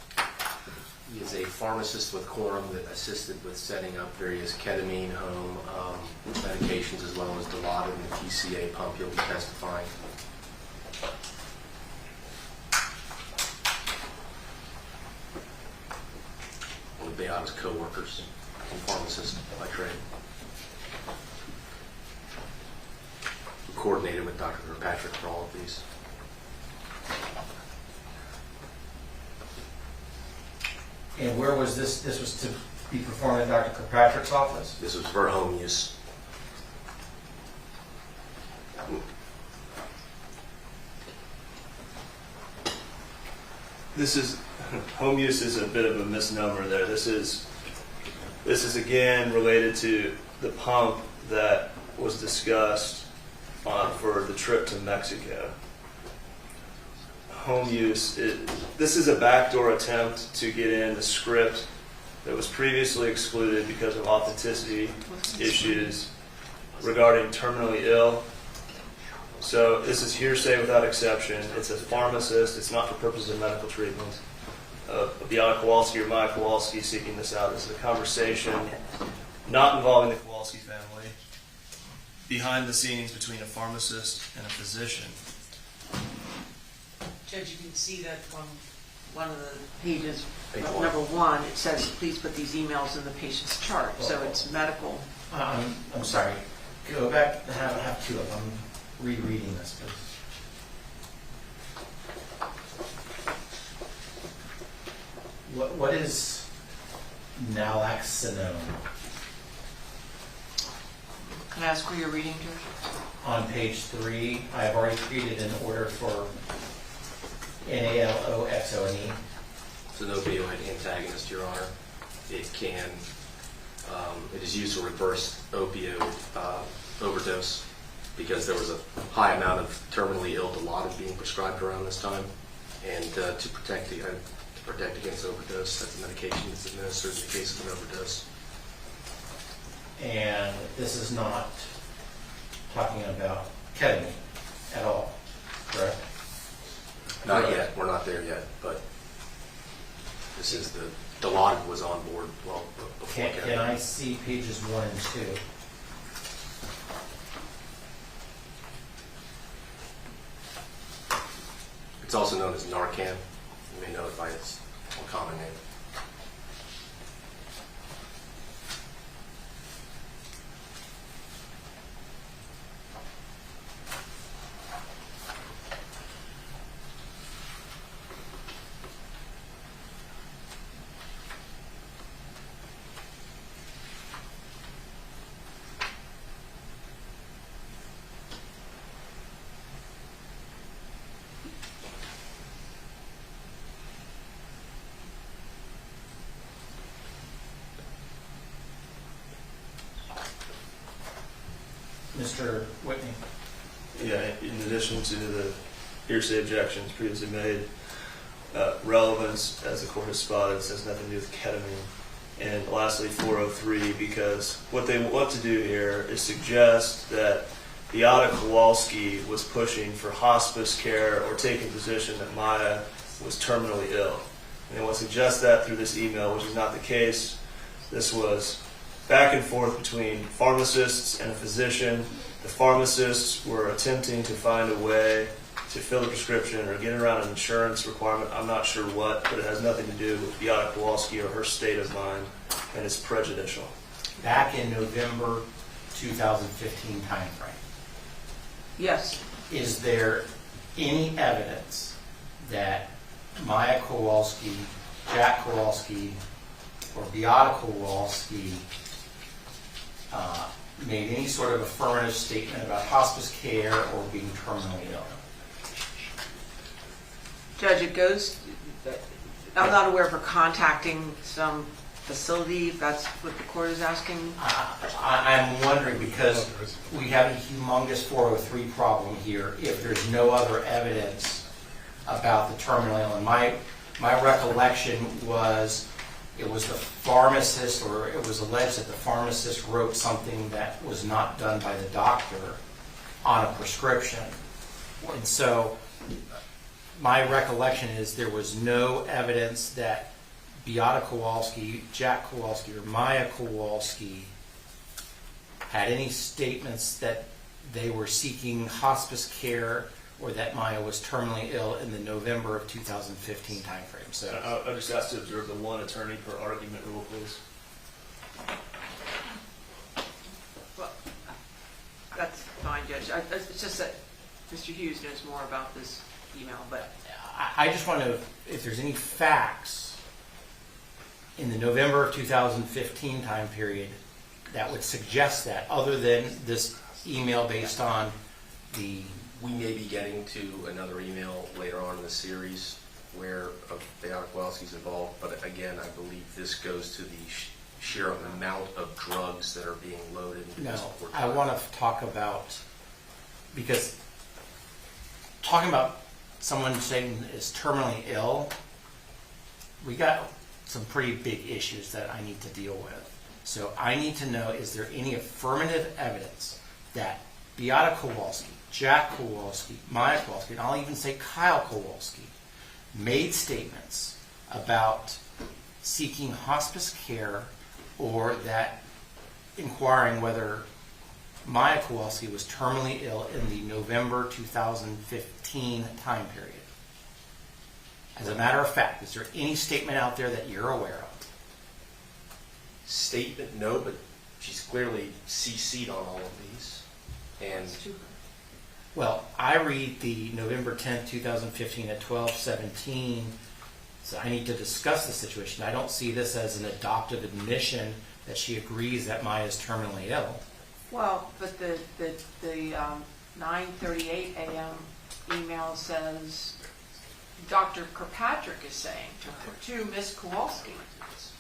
He is a pharmacist with Quorum that assisted with setting up various ketamine home medications as well as Dilaudid and the TCA pump. He'll be testifying. out as coworkers and pharmacists by trade. We coordinated with Dr. Kirkpatrick for all of these. And where was this? This was to be performed in Dr. Kirkpatrick's office? This was for home use. This is, home use is a bit of a misnomer there. This is again related to the pump that was discussed for the trip to Mexico. Home use, this is a backdoor attempt to get in the script that was previously excluded because of authenticity issues regarding terminally ill. So this is hearsay without exception. It's a pharmacist. It's not for purposes of medical treatment. Beata Kowalski or Maya Kowalski seeking this out. This is a conversation not involving the Kowalski family, behind the scenes between a pharmacist and a physician. Judge, you can see that on one of the pages, Page number 1, it says, please put these emails in the patient's chart. So it's medical. I'm sorry. Go back. Have two of them. Rereading this, please. What is naloxone? Can I ask where you're reading, Judge? On page 3, I have already created an order for NALOXONE. It's an opioid antagonist, Your Honor. It is used to reverse opioid overdose because there was a high amount of terminally ill Dilaudid being prescribed around this time, and to protect against overdose, that's a medication that's administered in the case of an overdose. And this is not talking about ketamine at all, correct? Not yet. We're not there yet, but this is the Dilaudid was on board well before ketamine. Can I see pages 1 and 2? It's also known as Narcan. You may know it by its more common name. Mr. Whitney. Yeah, in addition to the hearsay objections previously made, relevance, as the court has spotted, has nothing to do with ketamine. And lastly, 403, because what they want to do here is suggest that Beata Kowalski was pushing for hospice care or taking a position that Maya was terminally ill. And they want to suggest that through this email, which is not the case. This was back and forth between pharmacists and a physician. The pharmacists were attempting to find a way to fill the prescription or get around an insurance requirement. I'm not sure what, but it has nothing to do with Beata Kowalski or her state of mind, and it's prejudicial. Back in November 2015 timeframe. Yes. Is there any evidence that Maya Kowalski, Jack Kowalski, or Beata Kowalski made any sort of affirmative statement about hospice care or being terminally ill? Judge, it goes, I'm not aware of her contacting some facility, if that's what the court is asking. I'm wondering because we have a humongous 403 problem here if there's no other evidence about the terminally ill. And my recollection was it was the pharmacist, or it was alleged that the pharmacist wrote something that was not done by the doctor on a prescription. And so my recollection is there was no evidence that Beata Kowalski, Jack Kowalski, or Maya Kowalski had any statements that they were seeking hospice care or that Maya was terminally ill in the November of 2015 timeframe. So I just asked to observe the one attorney per argument rule, please. Well, that's fine, Judge. It's just that Mr. Hughes knows more about this email, but I just want to know if there's any facts in the November of 2015 time period that would suggest that, other than this email based on the... We may be getting to another email later on in the series where Beata Kowalski's involved, but again, I believe this goes to the sheer amount of drugs that are being loaded into this No, report. I want to talk about, because talking about someone saying is terminally ill, we got some pretty big issues that I need to deal with. So I need to know, is there any affirmative evidence that Beata Kowalski, Jack Kowalski, Maya Kowalski, and I'll even say Kyle Kowalski, made statements about seeking hospice care, or that inquiring whether Maya Kowalski was terminally ill in the November 2015 time period? As a matter of fact, is there any statement out there that you're aware of? Statement, no, but she's clearly CC'd on all of these. And Well, I read the November 10th, 2015 at 12:17, so I need to discuss the situation. I don't see this as an adoptive admission that she agrees that Maya is terminally ill. well, but the 9:38 a.m. email says Dr. Kirkpatrick is saying to Ms. Kowalski,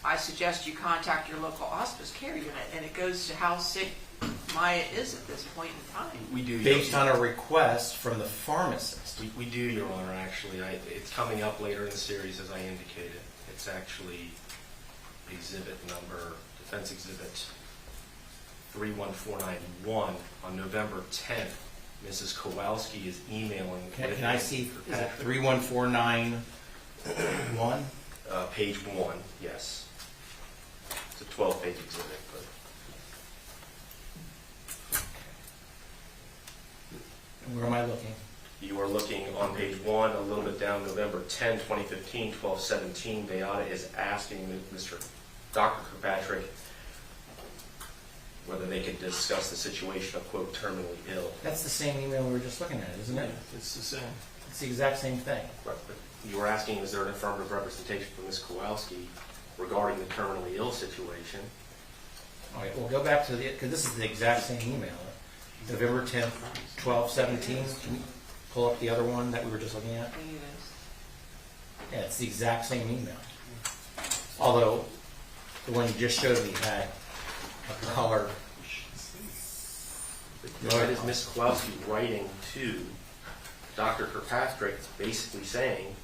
I suggest you contact your local hospice care unit, and it goes to how sick Maya is at this point in time. we do. Based on a request from the pharmacist. We do, Your Honor, actually. It's coming up later in the series, as I indicated. It's actually Defense Exhibit 31491 on November 10th. Mrs. Kowalski is emailing. Can I see, is it 31491? Page 1, yes. It's a 12-page exhibit. But Where am I looking? you are looking on page 1, a little bit down, November 10, 2015, 12:17. Beata is asking Dr. Kirkpatrick whether they could discuss the situation of, quote, terminally ill. That's the same email we were just looking at, isn't it? It's the same. It's the exact same thing. Right, but you were asking, is there an affirmative representation from Ms. Kowalski regarding the terminally ill situation? All right, we'll go back to because this is the exact same email. November 10th, 12:17. Can you pull up the other one that we were just looking at? Yeah, it's the exact same email. Although the one you just showed me had a color. That is Ms. Kowalski writing to Dr. Kirkpatrick, basically saying,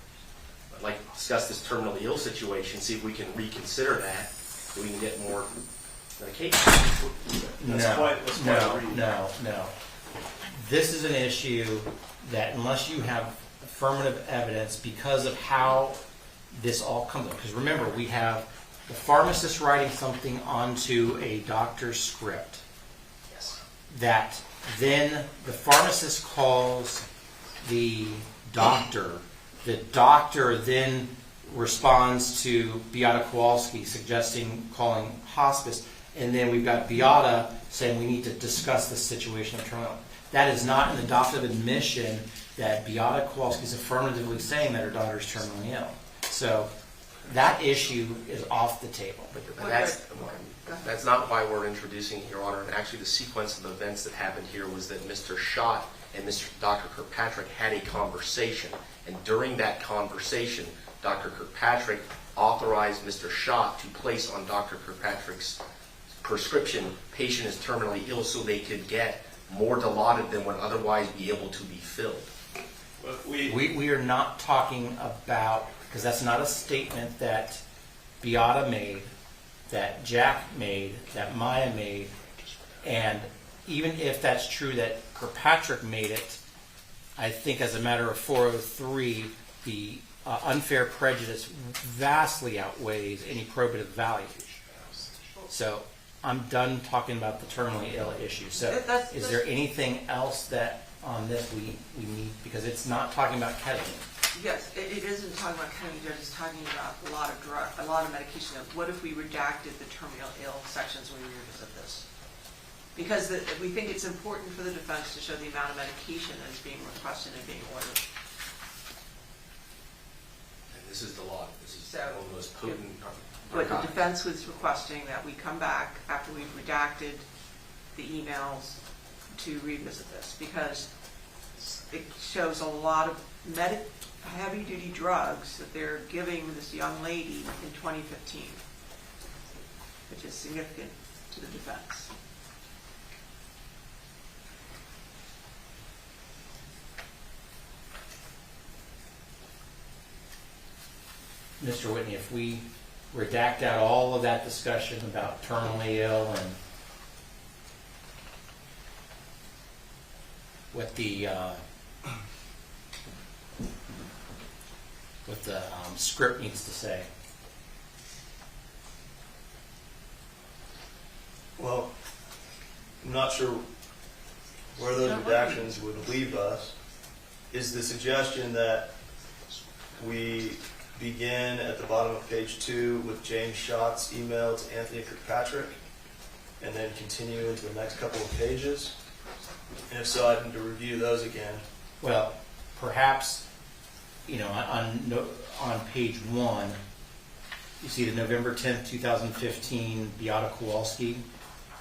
I'd like to discuss this terminally ill situation, see if we can reconsider that, so we can get more medication. No. This is an issue that unless you have affirmative evidence because of how this all comes up, because remember, we have the pharmacist writing something onto a doctor's script. Yes. That then the pharmacist calls the doctor. The doctor then responds to Beata Kowalski suggesting calling hospice. And then we've got Beata saying we need to discuss the situation of terminal. That is not an adoptive admission that Beata Kowalski is affirmatively saying that her daughter is terminally ill. So that issue is off the table. But that's not why we're introducing it, Your Honor. And actually, the sequence of events that happened here was that Mr. Schott and Dr. Kirkpatrick had a conversation. And during that conversation, Dr. Kirkpatrick authorized Mr. Schott to place on Dr. Kirkpatrick's prescription, patient is terminally ill, so they could get more Dilaudid than would otherwise be able to be filled. We are not talking about, because that's not a statement that Beata made, that Jack made, that Maya made, and even if that's true that Kirkpatrick made it, I think as a matter of 403, the unfair prejudice vastly outweighs any probative value. So I'm done talking about the terminally ill issue. So is there anything else that on this, we need, because it's not talking about ketamine. Yes, it isn't talking about ketamine, Judge, it's talking about a lot of medication. What if we redacted the terminal ill sections when we revisit this? Because we think it's important for the defense to show the amount of medication that is being requested and being ordered. And this is the law. This is So, one of the most potent. But the defense was requesting that we come back after we've redacted the emails to revisit this, because it shows a lot of heavy-duty drugs that they're giving this young lady in 2015, which is significant to the defense. Mr. Whitney, if we redact out all of that discussion about terminally ill and what the script needs to say. Well, I'm not sure where those redactions would leave us. Is the suggestion that we begin at the bottom of page 2 with James Schott's email to Anthony Kirkpatrick and then continue into the next couple of pages? And if so, I need to review those again. Well, perhaps, on page 1, you see the November 10th, 2015 Beata Kowalski.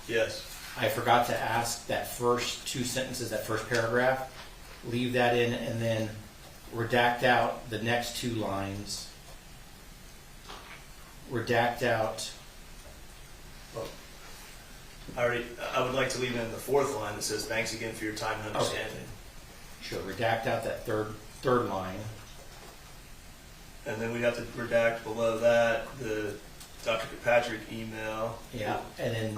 Yes. I forgot to ask that first 2 sentences, that first paragraph. Leave that in and then redact out the next 2 lines. Redact out. I would like to leave in the 4th line that says, "Thanks again for your time and understanding." Okay. Sure, redact out that third line. And then we have to redact below that the Dr. Kirkpatrick email. Yeah, and then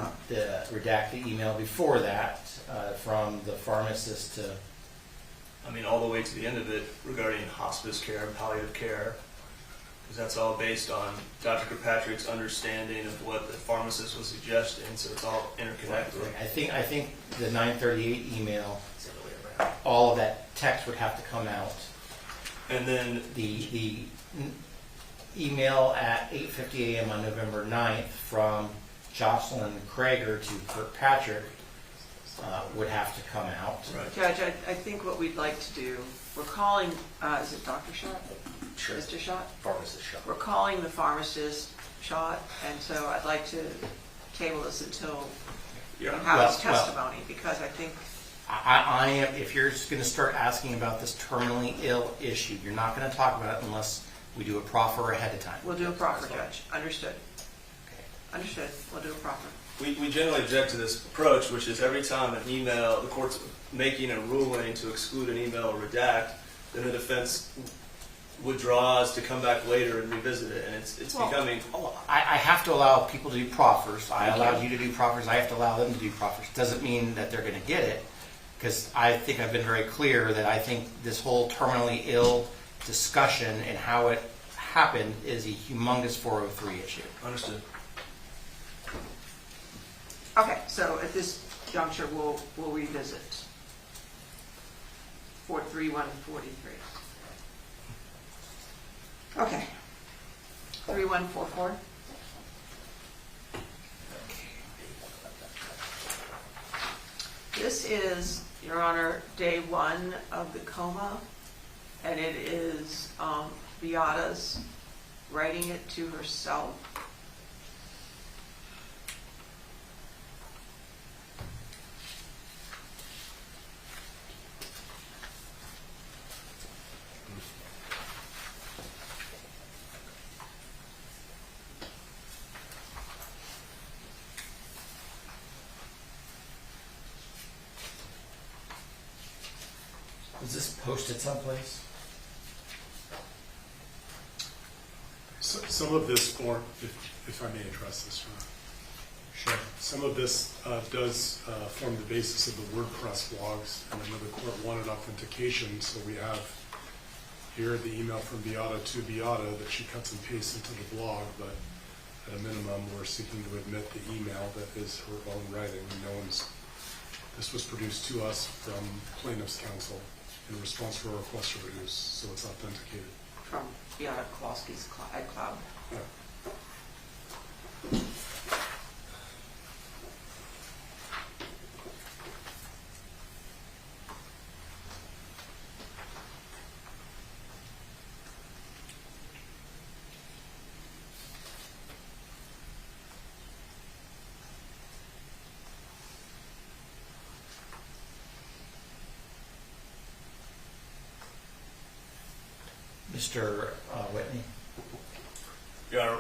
redact the email before that from the pharmacist to... all the way to the end of it regarding hospice care and palliative care. Because that's all based on Dr. Kirkpatrick's understanding of what the pharmacist was suggesting, so it's all interconnected. I think the 938 email, all of that text would have to come out. And then the email at 8:50 a.m. on November 9th from Jocelyn Krager to Kirkpatrick would have to come out. Right. Judge, I think what we'd like to do, we're calling, is it Dr. Schott? Sure. Mr. Schott? Pharmacist Schott. We're calling the pharmacist Schott, and so I'd like to table this until we have his testimony, because I think... I am, if you're just going to start asking about this terminally ill issue, you're not going to talk about it unless we do a proffer ahead of time. We'll do a proffer, Judge. Understood. Understood. We'll do a proffer. We generally object to this approach, which is every time an email, the court's making a ruling to exclude an email or redact, then the defense withdraws to come back later and revisit it, and it's becoming... I have to allow people to do proffers. I allowed you to do proffers. I have to allow them to do proffers. Doesn't mean that they're going to get it, because I think I've been very clear that I think this whole terminally ill discussion and how it happened is a humongous 403 issue. Understood. Okay, so at this juncture, we'll revisit 43143. Okay. 3144. This is, Your Honor, day 1 of the coma, and it is Beata's writing it to herself. Was this posted someplace? Some of this, or if I may address this, Sure. some of this does form the basis of the WordPress blogs, and I know the court wanted authentication, so we have here the email from Beata to Beata that she cuts and pastes into the blog, but at a minimum, we're seeking to admit the email that is her own writing. No one's This was produced to us from plaintiff's counsel in response to a request to reduce, so it's authenticated. From Kowalski's iCloud. Yeah. Mr. Whitney? Your Honor,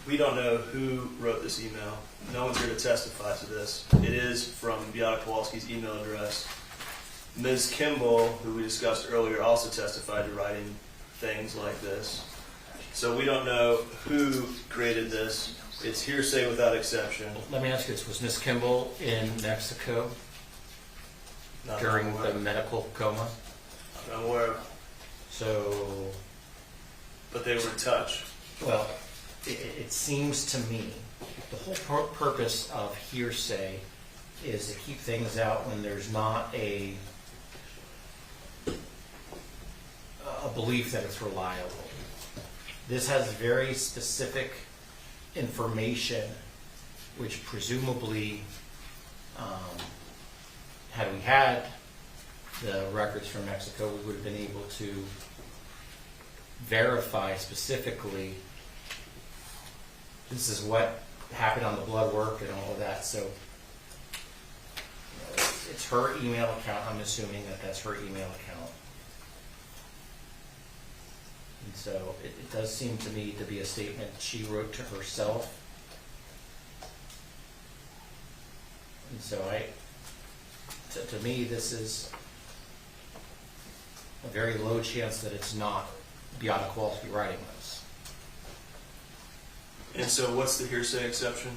we don't know who wrote this email. No one's here to testify to this. It is from Beata Kowalski's email address. Ms. Kimball, who we discussed earlier, also testified to writing things like this. So we don't know who created this. It's hearsay without exception. Let me ask you this, was Ms. Kimball in Mexico Not during aware. the medical coma? I'm aware of. So, But they were in touch. well, it seems to me the whole purpose of hearsay is to keep things out when there's not a belief that it's reliable. This has very specific information, which presumably, had we had the records from Mexico, we would have been able to verify specifically this is what happened on the blood work and all of that. So it's her email account. I'm assuming that that's her email account. And so it does seem to me to be a statement she wrote to herself. And so to me, this is a very low chance that it's not Beata Kowalski writing this. And so what's the hearsay exception?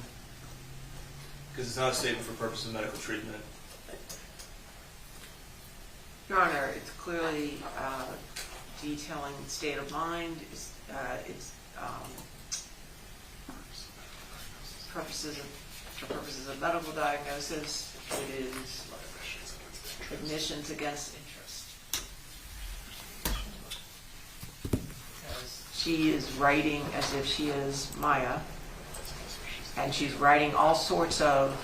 Because it's not a statement for purpose of medical treatment. Your Honor, it's clearly detailing the state of mind. For purposes of medical diagnosis, it is admissions against interest. She is writing as if she is Maya, and she's writing all sorts of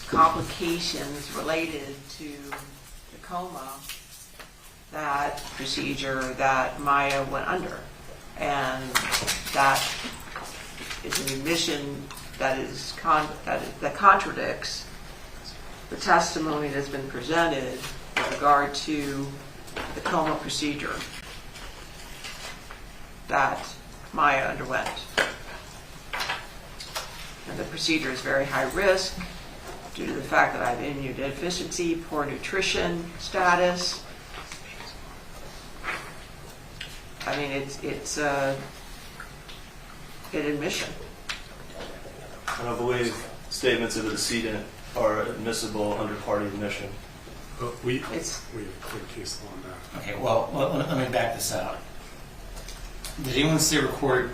complications related to the coma, that procedure that Maya went under. And that is an admission that contradicts the testimony that's been presented with regard to the coma procedure that Maya underwent. And the procedure is very high risk due to the fact that I have immunodeficiency, poor nutrition status. I mean, it's an admission. And I believe statements of the decedent are admissible under party admission. But we have clear case law on that. Okay, well, let me back this out. Did anyone say recorded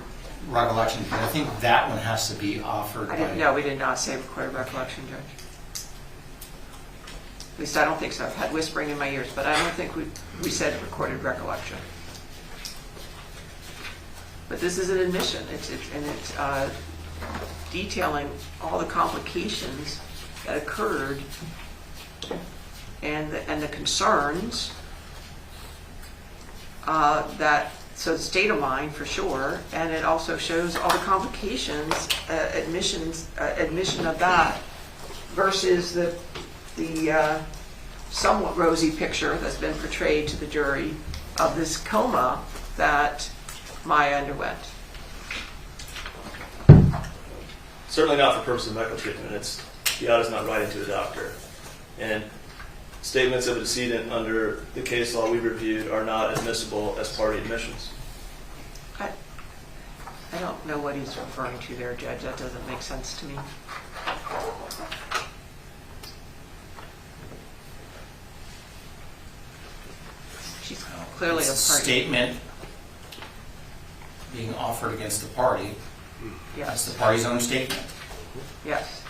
recollection? Because I think that one has to be offered by... No, we did not say recorded recollection, Judge. At least I don't think so. I've had whispering in my ears, but I don't think we said recorded recollection. But this is an admission. It's detailing all the complications that occurred and the concerns so the state of mind for sure, and it also shows all the complications, admission of that versus the somewhat rosy picture that's been portrayed to the jury of this coma that Maya underwent. Certainly not for purpose of medical treatment. Beata's not writing to the doctor. And statements of a decedent under the case law we reviewed are not admissible as party admissions. I don't know what he's referring to there, Judge. That doesn't make sense to me. She's clearly a party. Statement being offered against the party. Yes. That's the party's own statement. Yes.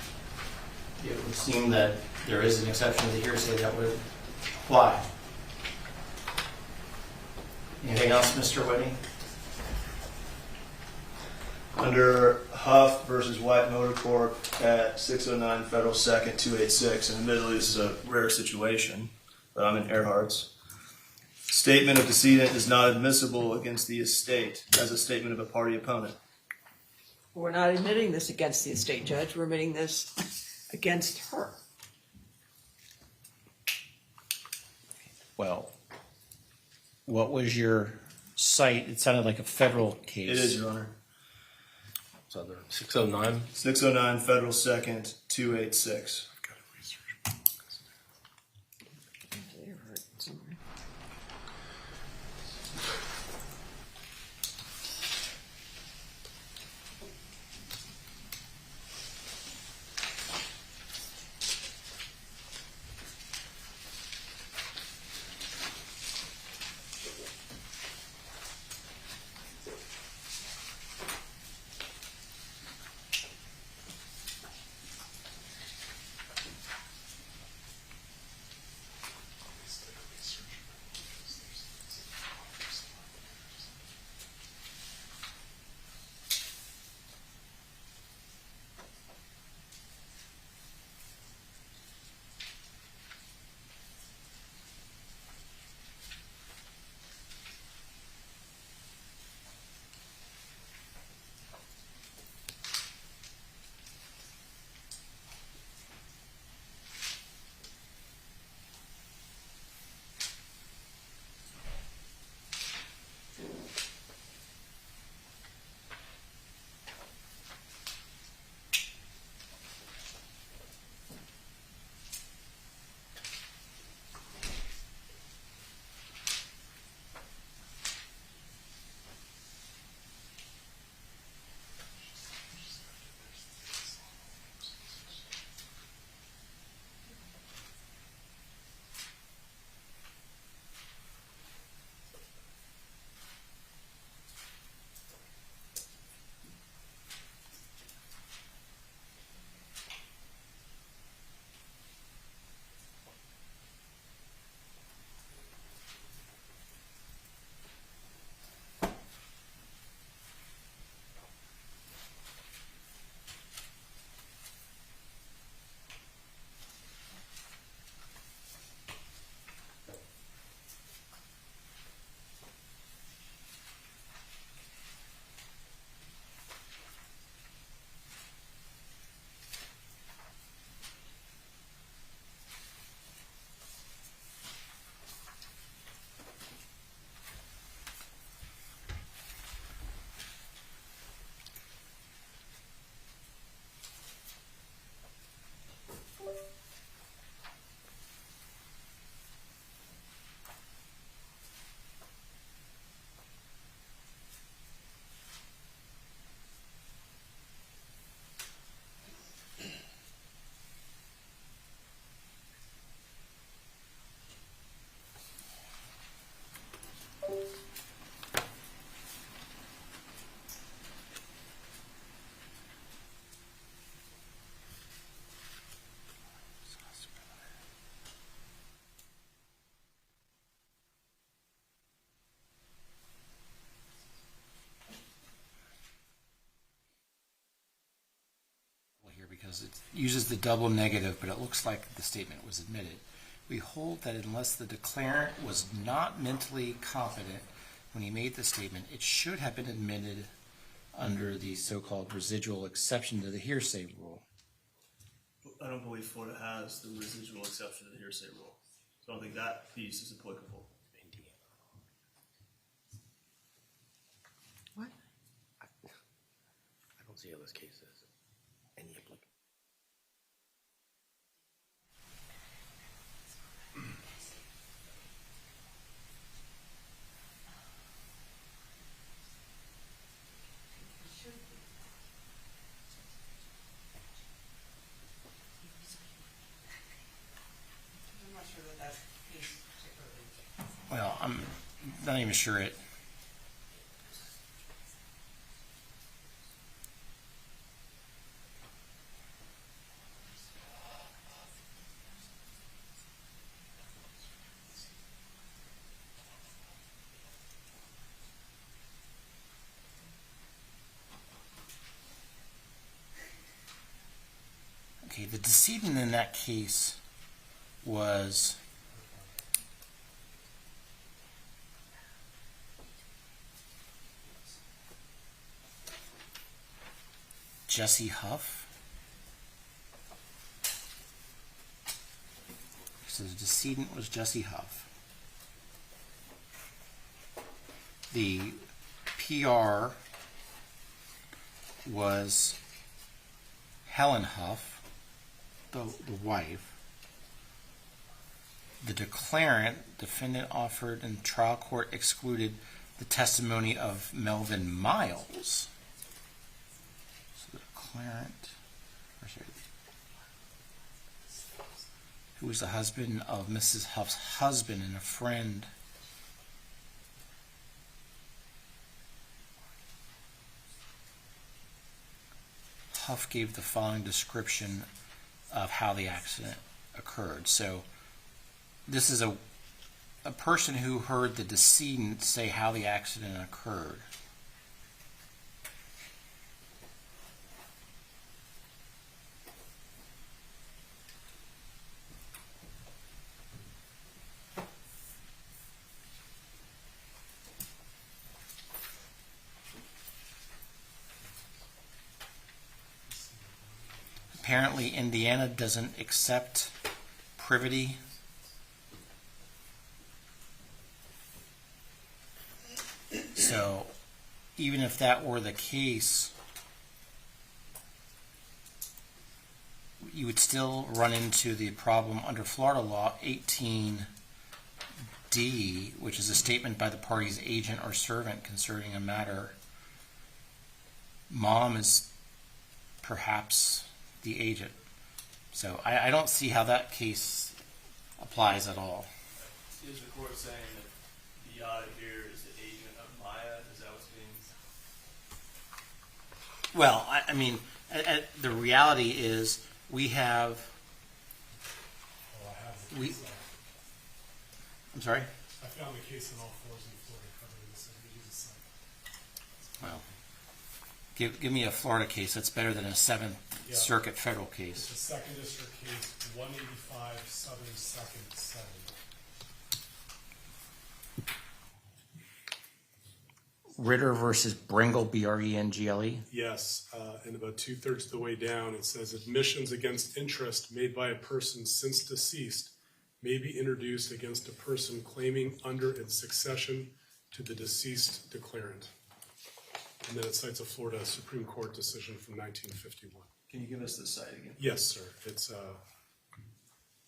would seem that there is an exception to the hearsay that would apply. Anything else, Mr. Whitney? Under Huff versus White Motor Corp at 609 Federal 2nd 286, and admittedly this is a rare situation, but I'm in Earhart's. Statement of decedent is not admissible against the estate as a statement of a party opponent. We're not admitting this against the estate judge, we're admitting this against her. Well, what was your cite? It sounded like a federal case. It is, Your Honor. It's under 609. 609 Federal 2nd 286. Because it uses the double negative, but it looks like the statement was admitted. We hold that unless the declarant was not mentally competent when he made the statement, it should have been admitted under the so-called residual exception to the hearsay rule. I don't believe Florida has the residual exception to the hearsay rule. So I don't think that piece is applicable. What? I don't see how this case is any applicable. Well, I'm not even sure it. the decedent in that case was Jesse Huff. So the decedent was Jesse Huff. The PR was Helen Huff, the wife. The declarant, defendant offered and trial court excluded the testimony of Melvin Miles. So the declarant, who was the husband of Mrs. Huff's husband and a friend. Huff gave the following description of how the accident occurred. So this is a person who heard the decedent say how the accident occurred. Apparently, Indiana doesn't accept privity. So, even if that were the case, you would still run into the problem under Florida law 18D, which is a statement by the party's agent or servant concerning a matter. Mom is perhaps the agent. So I don't see how that case applies at all. Is the court saying that the audit here is the agent of Maya? Is that what's being... Well, I mean, the reality is we have... I'm sorry? I found the case in all fours in Florida covered in this. Well, give me a Florida case that's better than a Seventh Circuit federal case. It's a second district case, 185 Southern 2nd 7. Ritter versus Brengle, Brengle. Yes, and about 2/3 of the way down, it says admissions against interest made by a person since deceased may be introduced against a person claiming under its succession to the deceased declarant. And then it cites a Florida Supreme Court decision from 1951. Can you give us the site again? Yes, sir. It's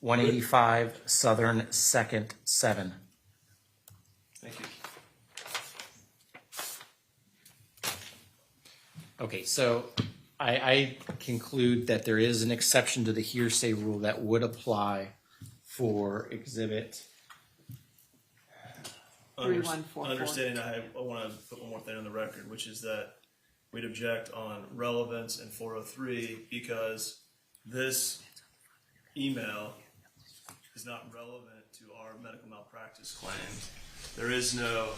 185 Southern 2nd 7. Thank you. Okay, so I conclude that there is an exception to the hearsay rule that would apply for exhibit 3144. Understanding, I want to put one more thing on the record, which is that we'd object on relevance and 403 because this email is not relevant to our medical malpractice claims. There's no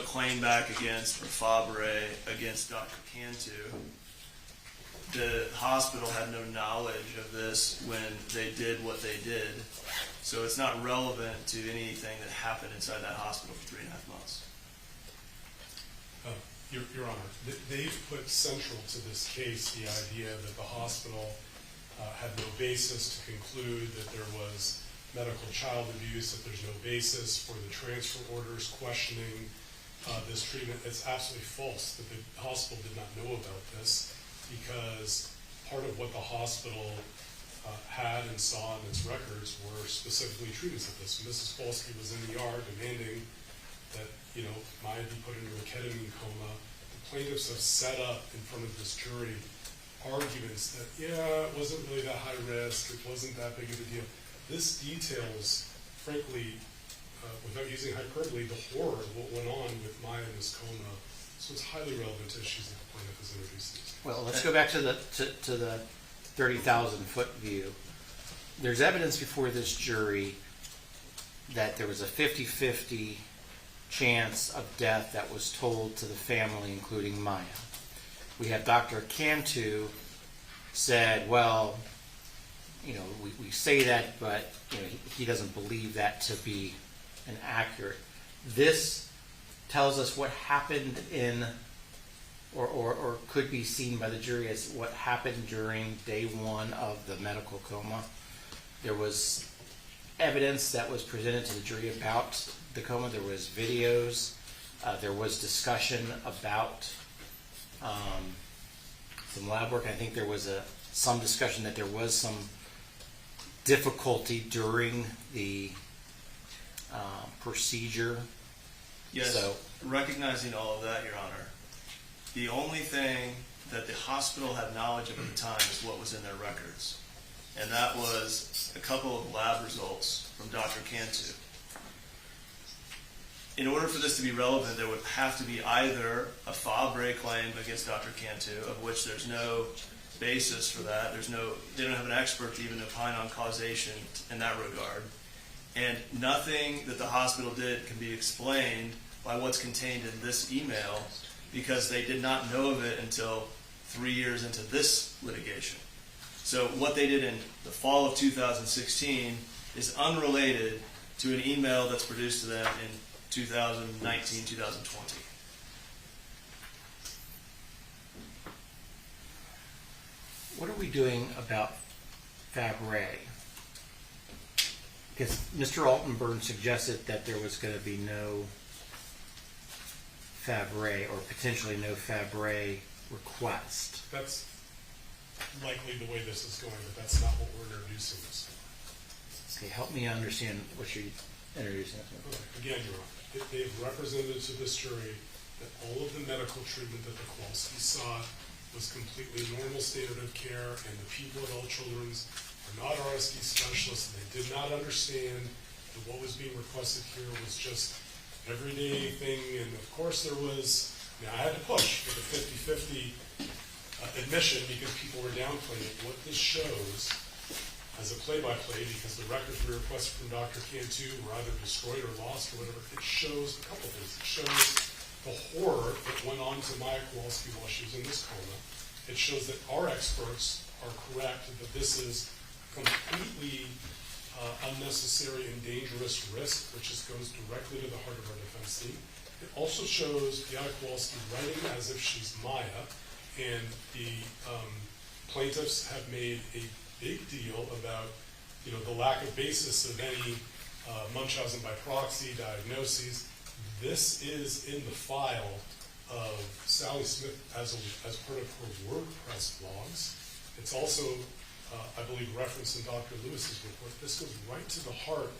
claim back against Fabre against Dr. Cantu. The hospital had no knowledge of this when they did what they did. So it's not relevant to anything that happened inside that hospital for 3.5 months. Your Honor, they've put central to this case the idea that the hospital had no basis to conclude that there was medical child abuse, that there's no basis for the transfer orders questioning this treatment. It's absolutely false that the hospital did not know about this because part of what the hospital had and saw in its records were specifically treatments of this. Mrs. Polsky was in the ER demanding that, Maya be put into a ketamine coma. The plaintiffs have set up in front of this jury arguments that, it wasn't really that high risk, it wasn't that big of a deal. This details, frankly, without using hyperbole, the horror of what went on with Maya in this coma. So it's highly relevant to issues that the plaintiff has introduced. Well, let's go back to the 30,000-foot view. There's evidence before this jury that there was a 50-50 chance of death that was told to the family, including Maya. We have Dr. Cantu said, well, we say that, but he doesn't believe that to be an accurate. This tells us what happened or could be seen by the jury as what happened during day one of the medical coma. There was evidence that was presented to the jury about the coma. There was videos. There was discussion about some lab work. I think there was some discussion that there was some difficulty during the procedure. Yes, So, recognizing all of that, Your Honor, the only thing that the hospital had knowledge of at the time is what was in their records. And that was a couple of lab results from Dr. Cantu. In order for this to be relevant, there would have to be either a Fabre claim against Dr. Cantu, of which there's no basis for that. They don't have an expert to even opine on causation in that regard. And nothing that the hospital did can be explained by what's contained in this email, because they did not know of it until 3 years into this litigation. So what they did in the fall of 2016 is unrelated to an email that's produced to them in 2019, 2020. what are we doing about Fabre? Because Mr. Altenburn suggested that there was going to be no Fabre or potentially no Fabre request. That's likely the way this is going, but that's not what we're introducing this for. Okay, help me understand what you're introducing us for. Again, Your Honor, they have represented to this jury that all of the medical treatment that the Kowalski sought was completely normal standard of care, and the people at All Children's are not RSD specialists, and they did not understand that what was being requested here was just everyday thing. And of course there was, now I had to push for the 50-50 admission because people were downplaying it. What this shows as a play-by-play, because the records we requested from Dr. Cantu were either destroyed or lost or whatever, it shows a couple things. It shows the horror that went on to Maya Kowalski while she was in this coma. It shows that our experts are correct, that this is completely unnecessary and dangerous risk, which just goes directly to the heart of our defense team. It also shows Maya Kowalski writing as if she's Maya, and the plaintiffs have made a big deal about the lack of basis of any Munchausen by proxy diagnoses. This is in the file of Sally Smith as part of her WordPress blogs. It's also, I believe, referenced in Dr. Lewis's report. This goes right to the heart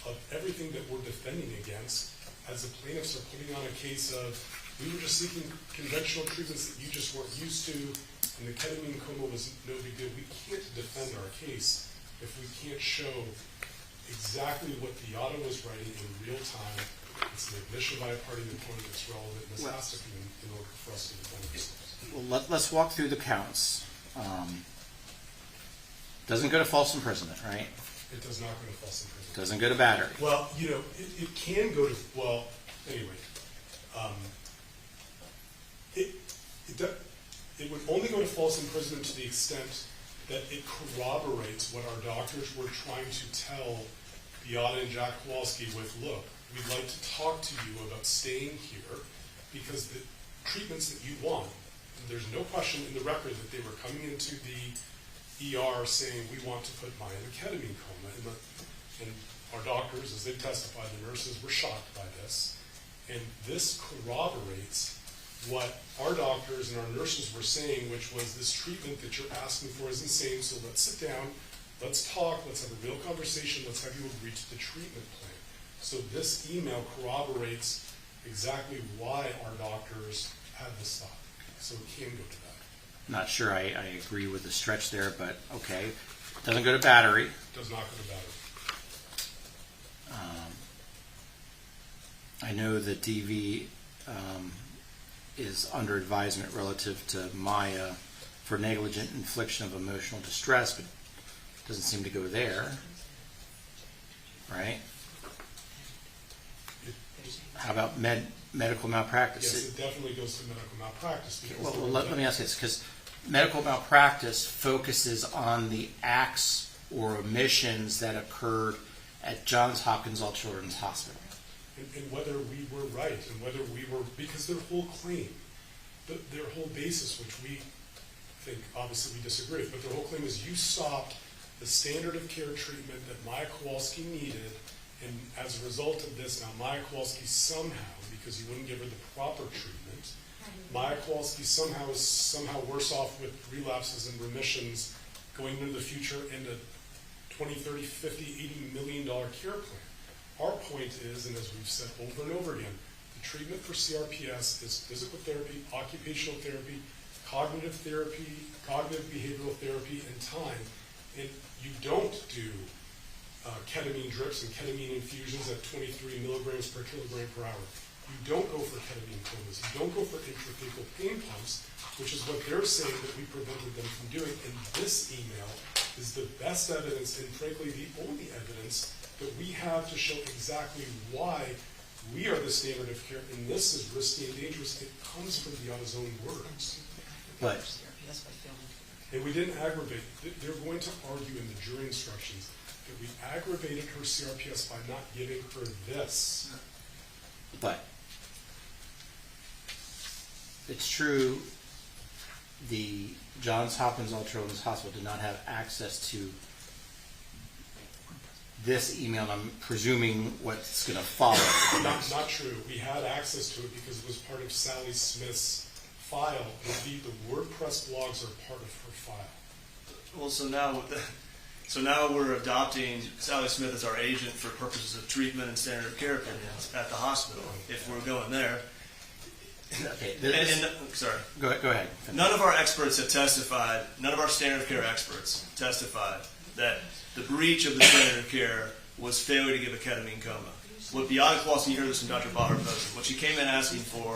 of everything that we're defending against, as the plaintiffs are putting on a case of, we were just seeking conventional treatments that you just weren't used to, and the ketamine coma was no big deal. We can't defend our case if we can't show exactly what the auto was writing in real time. It's an admission by a party opponent that's relevant. This has to be in order for us to defend ourselves. Well, let's walk through the counts. Doesn't go to false imprisonment, right? It does not go to false imprisonment. Doesn't go to battery. Well, it can go to, well, anyway. It would only go to false imprisonment to the extent that it corroborates what our doctors were trying to tell Beata and Jack Kowalski with, look, we'd like to talk to you about staying here because the treatments that you want, there's no question in the record that they were coming into the ER saying, we want to put Maya in a ketamine coma. And our doctors, as they testified, the nurses were shocked by this. And this corroborates what our doctors and our nurses were saying, which was this treatment that you're asking for is insane, so let's sit down, let's talk, let's have a real conversation, let's have you agree to the treatment plan. So this email corroborates exactly why our doctors had this thought. So it can go to that. Not sure I agree with the stretch there, but okay. Doesn't go to battery. Does not go to battery. I know that DV is under advisement relative to Maya for negligent infliction of emotional distress, but doesn't seem to go there, right? How about medical malpractice? Yes, it definitely goes to medical malpractice. Well, let me ask this, because medical malpractice focuses on the acts or omissions that occurred at Johns Hopkins All Children's Hospital. And whether we were right, and whether we were, because their whole claim, their whole basis, which we think obviously we disagree with, but their whole claim is you stopped the standard of care treatment that Maya Kowalski needed, and as a result of this, now Maya Kowalski somehow, because you wouldn't give her the proper treatment, Maya Kowalski somehow is somehow worse off with relapses and remissions going into the future and a 20, 30, 50, $80 million care plan. Our point is, and as we've said over and over again, the treatment for CRPS is physical therapy, occupational therapy, cognitive behavioral therapy, and time. And you don't do ketamine drips and ketamine infusions at 23 milligrams per kilogram per hour. You don't go for ketamine comas. You don't go for intrathecal pain pumps, which is what they're saying that we prevented them from doing. And this email is the best evidence, and frankly the only evidence that we have to show exactly why we are the standard of care, and this is risky and dangerous. It comes from Deanna's own words. But and we didn't aggravate. They're going to argue in the jury instructions that we aggravated her CRPS by not giving her this. But it's true the Johns Hopkins All Children's Hospital did not have access to this email, and I'm presuming what's going to follow. Not true. We had access to it because it was part of Sally Smith's file. Indeed, the WordPress blogs are part of her file. Well, so now we're adopting Sally Smith as our agent for purposes of treatment and standard of care opinions at the hospital, if we're going there. Okay, sorry. Go ahead. None of our experts have testified, none of our standard of care experts testified that the breach of the standard of care was failure to give a ketamine coma. What Bianca Kowalski, you heard this from Dr. Baher posted, what she came in asking for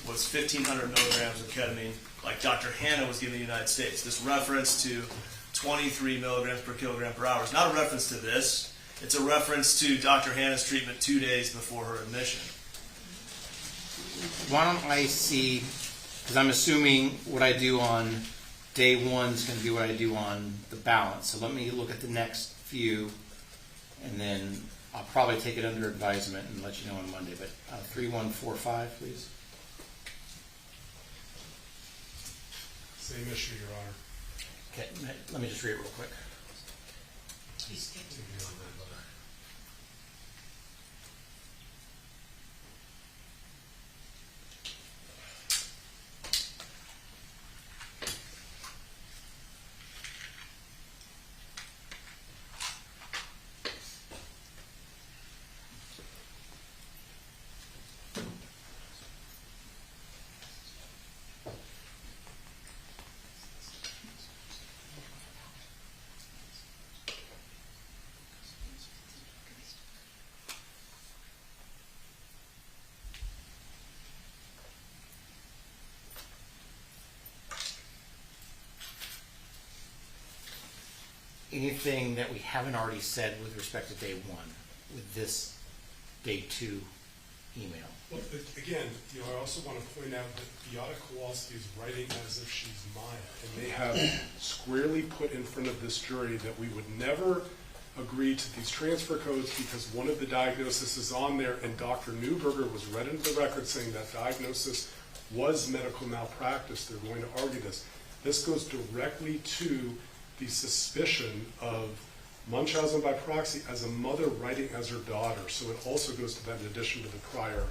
was 1,500 milligrams of ketamine, like Dr. Hanna was giving the United States. This reference to 23 milligrams per kilogram per hour is not a reference to this. It's a reference to Dr. Hanna's treatment 2 days before her admission. Why don't I see, because I'm assuming what I do on day one is going to be what I do on the balance. So let me look at the next few, and then I'll probably take it under advisement and let you know on Monday. But 3145, please. Same issue, Your Honor. Okay, let me just read it real quick. Anything that we haven't already said with respect to day one with this day two email? Well, again, I also want to point out that Beata Kowalski is writing as if she's Maya, and they have squarely put in front of this jury that we would never agree to these transfer codes because one of the diagnoses is on there, and Dr. Newberger was read into the record saying that diagnosis was medical malpractice. They're going to argue this. This goes directly to the suspicion of Munchausen by proxy as a mother writing as her daughter. So it also goes to that in addition to the prior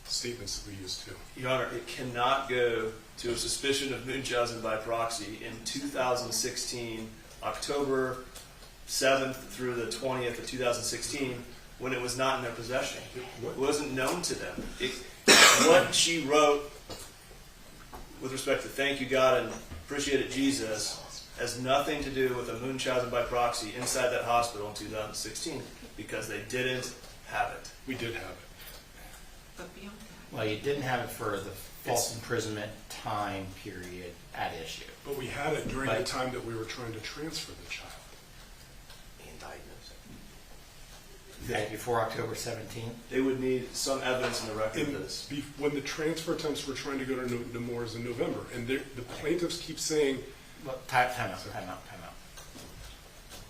statements that we used to. Your Honor, it cannot go to a suspicion of Munchausen by proxy in 2016, October 7th through the 20th of 2016, when it was not in their possession. It wasn't known to them. What she wrote with respect to thank you God and appreciate it Jesus has nothing to do with a Munchausen by proxy inside that hospital in 2016 because they didn't have it. We did have it. But beyond that. Well, you didn't have it for the false imprisonment time period at issue. But we had it during the time that we were trying to transfer the child. And diagnose Okay, before October 17th? They would need some evidence in the record of this. When the transfer attempts were trying to go to Nemours in November, and the plaintiffs keep saying, Well, time out.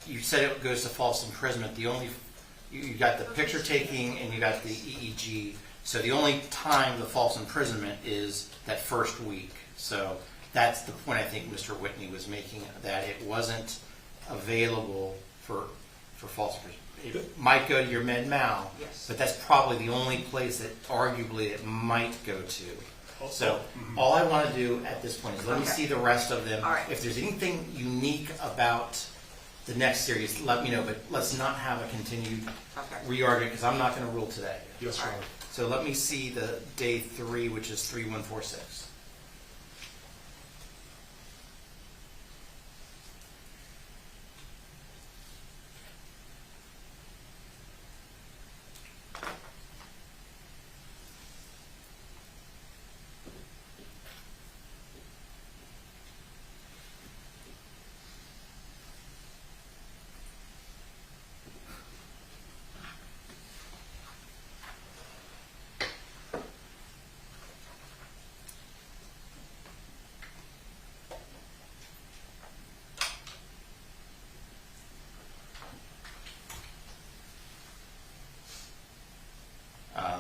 You said it goes to false imprisonment. You got the picture taking and you got the EEG. So the only time the false imprisonment is that first week. So that's the point I think Mr. Whitney was making, that it wasn't available for false imprisonment. It might go to your med mal, but that's probably the only place that arguably it might go to. So all I want to do at this point is let me see the rest of them. All right. If there's anything unique about the next series, let me know, but let's not have a continued re-argument because I'm not going to rule today. yes, Your Honor. So let me see the day 3, which is 3146.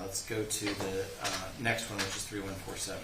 Let's go to the next one, which is 3147.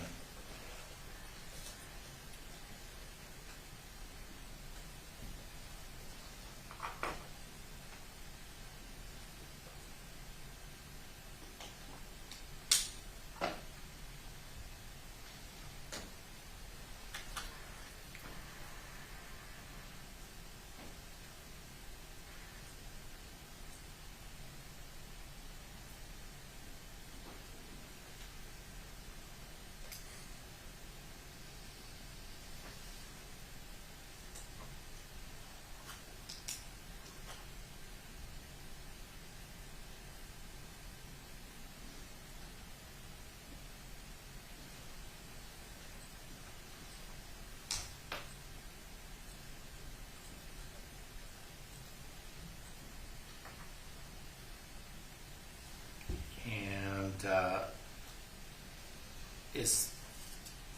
Is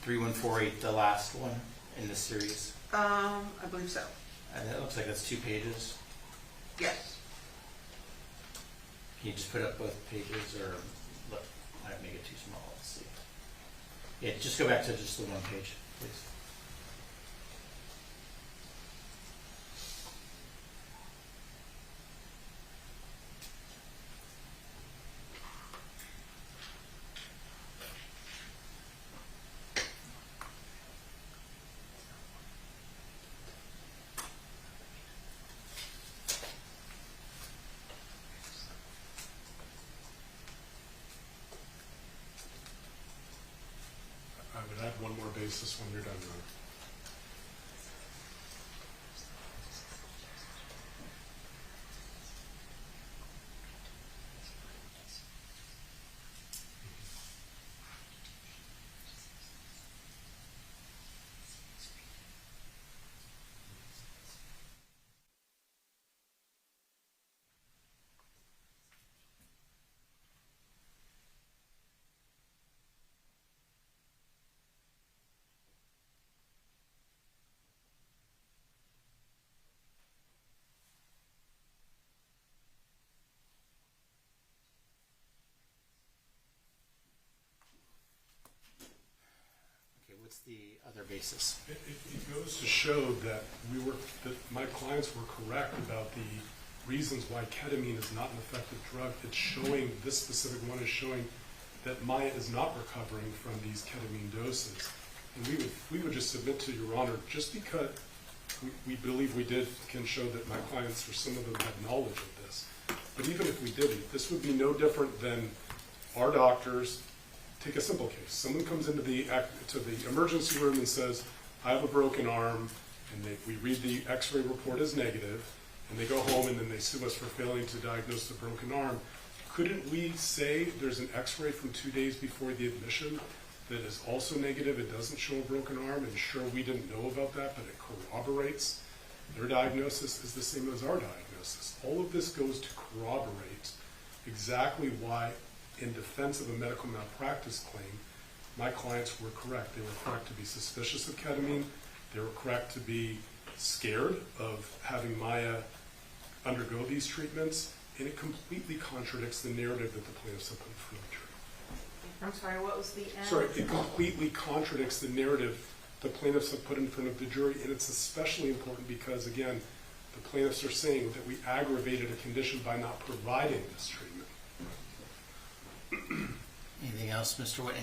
3148 the last one in this series? I believe so. And it looks like that's 2 pages. Yes. Can you just put up both pages, or look, I might make it too small? Let's see. Yeah, just go back to just the one page, please. I would add one more basis when you're done, Your Honor. What's the other basis? It goes to show that my clients were correct about the reasons why ketamine is not an effective drug. It's showing, this specific one is showing that Maya is not recovering from these ketamine doses. And we would just submit to Your Honor, just because we believe we can show that my clients, or some of them, have knowledge of this. But even if we didn't, this would be no different than our doctors. Take a simple case. Someone comes into the emergency room and says, I have a broken arm, and we read the x-ray report as negative, and they go home and then they sue us for failing to diagnose the broken arm. Couldn't we say there's an x-ray from 2 days before the admission that is also negative, it doesn't show a broken arm, and sure, we didn't know about that, but it corroborates their diagnosis is the same as our diagnosis. All of this goes to corroborate exactly why, in defense of a medical malpractice claim, my clients were correct. They were correct to be suspicious of ketamine. They were correct to be scared of having Maya undergo these treatments, and it completely contradicts the narrative that the plaintiffs have put in front of the jury. I'm sorry, what was the end? Sorry, it completely contradicts the narrative the plaintiffs have put in front of the jury, and it's especially important because, again, the plaintiffs are saying that we aggravated a condition by not providing this treatment. Anything else, Mr. Whitney?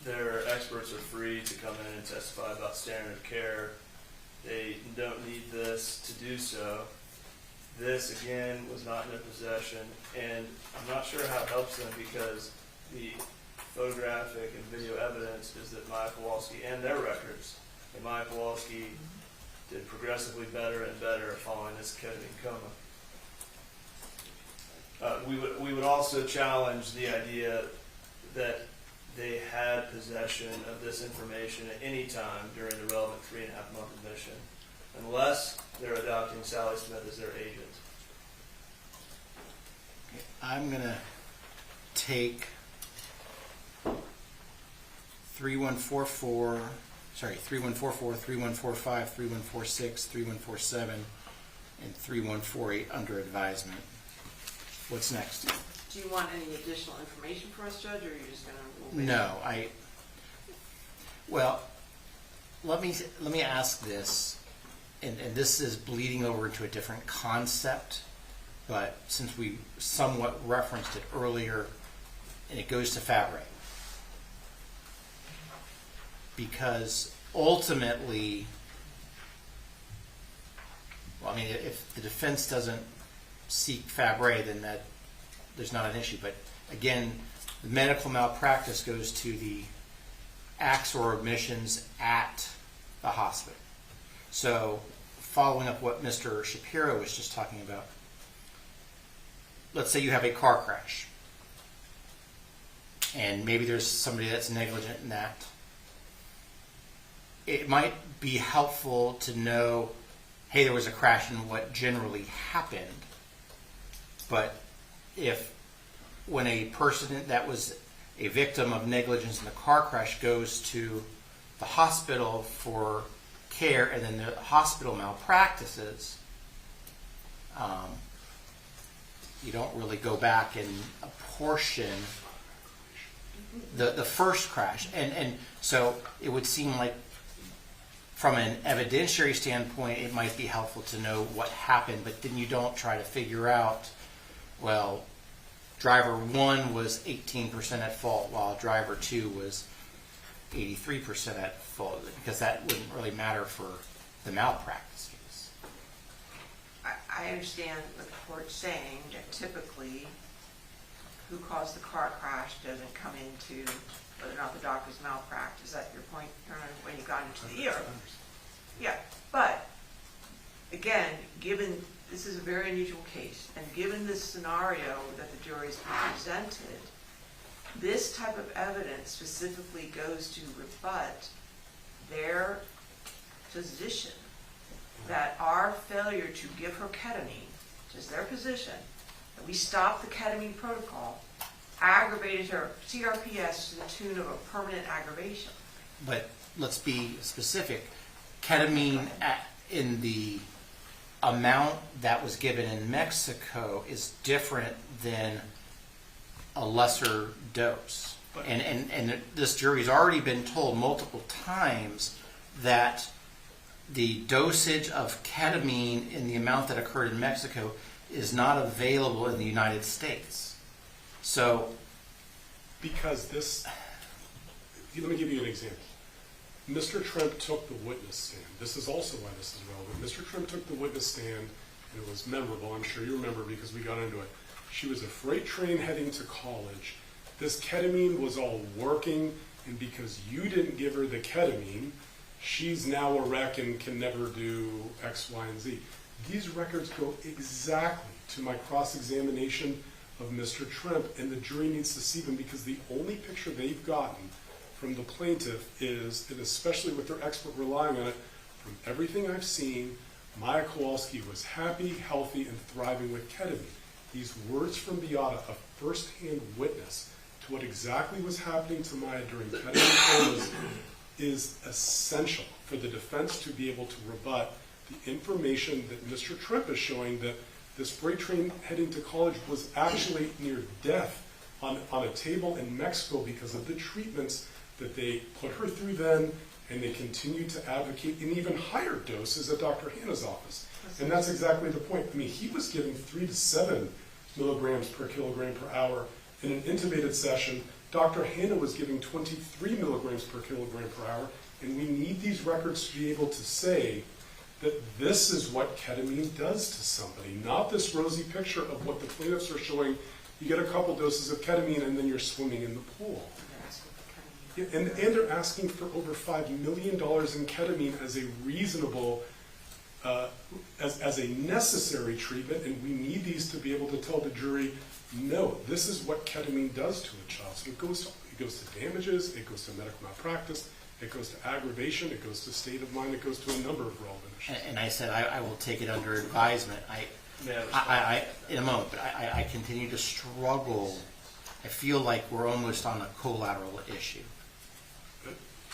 Their experts are free to come in and testify about standard of care. They don't need this to do so. This, again, was not in their possession, and I'm not sure how it helps them because the photographic and video evidence is that Maya Kowalski and their records, and Maya Kowalski did progressively better and better following this ketamine coma. We would also challenge the idea that they had possession of this information at any time during the relevant 3.5-month admission, unless they're adopting Sally Smith as their agent. I'm going to take 3144, 3145, 3146, 3147, and 3148 under advisement. What's next? Do you want any additional information for us, Judge, or are you just going to? No, well, let me ask this, and this is bleeding over into a different concept, but since we somewhat referenced it earlier, and it goes to Fabre. Because ultimately, well, I mean, if the defense doesn't seek Fabre, then there's not an issue. But again, the medical malpractice goes to the acts or omissions at the hospital. So following up what Mr. Shapiro was just talking about, let's say you have a car crash, and maybe there's somebody that's negligent in that. It might be helpful to know, hey, there was a crash and what generally happened. But when a person that was a victim of negligence in the car crash goes to the hospital for care and then the hospital malpractices, you don't really go back and apportion the first crash. And so it would seem like from an evidentiary standpoint, it might be helpful to know what happened, but then you don't try to figure out, well, driver 1 was 18% at fault while driver 2 was 83% at fault, because that wouldn't really matter for the malpractice case. I understand what the court's saying, that typically who caused the car crash doesn't come into whether or not the doctor's malpractice. Is that your point, when you got into the ER? Yeah, but again, given this is a very unusual case, and given this scenario that the jury's presented, this type of evidence specifically goes to rebut their position that our failure to give her ketamine, which is their position, that we stopped the ketamine protocol, aggravated her CRPS to the tune of a permanent aggravation. But let's be specific. Ketamine in the amount that was given in Mexico is different than a lesser dose. And this jury's already been told multiple times that the dosage of ketamine in the amount that occurred in Mexico is not available in the United States. So, because let me give you an example. Mr. Tremp took the witness stand. This is also why this is relevant. Mr. Tremp took the witness stand, and it was memorable. I'm sure you remember because we got into it. She was a freight train heading to college. This ketamine was all working, and because you didn't give her the ketamine, she's now a wreck and can never do X, Y, and Z. These records go exactly to my cross-examination of Mr. Tremp, and the jury needs to see them because the only picture they've gotten from the plaintiff is, and especially with their expert relying on it, from everything I've seen, Maya Kowalski was happy, healthy, and thriving with ketamine. these words from Beata, a first-hand witness to what exactly was happening to Maya during ketamine comas, is essential for the defense to be able to rebut the information that Mr. Tripp is showing, that this freight train heading to college was actually near death on a table in Mexico because of the treatments that they put her through then, and they continue to advocate in even higher doses at Dr. Hanna's office. And that's exactly the point. I mean, he was giving 3 to 7 milligrams per kilogram per hour in an intubated session. Dr. Hanna was giving 23 milligrams per kilogram per hour, and we need these records to be able to say that this is what ketamine does to somebody, not this rosy picture of what the plaintiffs are showing. You get a couple doses of ketamine and then you're swimming in the pool. Yeah, and they're asking for over $5 million in ketamine as a reasonable, as a necessary treatment, and we need these to be able to tell the jury, no, this is what ketamine does to a child. So it goes to damages, it goes to medical malpractice, it goes to aggravation, it goes to state of mind, it goes to a number of relevant issues. And I said I will take it under advisement. I in a moment, but I continue to struggle. I feel like we're almost on a collateral issue.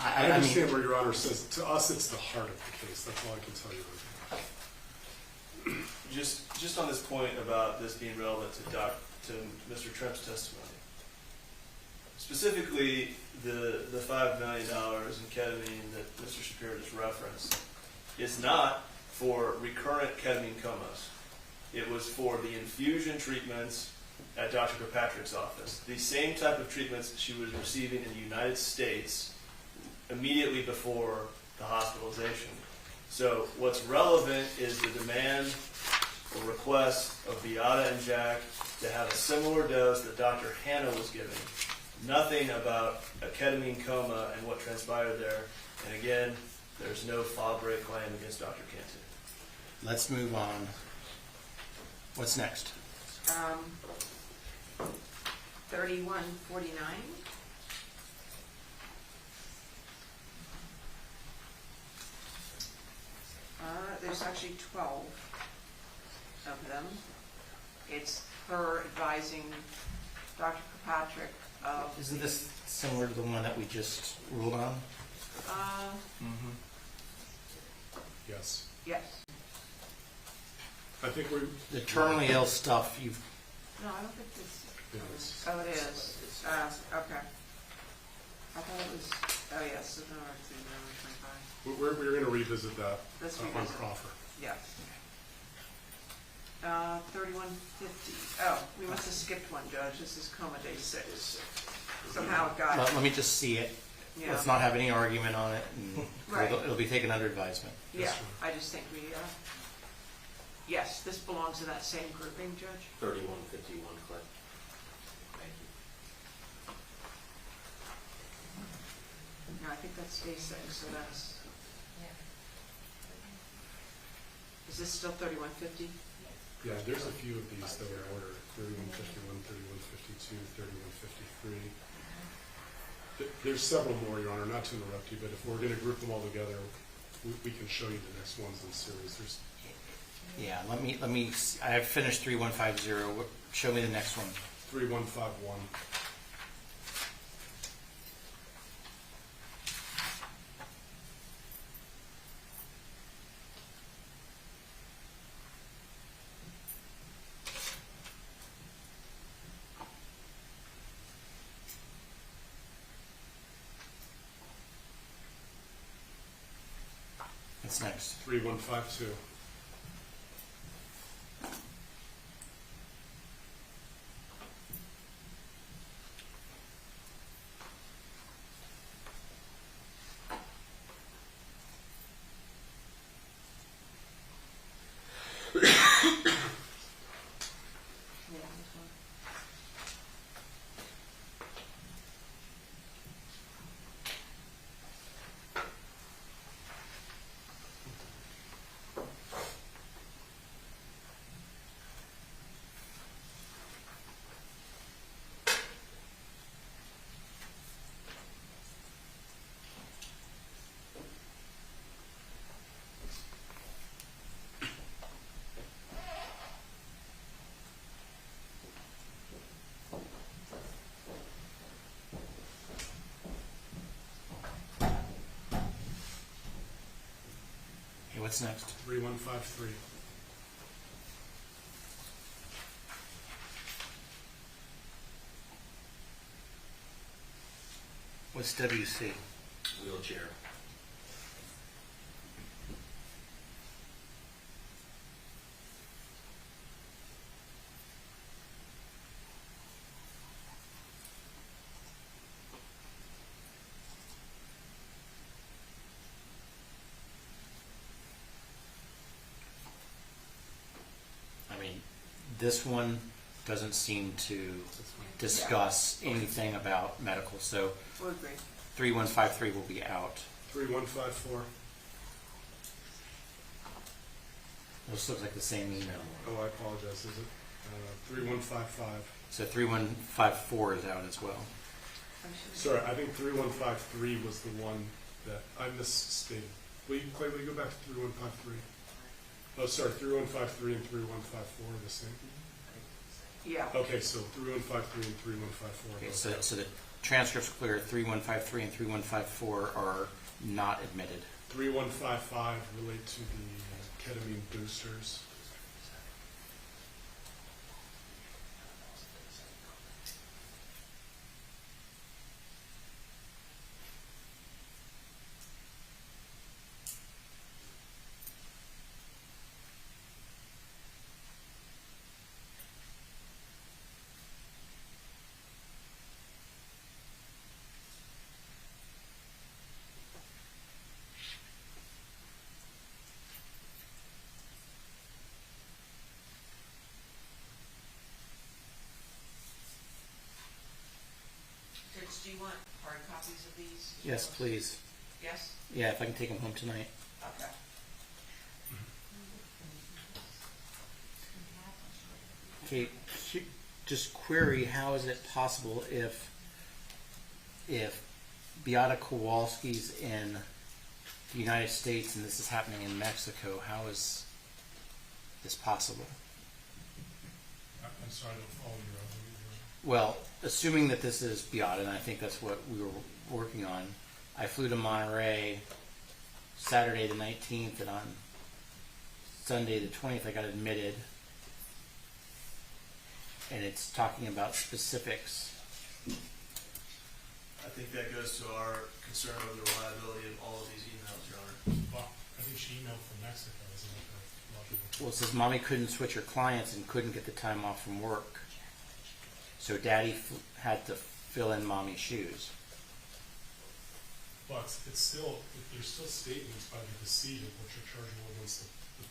I understand where Your Honor says, to us it's the heart of the case. That's all I can tell you. Just on this point about this being relevant to Mr. Tripp's testimony. Specifically, the $5 million in ketamine that Mr. Shapiro just referenced is not for recurrent ketamine comas. It was for the infusion treatments at Dr. Kirkpatrick's office. The same type of treatments that she was receiving in the United States immediately before the hospitalization. So what's relevant is the demand or request of Beata and Jack to have a similar dose that Dr. Hanna was giving. Nothing about a ketamine coma and what transpired there. And again, there's no Fabre claim against Dr. Cantu. Let's move on. What's next? 3149. There's actually 12 of them. It's her advising Dr. Kirkpatrick of... Isn't this similar to the one that we just ruled on? Yes. Yes. I think we're... The terminally ill stuff, you've... No, I don't think this... It is. Oh, it is. Okay. I thought it was... Oh, yes. So no, it's in 25. We're going to revisit that Let's on revisit it. Proffer. Yeah. 3150. Oh, we must have skipped one, Judge. This is coma day 6. Somehow it got... Let me just see it. Yeah. Let's not have any argument on it. And Right. it'll be taken under advisement. Yeah, I just think we... Yes, this belongs in that same grouping, Judge. 3151, Clint. Thank you. No, I think that's day 6, so that's... Is this still 3150? Yeah, there's a few of these that were ordered. 3151, 3152, 3153. There's several more, Your Honor, not to interrupt you, but if we're going to group them all together, we can show you the next ones in the series. Yeah, let me. I have finished 3150. Show me the next one. 3151. What's next? 3152. What's next? 3153. What's WC? Wheelchair. I mean, this one doesn't seem to discuss anything about medical, so We'll agree. 3153 will be out. 3154. This looks like the same email. Oh, I apologize. Is it 3155? So 3154 is out as well. Sorry, I think 3153 was the one that I misstated. Clay, will you go back to 3153? Oh, sorry, 3153 and 3154 are the same? Yeah. Okay, so 3153 and 3154. Okay, so the transcript's clear. 3153 and 3154 are not admitted. 3155 relate to the ketamine boosters. Do you want hard copies of these? Yes, please. Yes? Yeah, if I can take them home tonight. Okay. Okay, just query, how is it possible if Beata Kowalski's in the United States and this is happening in Mexico, how is this possible? I'm sorry, I don't follow you. Well, assuming that this is Beata, and I think that's what we were working on, I flew to Monterey Saturday the 19th, and on Sunday the 20th I got admitted, and it's talking about specifics. I think that goes to our concern over the reliability of all of these emails, Your Honor. Well, I think she emailed from Mexico, isn't it? The logical- Well, it says mommy couldn't switch her clients and couldn't get the time off from work. So daddy had to fill in mommy's shoes. But it's still, there's still statements by the decedent which are chargeable against the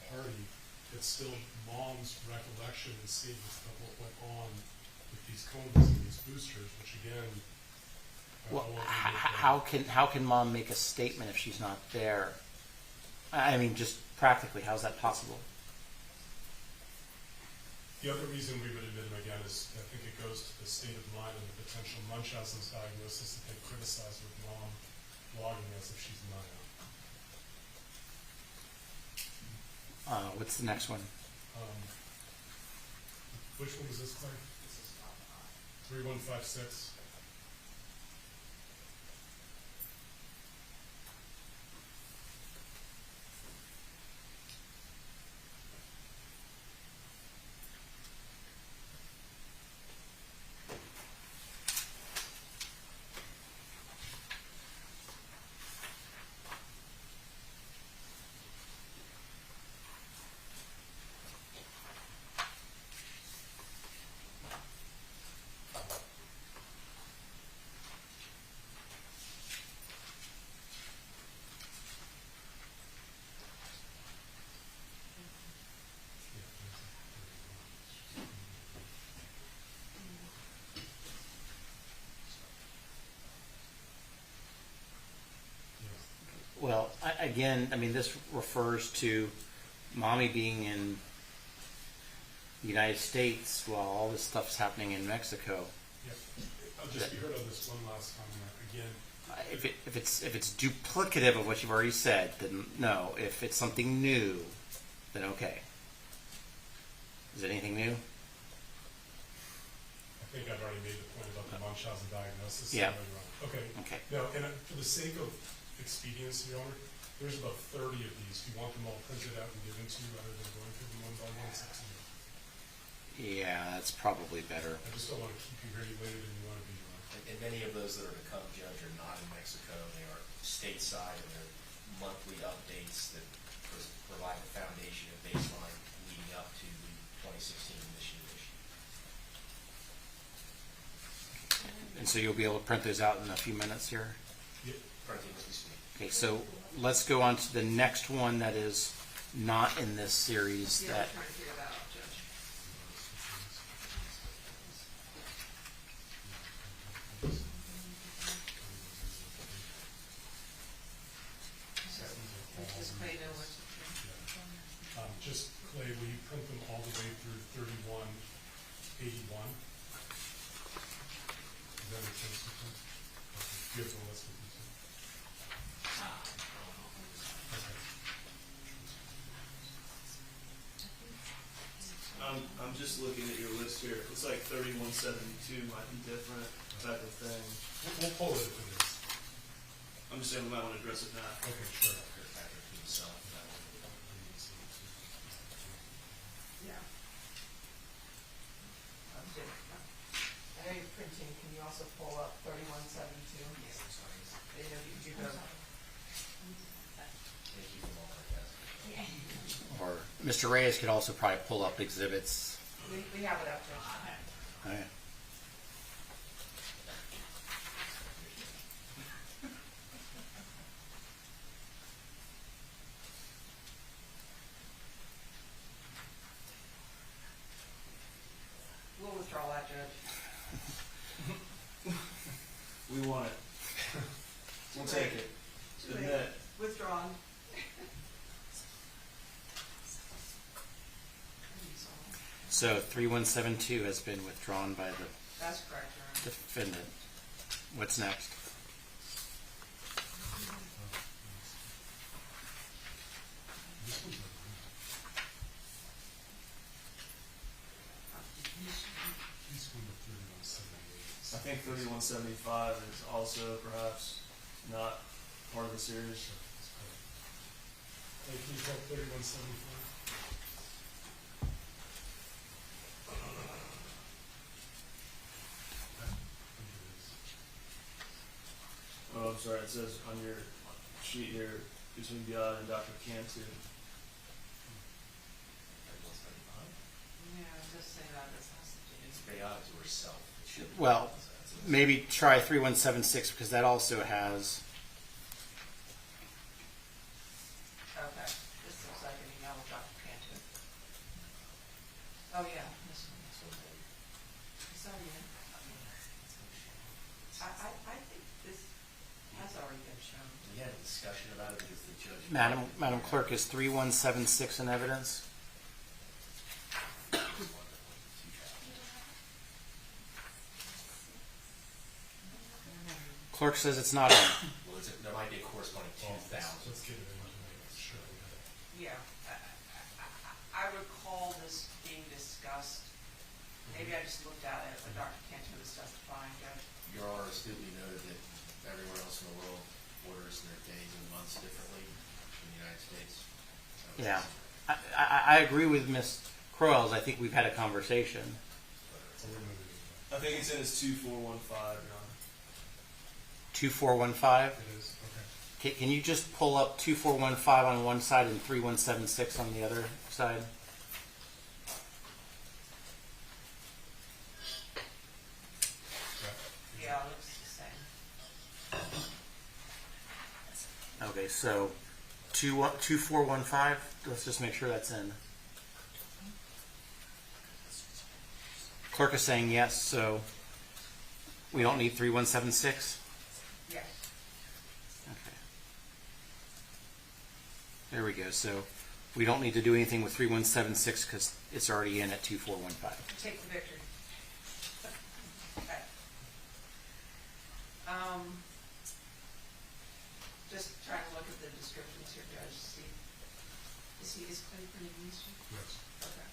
party. It's still mom's recollection and statements about what went on with these cones and these boosters, which again, Well, how can mom make a statement if she's not there? I mean, just practically, how's that possible? the other reason we would admit him again is I think it goes to the state of mind and the potential Munchausen's diagnosis that they criticize with mom logging as if she's not out. What's the next one? Which one was this, Clay? 3156. Well, again, I mean, this refers to mommy being in the United States while all this stuff's happening in Mexico. Yeah, I'll just be heard on this one last time again. If it's duplicative of what you've already said, then no. If it's something new, then okay. Is it anything new? I think I've already made the point about the Munchausen diagnosis. Yeah. Okay. Okay. Now, and for the sake of expediency, Your Honor, There's about 30 of these. Do you want them all printed out and given to you rather than going through them one by one? It's up to you. Yeah, that's probably better. I just don't want to keep you here later than you want to be. And many of those that are to come, Judge, are not in Mexico. They are stateside, and they're monthly updates that provide the foundation and baseline leading up to the 2016 admission issue. And so you'll be able to print those out in a few minutes here? Yep. Printing as we speak. Okay, so let's go on to the next one that is not in this series. Yeah, That I'm trying to figure that out, Judge. Does Clay know what to do? Just, Clay, will you print them all the way through 3181? Does that make sense to print? Okay. You have the list with you, too. Okay. I'm just looking at your list here. It looks like 3172 might be different type of thing. We'll pull it if it is. I'm just saying we might want to address it now. Okay, sure. Yeah. I know you're printing. Can you also pull up 3172? Yes, I'm sorry. I didn't know if you could do both. or Mr. Reyes could also probably pull up exhibits. We have it up there. All right. We'll withdraw that, Judge. We want it. We'll take it. Admit. Withdrawn. So 3172 has been withdrawn by the That's correct, Your Honor. defendant. What's next? I think 3175 is also perhaps not part of the series. Hey, can you talk 3175? Oh, I'm sorry. It says on your sheet here between Biad and Dr. Cantu. Yeah, just say that. That's not It's Biad to herself. It should be Well, maybe try 3176 because that also has. Okay. This looks like an email with Dr. Cantu. Oh, yeah. This one. Is that it? I think this has already been shown. We had a discussion about it because the judge. Madam Clerk, is 3176 in evidence? Clerk says it's not on. Well, there might be a corresponding 2000. Let's get it in. Sure. Yeah. I recall this being discussed. Maybe I just looked at it when Dr. Cantu was testifying, Judge. Your Honor astutely noted that everywhere else in the world orders their days and months differently in the United States. Yeah. I agree with Ms. Croyles. I think we've had a conversation. I think it's in his 2415, Your Honor. 2415? It is. Okay. Can you just pull up 2415 on one side and 3176 on the other side? Yeah, it looks the same. Okay, so 2415, let's just make sure that's in. Clerk is saying yes, so we don't need 3176? Yes. Okay. There we go. So we don't need to do anything with 3176 because it's already in at 2415. Take the victory. Okay. Just trying to look at the descriptions here, Judge, to see. Is Clay printing these? Yes. Okay.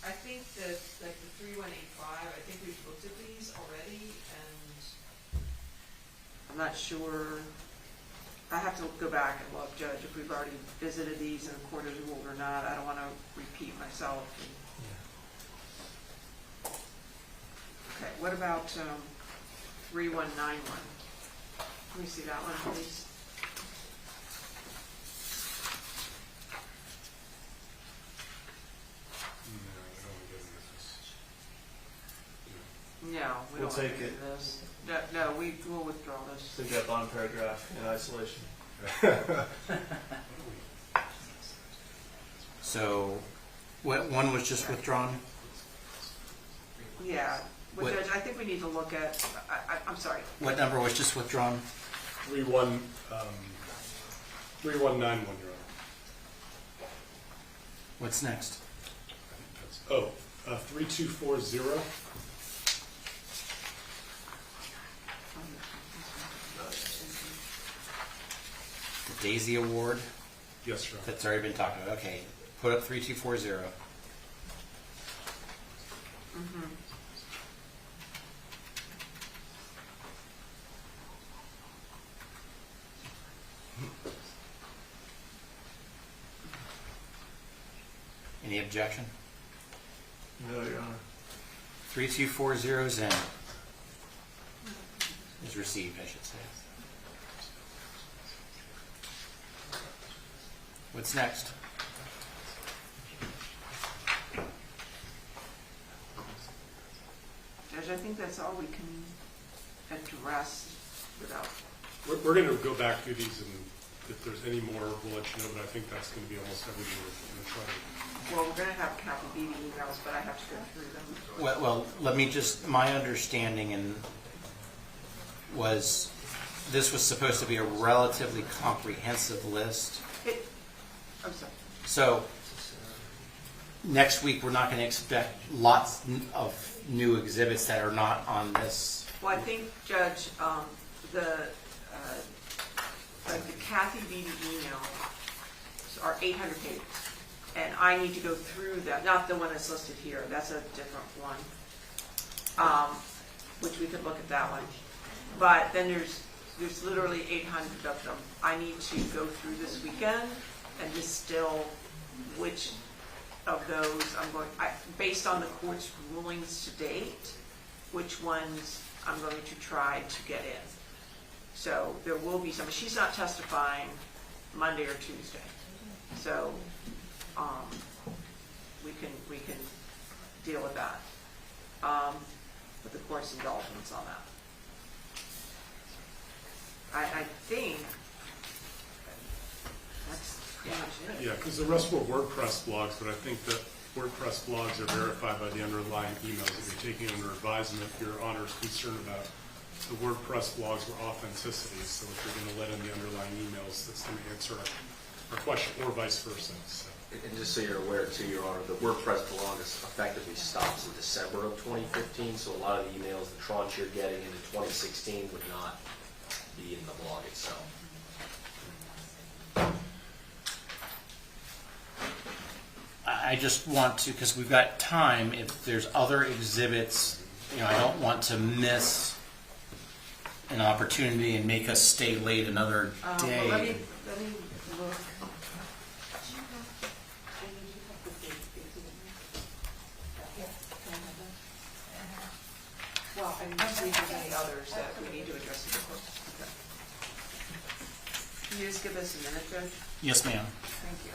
I think that, like the 3185, I think we've looked at these already, and I'm not sure. I have to go back and look, Judge, if we've already visited these and the court has ruled or not. I don't want to repeat myself. Okay, what about 3191? Let me see that one, please. No, we We'll don't want take to do it. this. No, we'll withdraw this. Take that bond paragraph in isolation. So, what, one was just withdrawn? Yeah, well, What- Judge, I think we need to look at, I'm sorry, What number was just withdrawn? 3191, Your Honor. What's next? 3240. The Daisy Award? Yes, Your Honor. That's already been talked about. Okay, put up 3240. Any objection? No, Your Honor. 3240 is in. Is received, I should say. What's next? Judge, I think that's all we can address without, We're going to go back through these, and if there's any more, we'll let you know, but I think that's going to be almost everything we're going to try to. well, we're going to have Kathy Beebe emails, but I have to go through them. Well, let me just, my understanding was this was supposed to be a relatively comprehensive list. I'm sorry. So next week, we're not going to expect lots of new exhibits that are not on this. Well, I think, Judge, like the Kathy Beebe emails are 800 pages. And I need to go through that, not the one that's listed here, that's a different one. Which we could look at that one. But then there's literally 800 of them. I need to go through this weekend and distill which of those based on the court's rulings to date, which ones I'm going to try to get in. So there will be some, she's not testifying Monday or Tuesday. So we can deal with that. With the court's indulgence on that. I think that's pretty much it. Yeah, because the rest were WordPress blogs, but I think that WordPress blogs are verified by the underlying emails that you're taking under advisement if your honor is concerned about the WordPress blogs were authenticity. So if you're going to let in the underlying emails, that's going to answer our question, or vice versa. So. And just so you're aware too, Your Honor, the WordPress blog is effectively stops in December of 2015, so a lot of the emails, the tranche you're getting into 2016 would not be in the blog itself. I just want to, because we've got time, if there's other exhibits, I don't want to miss an opportunity and make us stay late another day. Well, let me look. Well, I didn't see if there's any others that we need to address in the court. Okay. Can you just give us a minute, Judge? Yes, ma'am. Thank you.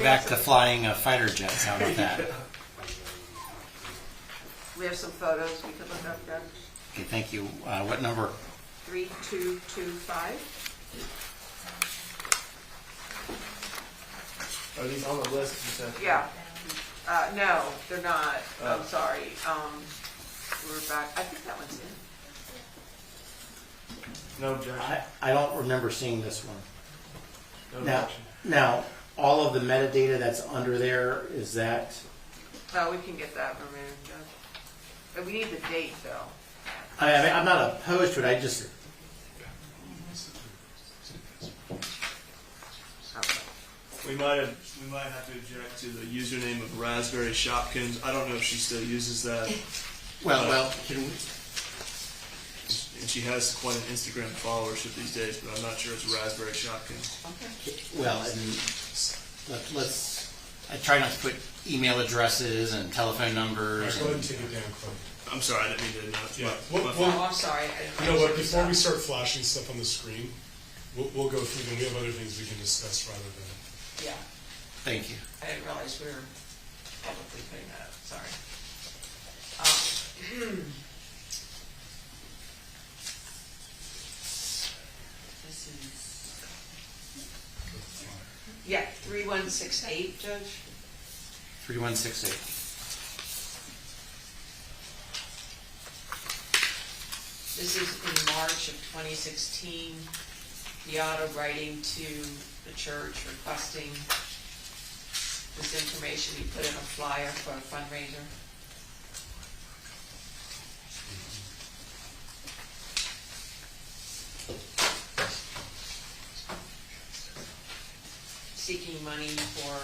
back to flying fighter jets. How about that? We have some photos we could look up, Judge. Okay, thank you. What number? 3225. Are these on the list you sent? Yeah. No, they're not. I'm sorry. We're back. I think that one's in. No objection. I don't remember seeing this one. No Now, objection. now, all of the metadata that's under there, is that, No, we can get that removed, Judge. But we need the date, though. I mean, I'm not opposed to it, I just, We might have to object to the username of Raspberry Shopkins. I don't know if she still uses that. well, can we, And she has quite an Instagram followership these days, but I'm not sure it's Raspberry Shopkins. well, and let's, I try not to put email addresses and telephone numbers. Go ahead and take it down, Clint. I'm sorry, I didn't mean to interrupt. Yeah. Oh, I'm sorry. You know what, before we start flashing stuff on the screen, we'll go through them. We have other things we can discuss rather than. Yeah. Thank you. I didn't realize we were publicly putting that up. Sorry. This is. Yeah, 3168, Judge. 3168. This is in March of 2016. Beata writing to the church requesting this information be put in a flyer for a fundraiser. Seeking money for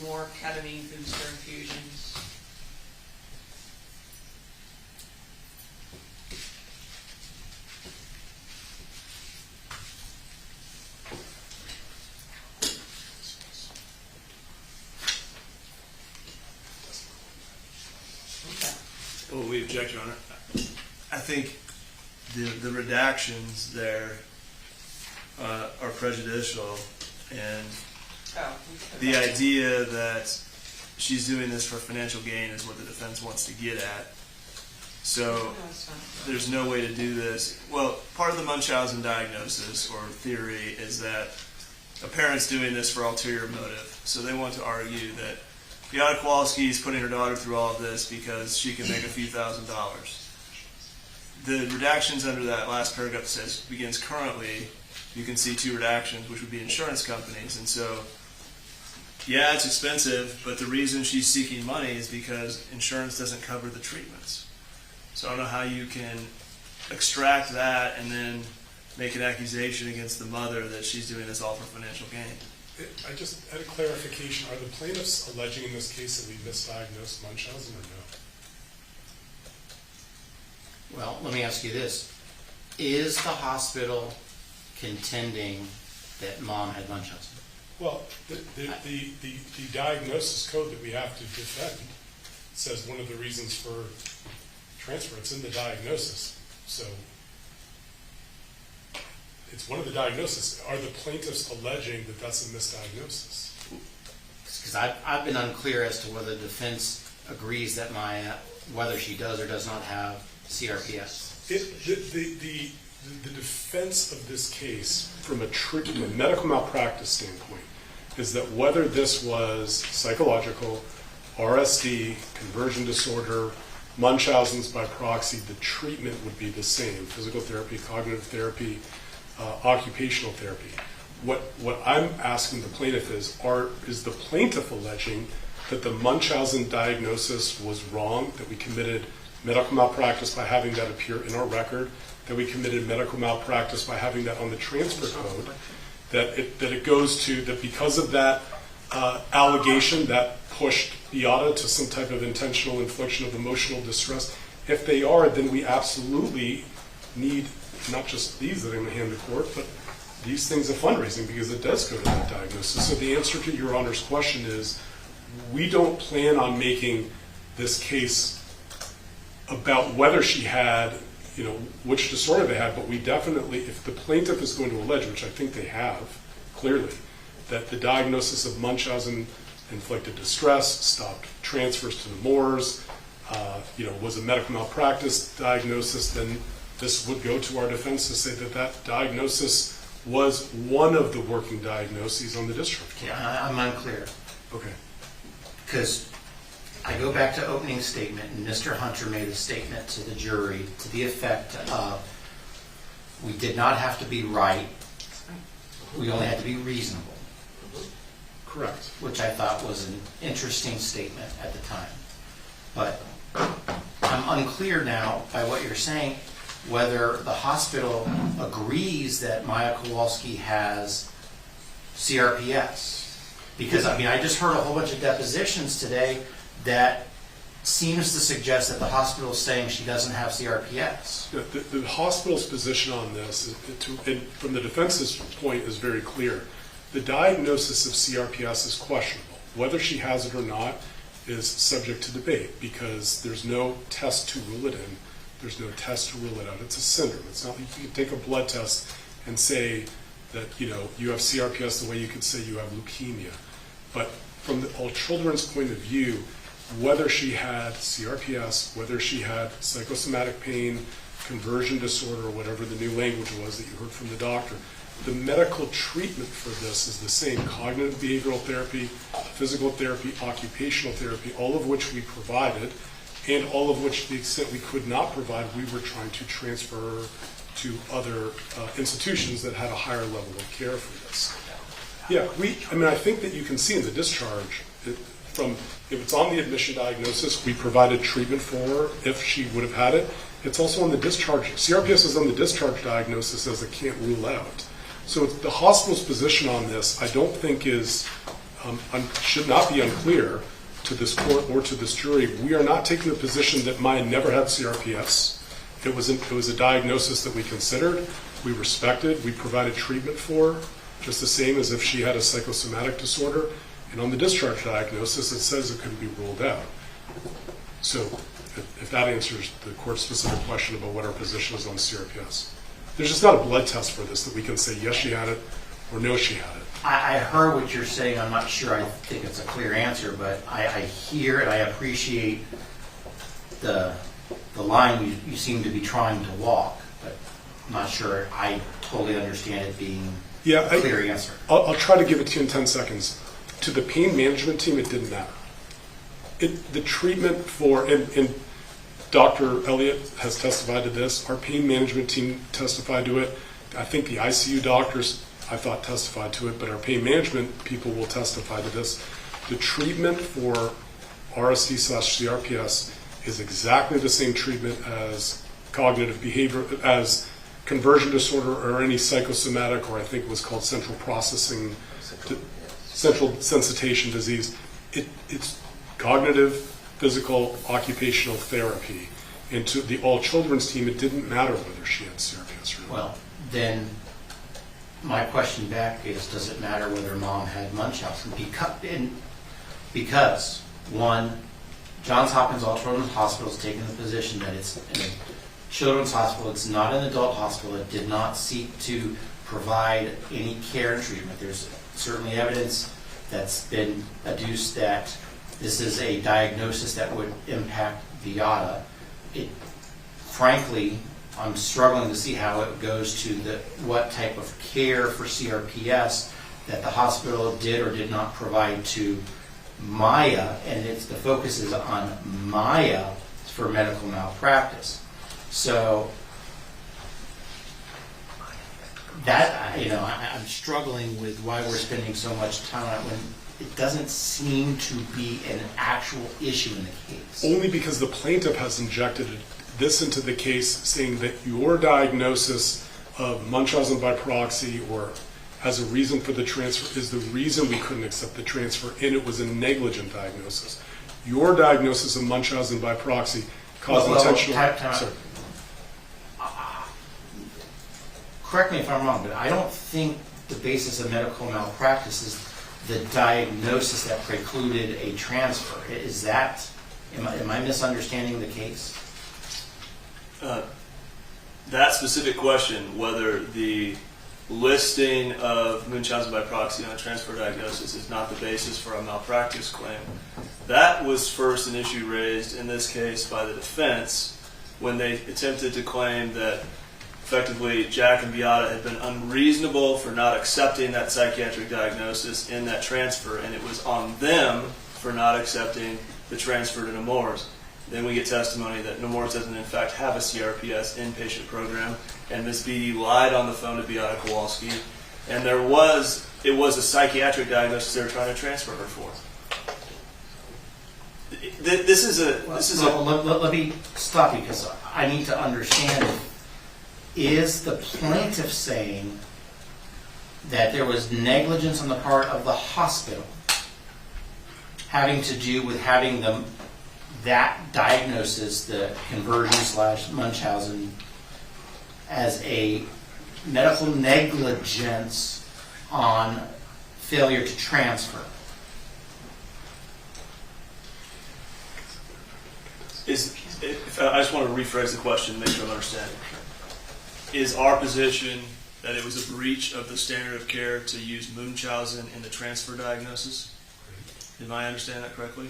more ketamine booster infusions. Well, we object, Your Honor. I think the redactions there are prejudicial, and the idea that she's doing this for financial gain is what the defense wants to get at. So there's no way to do this. Well, part of the Munchausen diagnosis or theory is that a parent's doing this for ulterior motive. So they want to argue that Beata Kowalski is putting her daughter through all of this because she can make a few $1,000s. The redactions under that last paragraph says begins currently. You can see two redactions, which would be insurance companies. And so, yeah, it's expensive, but the reason she's seeking money is because insurance doesn't cover the treatments. So I don't know how you can extract that and then make an accusation against the mother that she's doing this all for financial gain. I just had a clarification. Are the plaintiffs alleging in this case that we misdiagnosed Munchausen or no? Well, let me ask you this. Is the hospital contending that mom had Munchausen? Well, the diagnosis code that we have to defend says one of the reasons for transfer, it's in the diagnosis. So it's one of the diagnoses. Are the plaintiffs alleging that that's a misdiagnosis? Because I've been unclear as to whether the defense agrees that whether she does or does not have CRPS. The defense of this case from a medical malpractice standpoint is that whether this was psychological, RSD, conversion disorder, Munchausen's by proxy, the treatment would be the same: physical therapy, cognitive therapy, occupational therapy. What I'm asking the plaintiff is the plaintiff alleging that the Munchausen diagnosis was wrong, that we committed medical malpractice by having that appear in our record, that we committed medical malpractice by having that on the transfer code, that it goes to that because of that allegation that pushed Beata to some type of intentional infliction of emotional distress? If they are, then we absolutely need not just these that are going to hand to court, but these things of fundraising, because it does go to that diagnosis. So the answer to Your Honor's question is, we don't plan on making this case about whether she had which disorder they had, but we definitely, if the plaintiff is going to allege, which I think they have, clearly, that the diagnosis of Munchausen inflicted distress, stopped transfers to the Moors, was a medical malpractice diagnosis, then this would go to our defense to say that that diagnosis was one of the working diagnoses on the discharge. Yeah, I'm unclear. Okay. Because I go back to opening statement, and Mr. Hunter made a statement to the jury to the effect of, we did not have to be right, we only had to be reasonable. Correct. Which I thought was an interesting statement at the time. But I'm unclear now by what you're saying, whether the hospital agrees that Maya Kowalski has CRPS. Because, I just heard a whole bunch of depositions today that seems to suggest that the hospital is saying she doesn't have CRPS. The hospital's position on this, and from the defense's point, is very clear. The diagnosis of CRPS is questionable. Whether she has it or not is subject to debate because there's no test to rule it in. There's no test to rule it out. It's a syndrome. It's not like you can take a blood test and say that you have CRPS the way you could say you have leukemia. But from the All Children's point of view, whether she had CRPS, whether she had psychosomatic pain, conversion disorder, or whatever the new language was that you heard from the doctor, the medical treatment for this is the same: cognitive behavioral therapy, physical therapy, occupational therapy, all of which we provided, and all of which, to the extent we could not provide, we were trying to transfer to other institutions that had a higher level of care for this. Yeah, I think that you can see in the discharge, if it's on the admission diagnosis, we provided treatment for her if she would have had it. It's also on the discharge. CRPS is on the discharge diagnosis as a can't rule out. So the hospital's position on this, I don't think should not be unclear to this court or to this jury. We are not taking the position that Maya never had CRPS. It was a diagnosis that we considered, we respected, we provided treatment for, just the same as if she had a psychosomatic disorder. And on the discharge diagnosis, it says it couldn't be ruled out. So if that answers the court's specific question about what our position is on CRPS. There's just not a blood test for this that we can say, yes, she had it, or no, she had it. I heard what you're saying. I'm not sure I think it's a clear answer, but I hear and I appreciate the line you seem to be trying to walk, but I'm not sure I totally understand it being a clear answer. I'll try to give it to you in 10 seconds. To the pain management team, it didn't matter. The treatment for, and Dr. Elliott has testified to this, our pain management team testified to it. I think the ICU doctors, I thought, testified to it, but our pain management people will testify to this. The treatment for RSD/CRPS is exactly the same treatment as cognitive behavior, as conversion disorder or any psychosomatic, or I think it was called central sensitization disease. It's cognitive, physical, occupational therapy. And to the All Children's team, it didn't matter whether she had CRPS or not. Well, then my question back is, does it matter whether mom had Munchausen? Because one, Johns Hopkins All Children's Hospital has taken the position that it's in a children's hospital, it's not an adult hospital. It did not seek to provide any care and treatment. There's certainly evidence that's been adduced that this is a diagnosis that would impact Viata. Frankly, I'm struggling to see how it goes to what type of care for CRPS that the hospital did or did not provide to Maya, and the focus is on Maya for medical malpractice. So that, I'm struggling with why we're spending so much time on it when it doesn't seem to be an actual issue in the case. Only because the plaintiff has injected this into the case, saying that your diagnosis of Munchausen by proxy or as a reason for the transfer is the reason we couldn't accept the transfer, and it was a negligent diagnosis. Your diagnosis of Munchausen by proxy caused intentional... Correct me if I'm wrong, but I don't think the basis of medical malpractice is the diagnosis that precluded a transfer. Is that, am I misunderstanding the case? that specific question, whether the listing of Munchausen by proxy on a transfer diagnosis is not the basis for a malpractice claim, that was first an issue raised in this case by the defense when they attempted to claim that effectively Jack and Beata had been unreasonable for not accepting that psychiatric diagnosis in that transfer, and it was on them for not accepting the transfer to Nemours. Then we get testimony that Nemours doesn't in fact have a CRPS inpatient program, and Ms. Beatty lied on the phone to Beata Kowalski, and it was a psychiatric diagnosis they were trying to transfer her for. Let me stop you because I need to understand. Is the plaintiff saying that there was negligence on the part of the hospital having to do with having that diagnosis, the conversion/Munchausen, as a medical negligence on failure to transfer? I just want to rephrase the question, make sure I'm understanding. Is our position that it was a breach of the standard of care to use Munchausen in the transfer diagnosis? Am I understanding that correctly?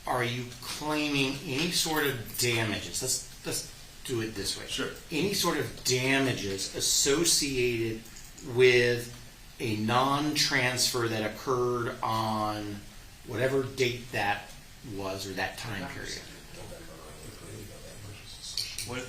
Are you claiming any sort of damages? Let's do it this way. Sure. Any sort of damages associated with a non-transfer that occurred on whatever date that was or that time period?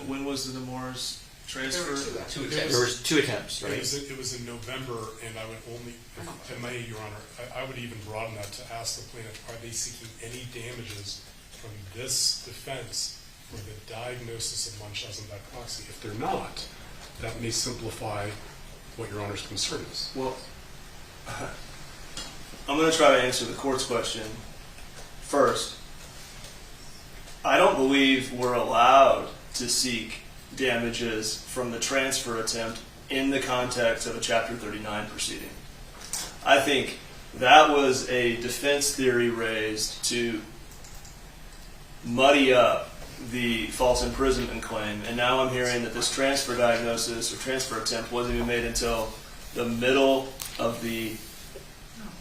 When was the Nemours transfer? There was two attempts, right? It was in November, and I would only, if I may, Your Honor, I would even broaden that to ask the plaintiff, are they seeking any damages from this defense for the diagnosis of Munchausen by proxy? If they're not, that may simplify what Your Honor's concern is. Well, I'm going to try to answer the court's question first. I don't believe we're allowed to seek damages from the transfer attempt in the context of a Chapter 39 proceeding. I think that was a defense theory raised to muddy up the false imprisonment claim, and now I'm hearing that this transfer diagnosis or transfer attempt wasn't even made until the middle of the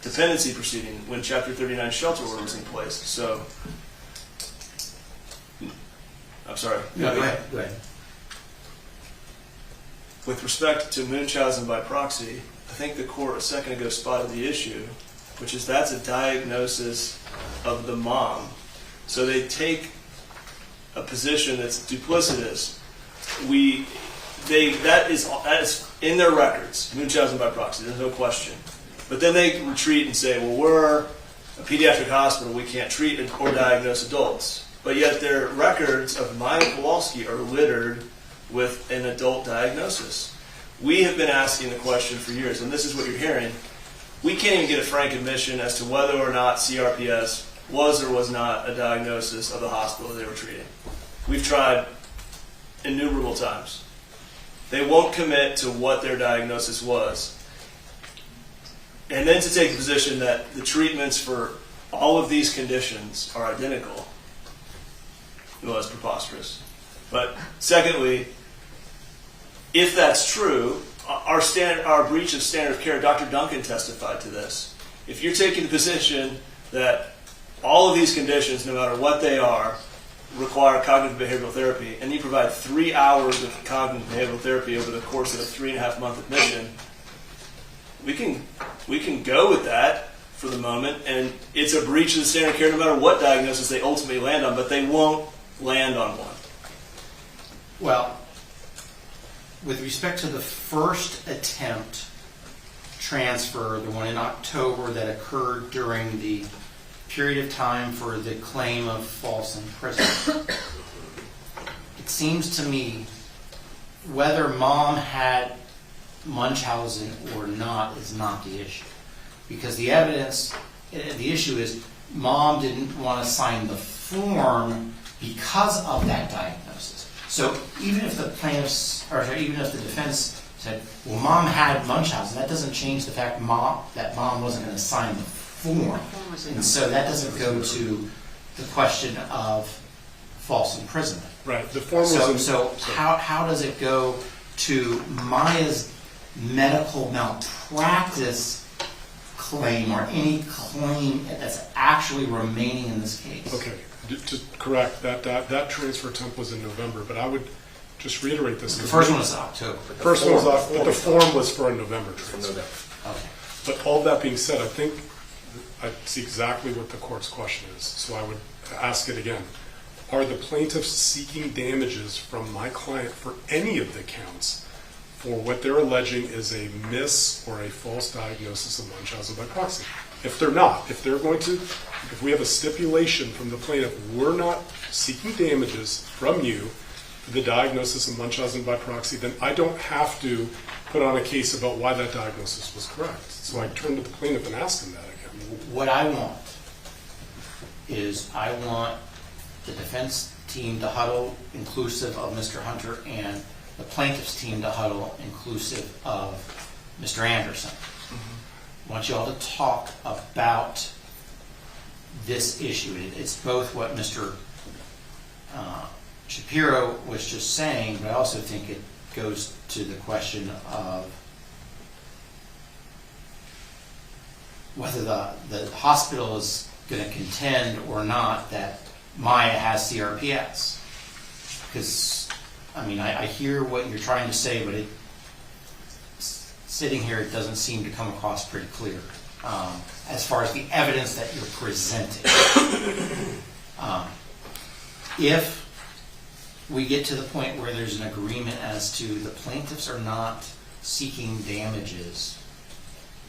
dependency proceeding when Chapter 39 shelter order was in place. So, I'm sorry. No, go ahead. With respect to Munchausen by proxy, I think the court a second ago spotted the issue, which is that's a diagnosis of the mom. So they take a position that's duplicitous. That is in their records, Munchausen by proxy. There's no question. But then they retreat and say, well, we're a pediatric hospital. We can't treat or diagnose adults. But yet their records of Maya Kowalski are littered with an adult diagnosis. We have been asking the question for years, and this is what you're hearing. We can't even get a frank admission as to whether or not CRPS was or was not a diagnosis of the hospital they were treating. We've tried innumerable times. They won't commit to what their diagnosis was. And then to take the position that the treatments for all of these conditions are identical, well, that's preposterous. But secondly, if that's true, our breach of standard of care, Dr. Duncan testified to this. If you're taking the position that all of these conditions, no matter what they are, require cognitive behavioral therapy, and you provide 3 hours of cognitive behavioral therapy over the course of a 3.5-month admission, we can go with that for the moment, and it's a breach of the standard of care no matter what diagnosis they ultimately land on, but they won't land on one. Well, with respect to the first attempt transfer, the one in October that occurred during the period of time for the claim of false imprisonment, it seems to me whether mom had Munchausen or not is not the issue. Because the evidence, the issue is mom didn't want to sign the form because of that diagnosis. So even if the plaintiffs, or even if the defense said, well, mom had Munchausen, that doesn't change the fact that mom wasn't going to sign the form. And so that doesn't go to the question of false imprisonment. Right, the form was. So how does it go to Maya's medical malpractice claim or any claim that's actually remaining in this case? Okay, to correct, that transfer attempt was in November, but I would just reiterate this. The first one was October. The first one was October, but the form was for a November transfer. Okay. But all that being said, I think I see exactly what the court's question is, so I would ask it again. Are the plaintiffs seeking damages from my client for any of the counts for what they're alleging is a miss or a false diagnosis of Munchausen by proxy? If they're not, if we have a stipulation from the plaintiff, we're not seeking damages from you for the diagnosis of Munchausen by proxy, then I don't have to put on a case about why that diagnosis was correct. So I turn to the plaintiff and ask him that again. What I want is I want the defense team to huddle inclusive of Mr. Hunter and the plaintiff's team to huddle inclusive of Mr. Anderson. I want you all to talk about this issue. It's both what Mr. Shapiro was just saying, but I also think it goes to the question of whether the hospital is going to contend or not that Maya has CRPS. Because, I mean, I hear what you're trying to say, but sitting here, it doesn't seem to come across pretty clear as far as the evidence that you're presenting. If we get to the point where there's an agreement as to the plaintiffs are not seeking damages,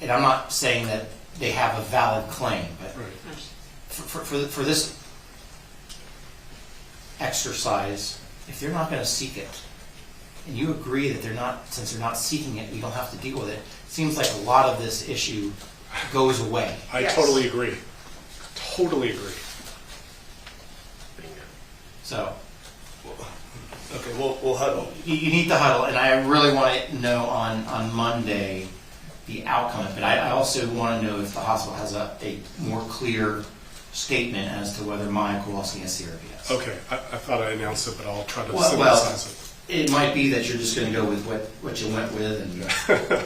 and I'm not saying that they have a valid claim, but for this exercise, if they're not going to seek it, and you agree that they're not, since they're not seeking it, we don't have to deal with it, it seems like a lot of this issue goes away. I totally agree. Totally agree. So, okay, we'll huddle. You need to huddle, and I really want to know on Monday the outcome. But I also want to know if the hospital has a more clear statement as to whether Maya Kowalski has CRPS. Okay, I thought I announced it, but I'll try to synthesize it. It might be that you're just going to go with what you went with, and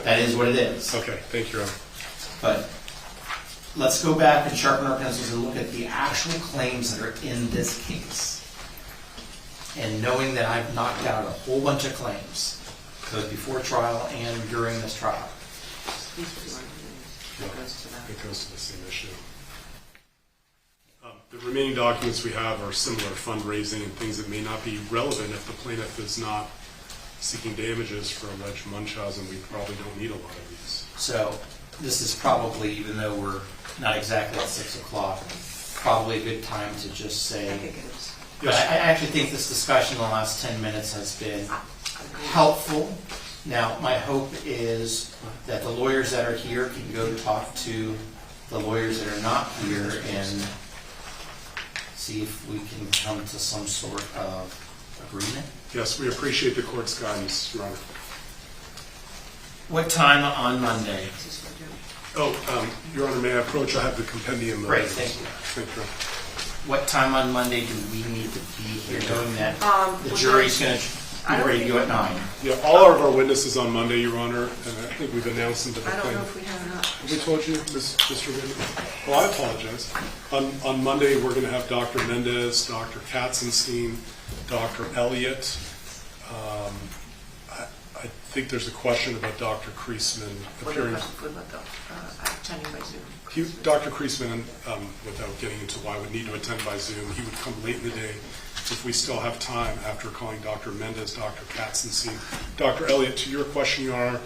that is what it is. Okay, thank you, Ron. But let's go back and sharpen our pencils and look at the actual claims that are in this case. And knowing that I've knocked out a whole bunch of claims, both before trial and during this trial. It goes to the same issue. The remaining documents we have are similar fundraising and things that may not be relevant if the plaintiff is not seeking damages for alleged Munchausen. We probably don't need a lot of these. So this is probably, even though we're not exactly at 6 o'clock, probably a good time to just say, but I actually think this discussion in the last 10 minutes has been helpful. Now, my hope is that the lawyers that are here can go talk to the lawyers that are not here and see if we can come to some sort of agreement. Yes, we appreciate the court's guidance, Your Honor. What time on Monday? Oh, Your Honor, may I approach? I have the compendium. Great, thank you. Thank you. What time on Monday do we need to be here, knowing that the jury's going to be ready to go at 9? Yeah, all of our witnesses on Monday, Your Honor, and I think we've announced them to the plaintiff. I don't know if we have enough. Have we told you, Mr. Whitney? Well, I apologize. On Monday, we're going to have Dr. Mendez, Dr. Katzenstein, Dr. Elliott. I think there's a question about Dr. Kriesman appearing. What about attending by Zoom? Dr. Kriesman, without getting into why would need to attend by Zoom, he would come late in the day if we still have time after calling Dr. Mendez, Dr. Katzenstein. Dr. Elliott, to your question, Your Honor,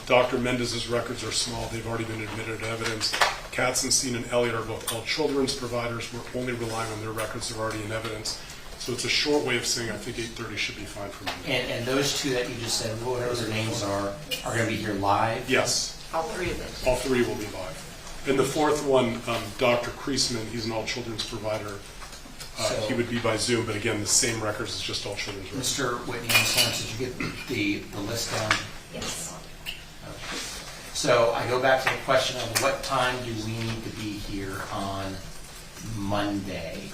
Dr. Mendez's records are small. They've already been admitted to evidence. Katzenstein and Elliott are both all children's providers. We're only relying on their records. They're already in evidence. So it's a short way of saying I think 8:30 should be fine for Monday. And those two that you just said, whatever their names are going to be here live? Yes. All three of them. All three will be live. And the fourth one, Dr. Kriesman, he's an all children's provider. He would be by Zoom, but again, the same records as just all children's records. Mr. Whitney, did you get the list down? Yes. Okay. So I go back to the question of what time do we need to be here on Monday.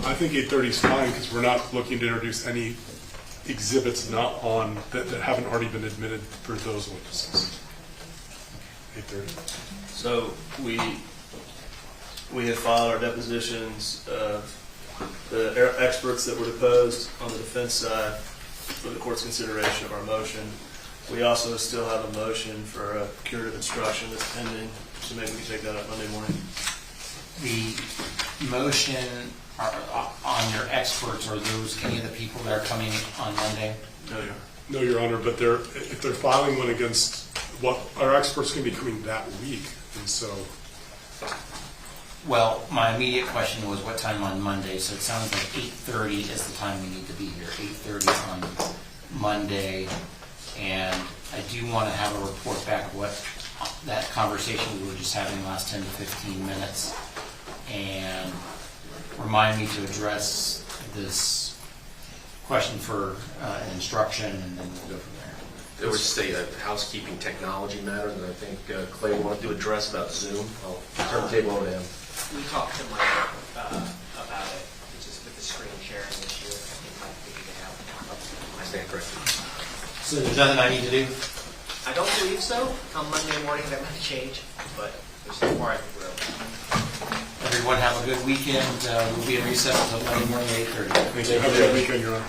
I think 8:30 is fine because we're not looking to introduce any exhibits not on, that haven't already been admitted for those witnesses. 8:30. So we have filed our depositions of the experts that were deposed on the defense side for the court's consideration of our motion. We also still have a motion for a curative instruction that's pending, so maybe we can take that up Monday morning. The motion on your experts, are those any of the people that are coming on Monday? No, Your Honor, but if they're filing one against, what, our experts can be coming that week, and so. Well, my immediate question was what time on Monday, so it sounds like 8:30 is the time we need to be here, 8:30 on Monday. And I do want to have a report back of what that conversation we were just having the last 10 to 15 minutes. And remind me to address this question for instruction, and then we'll go from there. There was just a housekeeping technology matter that I think Clay wanted to address about Zoom. I'll turn the table over to him. We talked to Mike about it, just with the screen sharing issue. I think Mike figured it out. I stand corrected. So there's nothing I need to do? I don't believe so. On Monday morning, that might change, but there's so far I think we're okay. Everyone have a good weekend. We'll be in recess until Monday morning at 8:30. Have a good weekend, Your Honor.